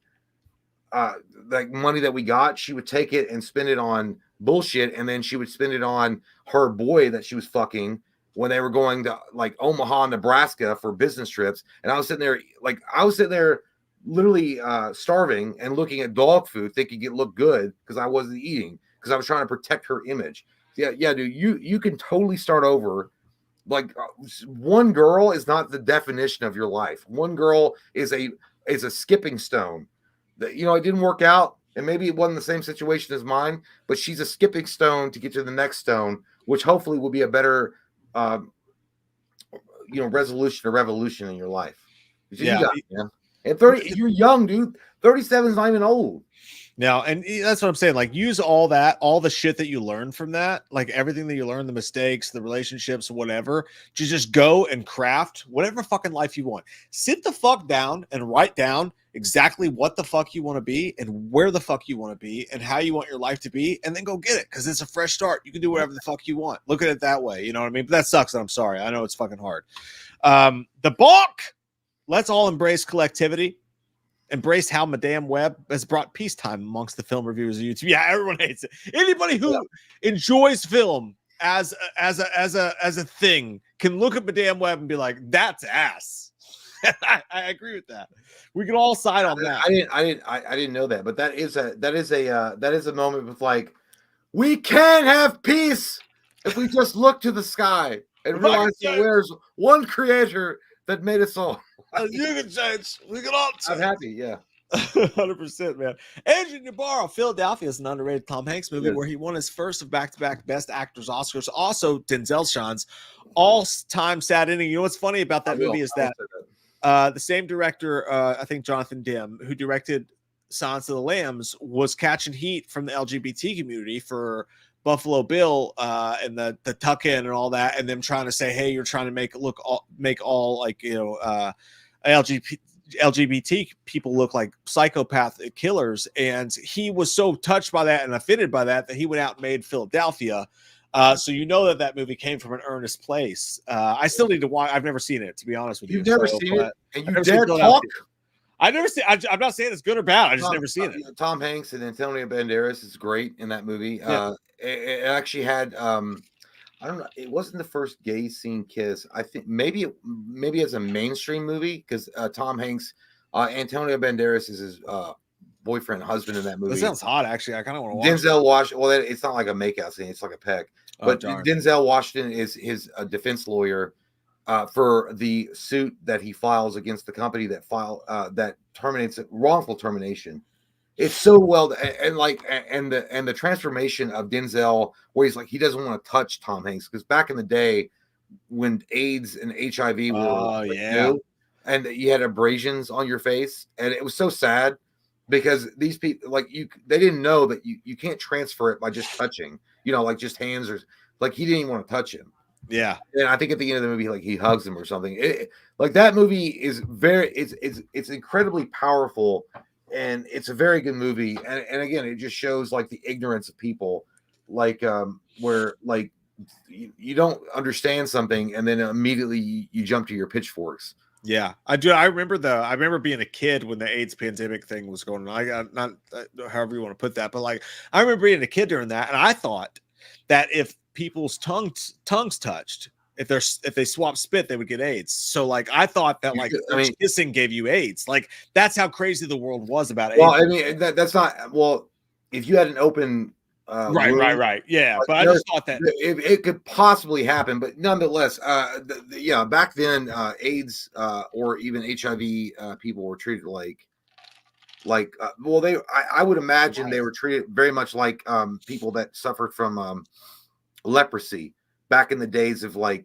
Like money that we got, she would take it and spend it on bullshit, and then she would spend it on her boy that she was fucking when they were going to like Omaha, Nebraska for business trips. And I was sitting there literally starving and looking at dog food thinking it looked good because I wasn't eating, because I was trying to protect her image. Yeah, dude, you can totally start over. Like, one girl is not the definition of your life. One girl is a skipping stone. That, you know, it didn't work out, and maybe it wasn't the same situation as mine, but she's a skipping stone to get to the next stone, which hopefully will be a better, resolution or revolution in your life. Yeah. You got it, man. And 30, you're young, dude. 37 is not even old. Now, and that's what I'm saying. Like, use all the shit that you learned from that, like everything that you learned, the mistakes, the relationships, whatever, to just go and craft whatever fucking life you want. Sit the fuck down and write down exactly what the fuck you want to be and where the fuck you want to be and how you want your life to be, and then go get it, because it's a fresh start. You can do whatever the fuck you want. Look at it that way. You know what I mean? But that sucks, and I'm sorry. I know it's fucking hard. The book. Let's all embrace collectivity. Embrace how Madame Web has brought peacetime amongst the film reviewers of YouTube. Yeah, everyone hates it. Anybody who enjoys film as a thing can look at Madame Web and be like, "That's ass." I agree with that. We can all side on that. I didn't know that, but that is a moment with like, we can have peace if we just look to the sky and If I realize could that there's one creator that made us all. you can change. We can all I'm change. happy. Yeah. 100%, man. Adrian Navarro, Philadelphia is an underrated Tom Hanks movie Yes. where he won his first of back-to-back Best Actors Oscars. Also, Denzel Sean's all-time sad ending. You know what's funny about that movie is that the same director, I think Jonathan Demme, who directed Silence of the Lambs, was catching heat from the LGBT community for Buffalo Bill and the tuck in and all that, and them trying to say, hey, you're trying to make all like, you know, LGBT people look like psychopath killers. And he was so touched by that and offended by that he went out and made Philadelphia. So you know that movie came from an earnest place. I still need to watch. I've never seen it, to be honest with you. You've never seen it, and you I've never dare seen talk. I've never seen. I'm not saying it's good or bad. I just never seen it. Tom Hanks and Antonio Banderas is great in that movie. Yeah. It actually had I don't know. It wasn't the first gay scene kiss. I think maybe as a mainstream movie because Tom Hanks, Antonio Banderas is his boyfriend, husband in that movie. That sounds hot, actually. I kind of want to watch. Denzel Washington. Well, it's not like a makeout scene; it's like a peck. But Denzel Washington is his defense lawyer for the suit that he files against the company that terminates it, wrongful termination. It's so well and the transformation of Denzel, where he's like he doesn't want to touch Tom Hanks because back in the day when AIDS and HIV were new, and you had abrasions on your face, and it was so sad because these people they didn't know that you can't transfer it by just touching, like just hands or like he didn't even want to touch him. Yeah, and I think at the end of the movie, he hugs him or something. That movie is it's incredibly powerful. And it's a very good movie, and again, it just shows the ignorance of people, where you don't understand something, and then immediately you jump to your pitchforks. Yeah, I do. I remember being a kid when the AIDS pandemic thing was going on. I got not however you want to put that, but I remember being a kid during that, and I thought that if people's tongues touched, if they swap spit, they would get AIDS. So I thought that kissing gave you AIDS. That's how crazy the world was about AIDS. Well, I mean that's not if you had an open right. Yeah, but I just thought that it could possibly happen, but nonetheless, back then AIDS or even HIV people were treated I would imagine they were treated very much like people that suffered from leprosy. Back in the days of the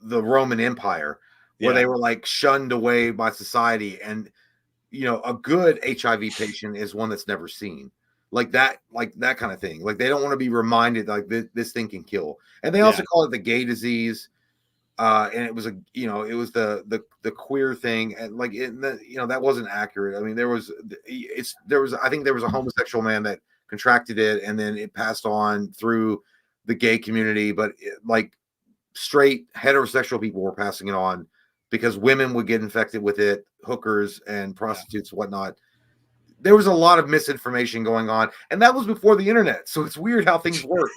Roman Empire, where they were shunned away by society, and a good HIV patient is one that's never seen that kind of thing. They don't want to be reminded this thing can kill, and they also call it the gay disease. And it was the queer thing, and that wasn't accurate. I mean, there was I think there was a homosexual man that contracted it, and then it passed on through the gay community, but straight heterosexual people were passing it on because women would get infected with it, hookers and prostitutes and whatnot. There was a lot of misinformation going on, and that was before the internet, so it's weird how things work.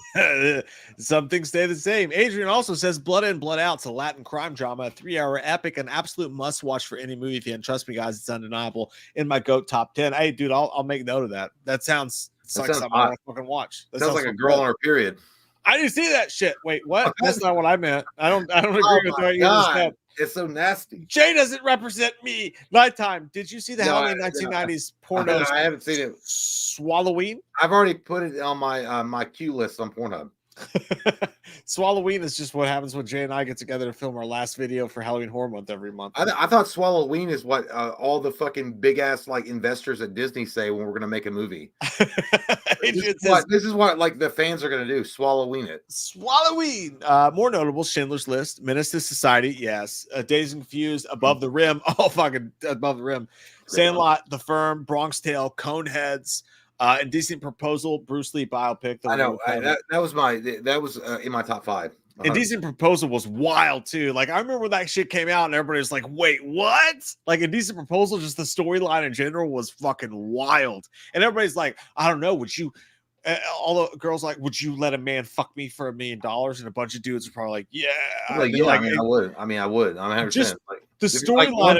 Some things stay the same. Adrian also says Blood In, Blood Out's a Latin crime drama, a 3-hour epic, an absolute must-watch for any movie fan. Trust me, guys, it's undeniable. In my GOAT top 10. Hey, dude, I'll make note of that. That sounds like something I want to fucking watch. That sounds like a girl on her period. I didn't see that shit. Wait, what? That's not what I meant. I don't agree with what you just said. It's so nasty. Jay doesn't represent me. Nighttime. Did you see the Halloween 1990s porno? I haven't seen it. Swalloween? I've already put it on my queue list on Pornhub. Swalloween is just what happens when Jay and I get together to film our last video for Halloween Horror Month every month. I thought Swalloween is what all the fucking big ass investors at Disney say when we're gonna make a movie. This is what the fans are gonna do. Swalloween it. Swalloween. More notable: Schindler's List, Menace to Society, yes. Dazed and Confused, Above the Rim, all fucking Above the Rim. Sandlot, The Firm, Bronx Tale, Coneheads. Indecent Proposal, Bruce Lee biopic. I know that was in my top 5. Indecent Proposal was wild too. I remember when that shit came out and everybody was like, "Wait, what?" Indecent Proposal, just the storyline in general was fucking wild, and everybody's like, "I don't know, would you?" All the girls would you let a man fuck me for $1 million? And a bunch of dudes are probably like, "Yeah, I would. I'm 100%. Just the storyline.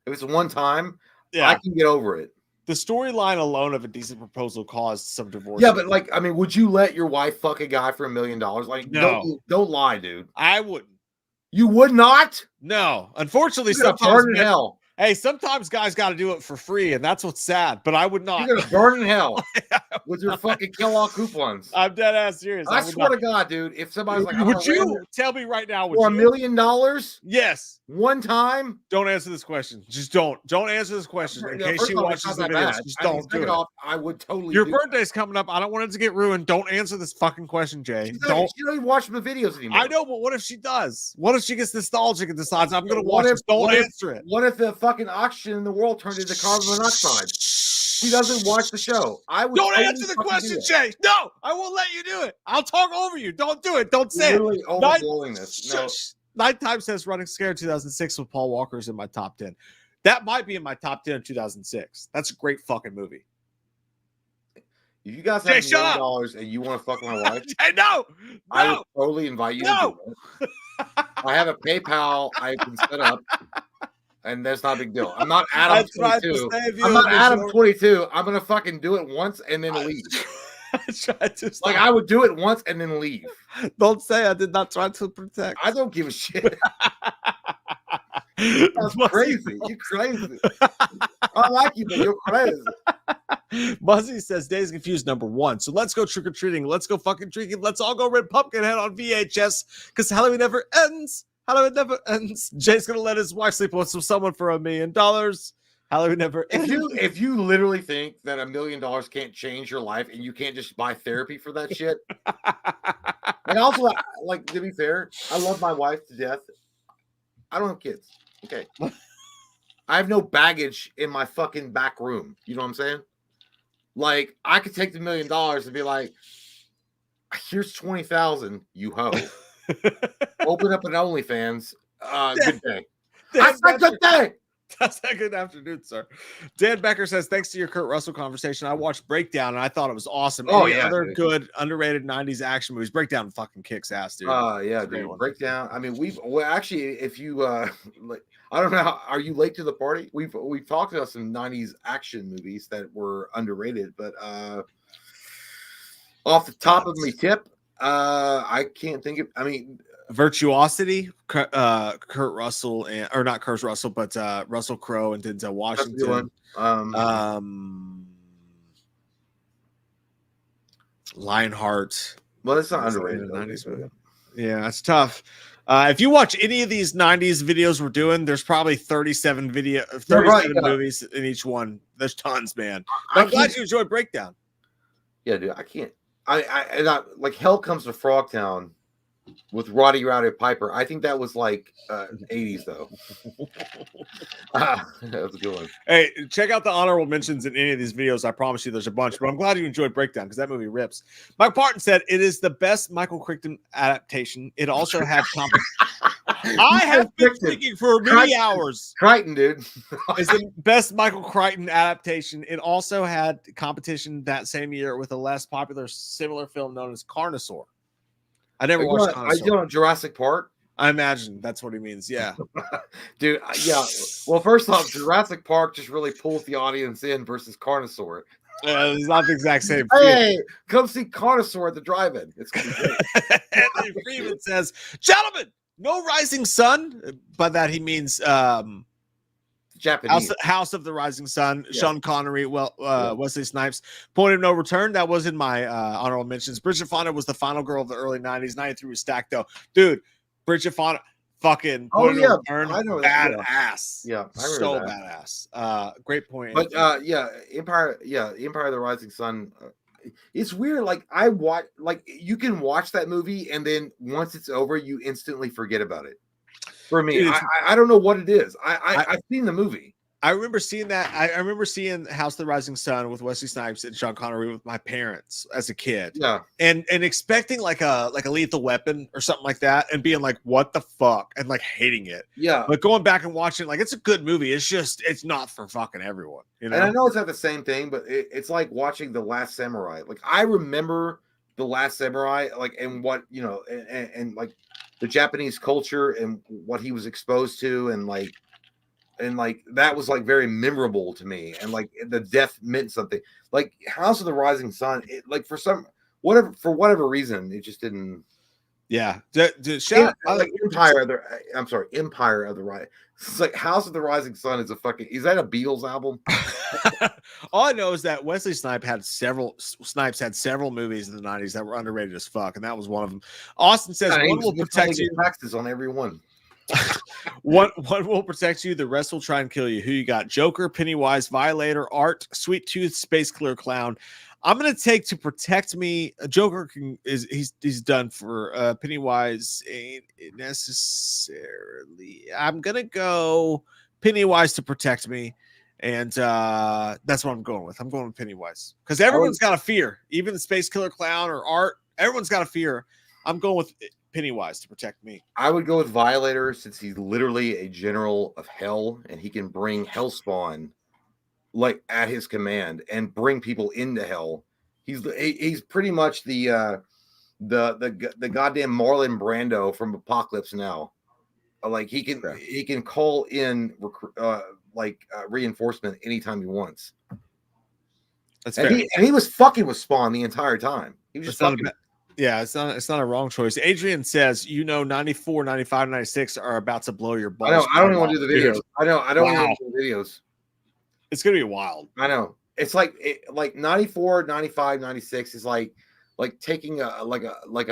If it's one time, yeah, I can get over it." The storyline alone of A Decent Proposal caused some divorce. Yeah, but like, I mean, would you let your wife fuck a guy for $1 million? Like, No. don't lie, dude. I wouldn't. You would not? No, unfortunately, You're gonna sometimes burn in hell. Hey, sometimes guys got to do it for free, and that's what's sad. But I would not. You're gonna burn in hell with your fucking Kellogg coupons. I'm dead ass serious. I swear to God, dude. If somebody's like, would you tell me right now? Would for $1 you? million Yes. one time? Don't answer this question. Just don't. Don't answer this question in case she watches the videos. Just don't do it. I would totally. Your birthday's coming up. I don't want it to get ruined. Don't answer this fucking question, Jay. She Don't. don't even watch the videos anymore. I know, but what if she does? What if she gets nostalgic and decides I'm going to watch this? Don't answer it. What if the fucking oxygen in the world turned into carbon monoxide? She doesn't watch the show. I would. Don't answer the question, Jay. No, I won't let you do it. I'll talk over you. Don't do it. Don't say Literally it. overblowing this. No. Nighttime says Running Scared 2006 with Paul Walker is in my top 10. That might be in my top 10 of 2006. That's a great fucking movie. If you guys Jay, have shut $1 million and you want to fuck my wife, Hey, no, I would no. totally invite you to do it. I have a PayPal I can set up, and that's not a big deal. I'm not Adam I tried to 22. stay if you I'm not were Adam short. 22. I'm gonna fucking do it once and then leave. I tried to stop. Like I would do it once and then leave. Don't say I did not try to protect. I don't give a shit. That's crazy. You're crazy. I like you, but you're crazy. Muzzy says Days Confused #1. So let's go trick or treating. Let's go fucking drinking. Let's all go Red Pumpkinhead on VHS because Halloween never ends. Halloween never ends. Jay's gonna let his wife sleep with someone for $1 million. Halloween never ends. If you literally think that $1 million can't change your life and you can't just buy therapy for that shit, and also like to be fair, I love my wife to death. I don't have kids. Okay. I have no baggage in my fucking back room. You know what I'm saying? Like, I could take the $1 million and be like, here's 20,000, you hoe. Open up an OnlyFans. Good day. I said good day. That's a good afternoon, sir. Dan Becker says, thanks to your Kurt Russell conversation, I watched Breakdown and I thought it was awesome. Oh, Any yeah, other dude. good underrated 90s action movies? Breakdown fucking kicks ass, dude. Yeah, Great dude. one. Breakdown. I mean, actually, if you like, I don't know, are you late to the party? We've talked about some 90s action movies that were underrated, but off the top of my tip, I can't think of. I mean, Virtuosity, Kurt Russell, or not Kurt Russell, but Russell Crowe and Denzel that's a good Washington. one. Lionheart. Well, it's not underrated. 90s movie. Yeah, that's tough. If you watch any of these 90s videos we're doing, there's probably 37 movies in each one. There's tons, man. But I'm glad you enjoyed Breakdown. Yeah, dude, I can't. I like Hell Comes to Frogtown with Roddy Rowdy Piper. I think that was like 80s though. That was a good one. Hey, check out the honorable mentions in any of these videos. I promise you there's a bunch, but I'm glad you enjoyed Breakdown because that movie rips. Mike Parton said it is the best Michael Crichton adaptation. It also had I have been thinking for many hours. Crichton, dude. Is the best Michael Crichton adaptation. It also had competition that same year with a less popular similar film known as Carnosaur. I never watched Are you doing Jurassic Park? I imagine that's what he means. Yeah. Dude, yeah. Well, first off, Jurassic Park just really pulls the audience in versus Carnosaur. It's not the exact same. Hey, come see Carnosaur at the drive-in. It's gonna be great. Anthony Freeman says, gentlemen, no rising sun. By that he means Japanese. House of the Rising Sun, Yeah. Sean Connery, Wesley Snipes. Point of No Return, that was in my honorable mentions. Bridget Fonda was the final girl of the early 90s. 93 was stacked though. Dude, Bridget Fonda, fucking Point of No Return, I know that. badass. Yeah, I remember So that. badass. Great point. But Empire of the Rising Sun. It's weird. Like I watch, like you can watch that movie, and then once it's over, you instantly forget about it. For me, Dude, I don't know what it is. I've seen the movie. I remember seeing that. I remember seeing House of the Rising Sun with Wesley Snipes and Sean Connery with my parents as a kid. Yeah, and expecting like a Lethal Weapon or something like that, and being like, "What the fuck?" and like hating it. yeah. But going back and watching, like, it's a good movie. It's just it's not for fucking everyone, you know. And I know it's not the same thing, but it's like watching The Last Samurai. Like I remember The Last Samurai, like and what you know, and like the Japanese culture and what he was exposed to, and like and like that was like very memorable to me, and like the death meant something. Like House of the Rising Sun, like for whatever reason, it just didn't. Yeah. Like Empire of the Rising. It's like House of the Rising Sun is is that a Beatles album? All I know is that Wesley Snipes had several movies in the 90s that were underrated as fuck, and that was one of them. Austin says one will protect you. Taxes on every one. One will protect you, the rest will try and kill you. Who you got? Joker, Pennywise, Violator, Art, Sweet Tooth, Space Killer Clown. I'm gonna take to protect me. Joker he's done for Pennywise ain't necessarily. I'm gonna go Pennywise to protect me, and that's what I'm going with. I'm going with Pennywise because everyone's got a fear, even the Space Killer Clown or Art. Everyone's got a fear. I'm going with Pennywise to protect me. I would go with Violator since he's literally a general of hell, and he can bring Hellspawn like at his command and bring people into hell. He's pretty much the goddamn Marlon Brando from Apocalypse Now. Like he can call in reinforcement anytime he wants. That's and fair. He was fucking with Spawn the entire time. He was just fucking. It's not a wrong choice. Adrian says, 94, 95, 96 are about to blow your balls. I don't even want to do the videos. I don't even want to do the videos. It's going to be wild. I know. It's like 94, 95, 96 is like taking a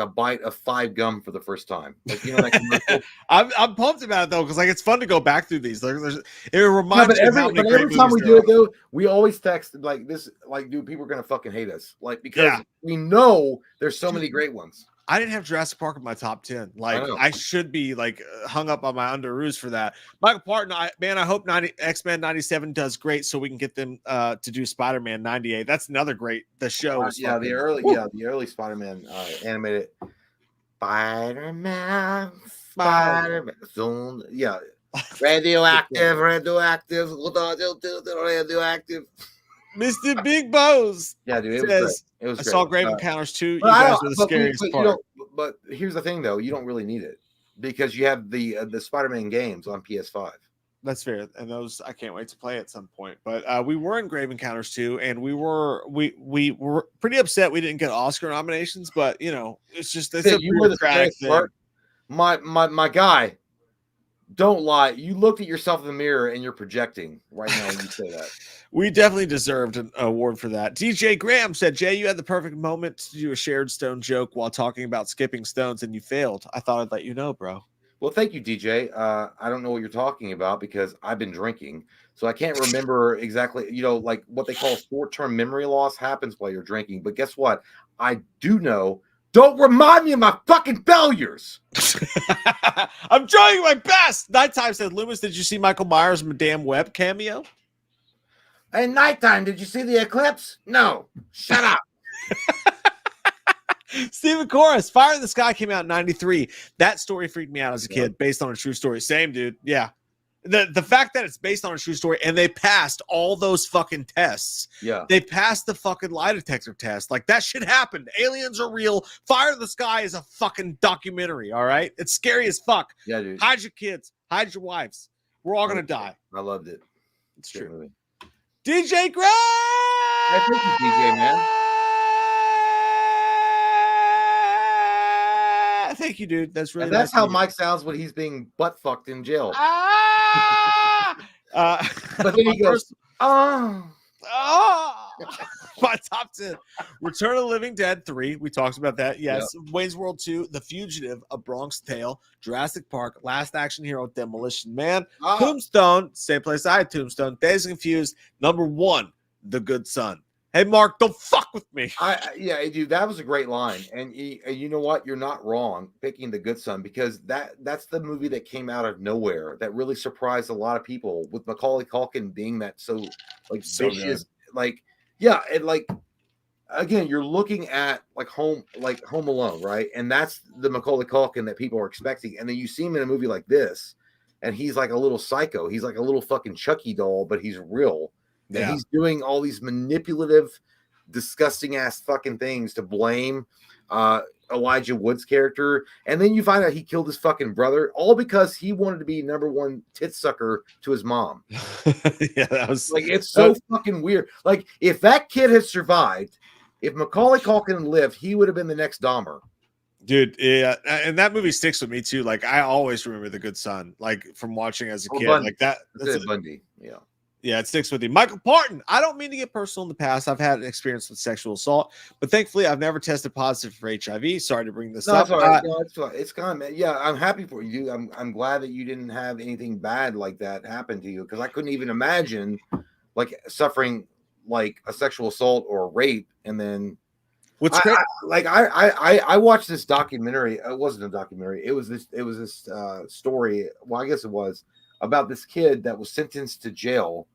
bite of 5 gum for the first time. Like, you know, that commercial? I'm pumped about it though, because like it's fun to go back through these. It reminds me of how many every time we do it though, we always text like this, like, dude, people are gonna fucking hate us. Like, because we know there's so many great ones. I didn't have Jurassic Park in my top 10. Like, I should be like hung up on my underoos for that. Michael Parton, I hope X-Men 97 does great so we can get them to do Spider-Man 98. That's another great. The show, the early Spider-Man animated Spider-Man, Zone, radioactive. Mr. Big Bows. Yeah, dude, it was great. I saw Grave Encounters 2. You guys were the scariest part. But here's the thing, though. You don't really need it because you have the Spider-Man games on PS5. That's fair. And those, I can't wait to play at some point. But we were in Grave Encounters 2, and we were pretty upset we didn't get Oscar nominations. But, it's just a bureaucratic thing. My guy, don't lie. You looked at yourself in the mirror and you're projecting right now when you say that. We definitely deserved an award for that. DJ Graham said, Jay, you had the perfect moment to do a shared stone joke while talking about skipping stones and you failed. I thought I'd let you know, bro. Well, thank you, DJ. I don't know what you're talking about because I've been drinking. So I can't remember exactly, like what they call short-term memory loss happens while you're drinking. But guess what? I do know. Don't remind me of my fucking failures. I'm trying my best. Nighttime said, Loomis, did you see Michael Myers' Madame Web cameo? And Nighttime, did you see the eclipse? No. Shut up. Stephen Chorus, Fire in the Sky came out in 93. That story freaked me out as a kid, based on a true story. Same, dude. Yeah. The fact that it's based on a true story and they passed all those fucking tests. Yeah. They passed the fucking lie detector test. Like, that shit happened. Aliens are real. Fire in the Sky is a fucking documentary, all right? It's scary as fuck. Yeah, dude. Hide your kids. Hide your wives. We're all going to die. I loved it. It's true. Movie. DJ Gray! Thank you, DJ, man. Thank you, dude. That's really that's how Mike sounds when he's being butt fucked in jail. But then he goes, my top 10. Return of the Living Dead 3. We talked about that. Yes. Yep. Wayne's World 2, The Fugitive, A Bronx Tale, Jurassic Park, Last Action Hero, Demolition Man, Tombstone, same place I had Tombstone, Dazed and Confused, number 1, The Good Son. Hey, Mark, don't fuck with me. Dude, that was a great line. And you know what? You're not wrong picking The Good Son because that's the movie that came out of nowhere that really surprised a lot of people with Macaulay Culkin being that so vicious. And again, you're looking at Home Alone, right? And that's the Macaulay Culkin that people are expecting. And then you see him in a movie like this, and he's like a little psycho. He's like a little fucking Chucky doll, but he's real. And he's doing all these manipulative, disgusting ass fucking things to blame Elijah Wood's character, and then you find out he killed his fucking brother, all because he wanted to be #1 tit sucker to his mom. Yeah, that was Like, it's so fucking weird. Like, if that kid had survived, if Macaulay Culkin had lived, he would have been the next Dahmer. dude. Yeah, and that movie sticks with me too. Like, I always remember The Good Son, like from watching as a kid. Bundy. Like that. That's it, Bundy. Yeah. Yeah, it sticks with you. Michael Parton. I don't mean to get personal in the past. I've had an experience with sexual assault, but thankfully I've never tested positive for HIV. Sorry to bring this No, up. it's all right. No, it's fine. It's kind of, yeah, I'm happy for you. I'm glad that you didn't have anything bad like that happen to you, because I couldn't even imagine like suffering like a sexual assault or a rape. And then What's great? I watched this documentary. It wasn't a documentary. It was this story. Well, I guess it was about this kid that was sentenced to jail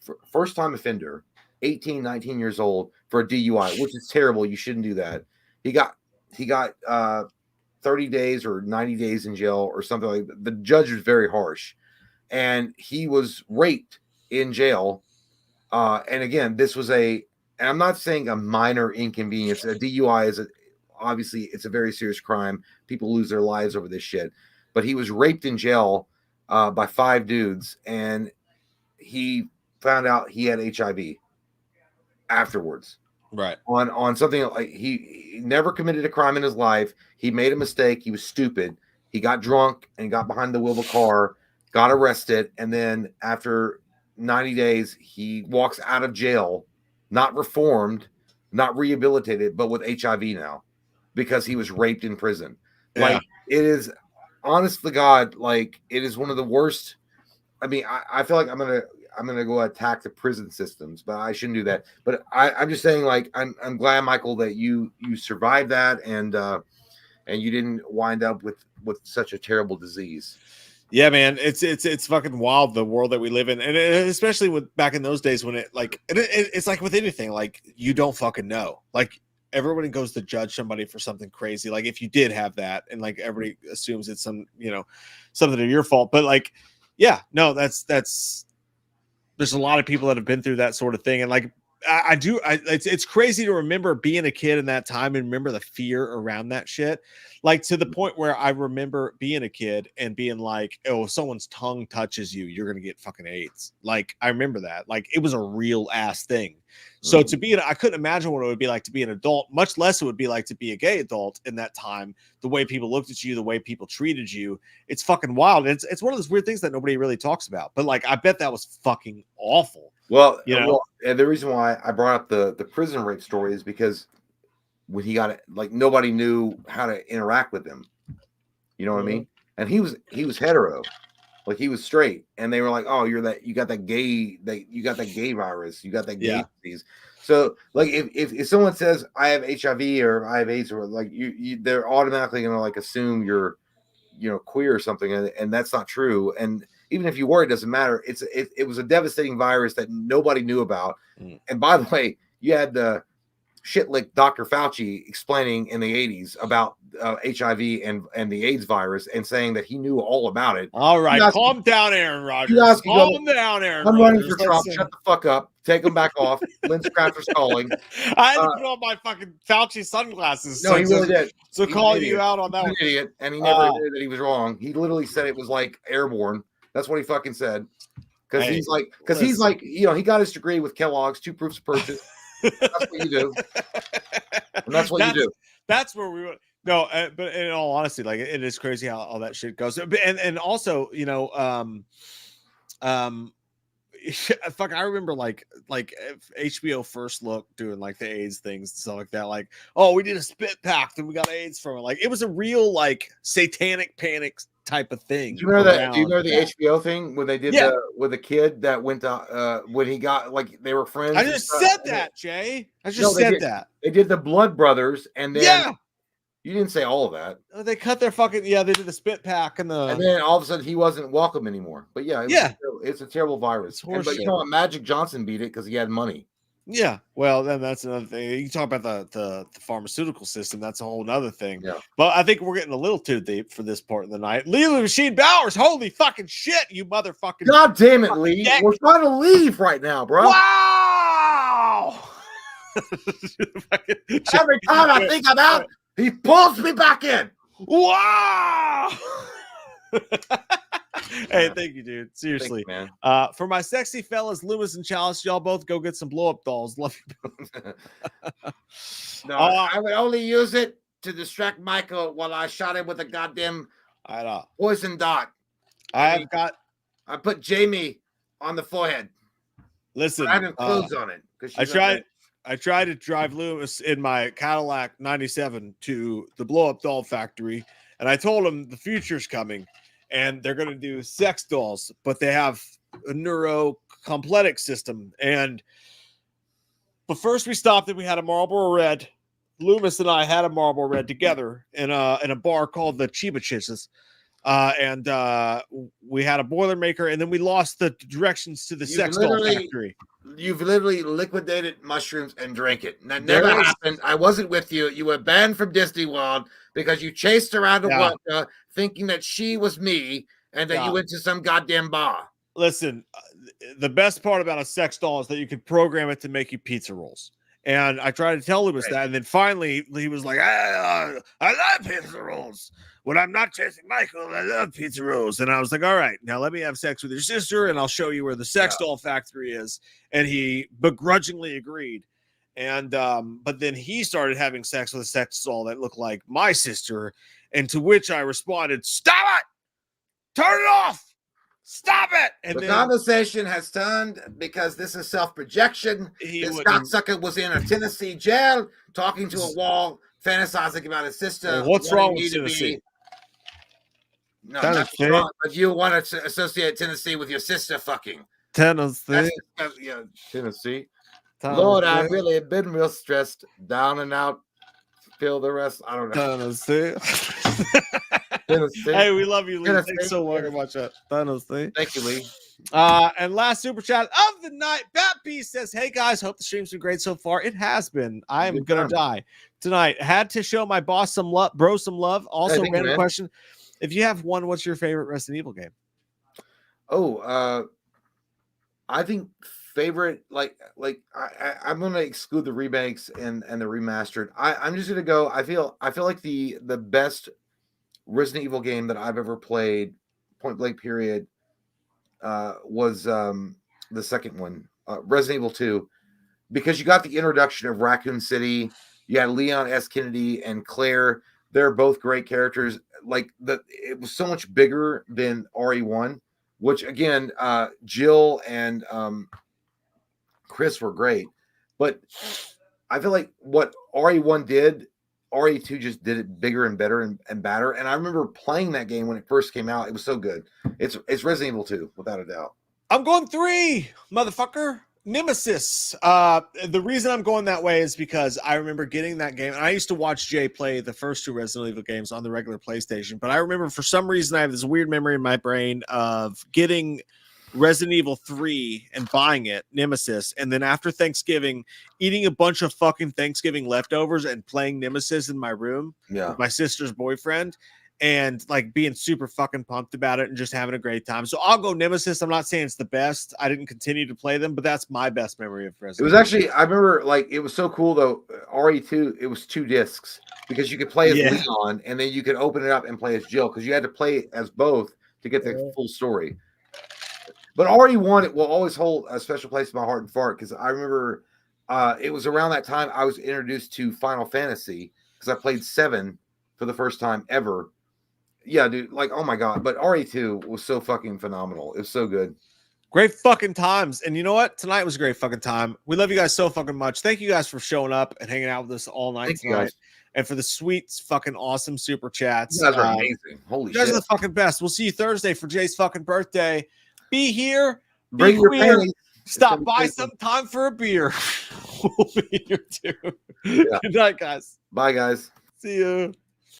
for first time offender, 18, 19 years old, for a DUI, which is terrible. You shouldn't do that. He got 30 days or 90 days in jail or something like that. The judge was very harsh, and he was raped in jail. And again, this was and I'm not saying a minor inconvenience. A DUI is obviously it's a very serious crime. People lose their lives over this shit. But he was raped in jail by 5 dudes, and he found out he had HIV afterwards. Right. On something like he never committed a crime in his life. He made a mistake. He was stupid. He got drunk and got behind the wheel of a car, got arrested, and then after 90 days, he walks out of jail, not reformed, not rehabilitated, but with HIV now, because he was raped in prison. Yeah. Like, it is, honest to God, like, it is one of the worst. I mean, I feel like I'm gonna go attack the prison systems, but I shouldn't do that. But I'm just saying, like, I'm glad, Michael, that you survived that, and you didn't wind up with such a terrible disease. Yeah, man, it's fucking wild, the world that we live in, and especially with back in those days when it's like with anything, like, you don't fucking know. Like, everybody goes to judge somebody for something crazy. Like, if you did have that, and like everybody assumes it's something to your fault. But like, yeah, no, that's there's a lot of people that have been through that sort of thing, and like it's crazy to remember being a kid in that time and remember the fear around that shit. Like, to the point where I remember being a kid and being like, oh, if someone's tongue touches you, you're going to get fucking AIDS. Like, I remember that. Like, it was a real ass thing. So I couldn't imagine what it would be like to be an adult, much less it would be like to be a gay adult in that time. The way people looked at you, the way people treated you, it's fucking wild. It's one of those weird things that nobody really talks about. But like, I bet that was fucking awful. Well, and the reason why I brought up the prison rape story is because when he got it, like, nobody knew how to interact with him. You know what I mean? And he was hetero, like, he was straight, and they were like, "Oh, you got that gay virus, you got that gay disease." So, like, if someone says I have HIV or I have AIDS, or like they're automatically gonna like assume you're, queer or something, and that's not true. And even if you were, it doesn't matter. It was a devastating virus that nobody knew about. And by the way, you had the shitlick Dr. Fauci explaining in the 80s about HIV and the AIDS virus, and saying that he knew all about it. All right, calm down, Aaron Rodgers. Calm down, Aaron. I'm running for Trump. Shut the fuck up. Take him back off. Lindsey Crafter's calling. I had to put on my fucking Fauci sunglasses. No, he really did. So calling you out on that one. He's an idiot, and he never admitted that he was wrong. He literally said it was like airborne. That's what he fucking said. Because he's like, he got his degree with Kellogg's, 2 proofs of purchase. That's what you do. And that's what you do. That's where we went. No, but in all honesty, like, it is crazy how all that shit goes. And also, fuck, I remember like if HBO first look doing like the AIDS things and stuff like that. Like, oh, we did a spit pact and we got AIDS from it. Like, it was a real like satanic panic type of thing. Do you remember that? Do you remember the HBO thing when they did with the kid that went to when he got, like, they were friends? I just said that, Jay. I just said that. They did the Blood Brothers, and then you didn't say all of that. They cut their fucking they did the spit pack and then all of a sudden he wasn't welcome anymore. But it's a terrible virus. But you know what? Magic Johnson beat it because he had money. Yeah, well, then that's another thing. You talk about the pharmaceutical system. That's a whole nother thing. Yeah. But I think we're getting a little too deep for this part of the night. Lee the Machine Bowers, holy fucking shit, you motherfucking. God damn it, Lee. Dick. We're trying to leave right now, bro. Wow. Every time I think I'm out, He pulls me back in. Wow. Hey, thank you, dude. Seriously. Thank you, man. For my sexy fellas, Lewis and Chalice, y'all both go get some blow up dolls. Love you. No, I would only use it to distract Michael while I shot him with a goddamn I know. poison dart. I put Jamie on the forehead. listen. I had clothes on it. I tried to drive Lewis in my Cadillac 97 to the blow up doll factory, and I told him the future's coming and they're going to do sex dolls, but they have a neuro-completic system. But first we stopped and we had a Marlboro Red. Loomis and I had a Marlboro Red together in a bar called the Chiba Chisses. And we had a Boilermaker, and then we lost the directions to the sex doll factory. You've literally liquidated mushrooms and drank it. That never happened. I wasn't with you. You were banned from Disney World because you chased around the world thinking that she was me and that you went to some goddamn bar. Listen, the best part about a sex doll is that you can program it to make you pizza rolls. And I tried to tell Lewis that, and then finally he was like, I love pizza rolls. When I'm not chasing Michael, I love pizza rolls. And I was like, all right, now let me have sex with your sister, and I'll show you where the sex doll factory is. And he begrudgingly agreed. And but then he started having sex with a sex doll that looked like my sister, and to which I responded, stop it! Turn it off! Stop it! And the conversation has turned because this is self-projection. This cocksucker was in a Tennessee jail talking to a wall, fantasizing about his sister. Well, what's wrong with Tennessee? No, that's wrong, but you want to associate Tennessee with your sister fucking. Tennessee. Tennessee. Lord, I've really been real stressed, down and out. Feel the rest. I don't know. Tennessee. Tennessee. Hey, we love you, Lee. Thanks so much. Tennessee. Thank you, Lee. And last super chat of the night, Bat Beast says, "Hey guys, hope the stream's been great so far. It has been. I am gonna die tonight. Had to show my boss some love, bro, some love. Also, random question: if you have one, what's your favorite Resident Evil game?" Oh, I think favorite I'm gonna exclude the remakes and the remastered. I'm just gonna go. I feel like the best Resident Evil game that I've ever played, point blank period, was the second one, Resident Evil 2, because you got the introduction of Raccoon City. You had Leon S. Kennedy and Claire. They're both great characters. It was so much bigger than RE1, which again, Jill and Chris were great, but I feel like what RE1 did, RE2 just did it bigger and better and better. And I remember playing that game when it first came out. It was so good. It's Resident Evil 2, without a doubt. I'm going 3, motherfucker. Nemesis. The reason I'm going that way is because I remember getting that game, and I used to watch Jay play the first 2 Resident Evil games on the regular PlayStation, but I remember for some reason I have this weird memory in my brain of getting Resident Evil 3 and buying it, Nemesis, and then after Thanksgiving eating a bunch of fucking Thanksgiving leftovers and playing Nemesis in my room with my sister's boyfriend, and like being super fucking pumped about it and just having a great time. So I'll go Nemesis. I'm not saying it's the best. I didn't continue to play them, but that's my best memory of Resident Evil. It was actually, I remember, it was so cool though. RE2, it was 2 discs because you could play as Leon and then you could open it up and play as Jill, because you had to play as both to get the full story. But RE1, it will always hold a special place in my heart and heart, because I remember it was around that time I was introduced to Final Fantasy, because I played 7 for the first time ever. Yeah, dude, oh my God. But RE2 was so fucking phenomenal. It was so good. Great fucking times. And you know what? Tonight was a great fucking time. We love you guys so fucking much. Thank you guys for showing up and hanging out with us all night tonight. And for the sweet, fucking awesome super chats. You guys are amazing. Holy shit. You guys are the fucking best. We'll see you Thursday for Jay's fucking birthday. Be here. Bring your panties. Stop by sometime for a beer. We'll be here too. Good night, guys. Bye, guys. See you.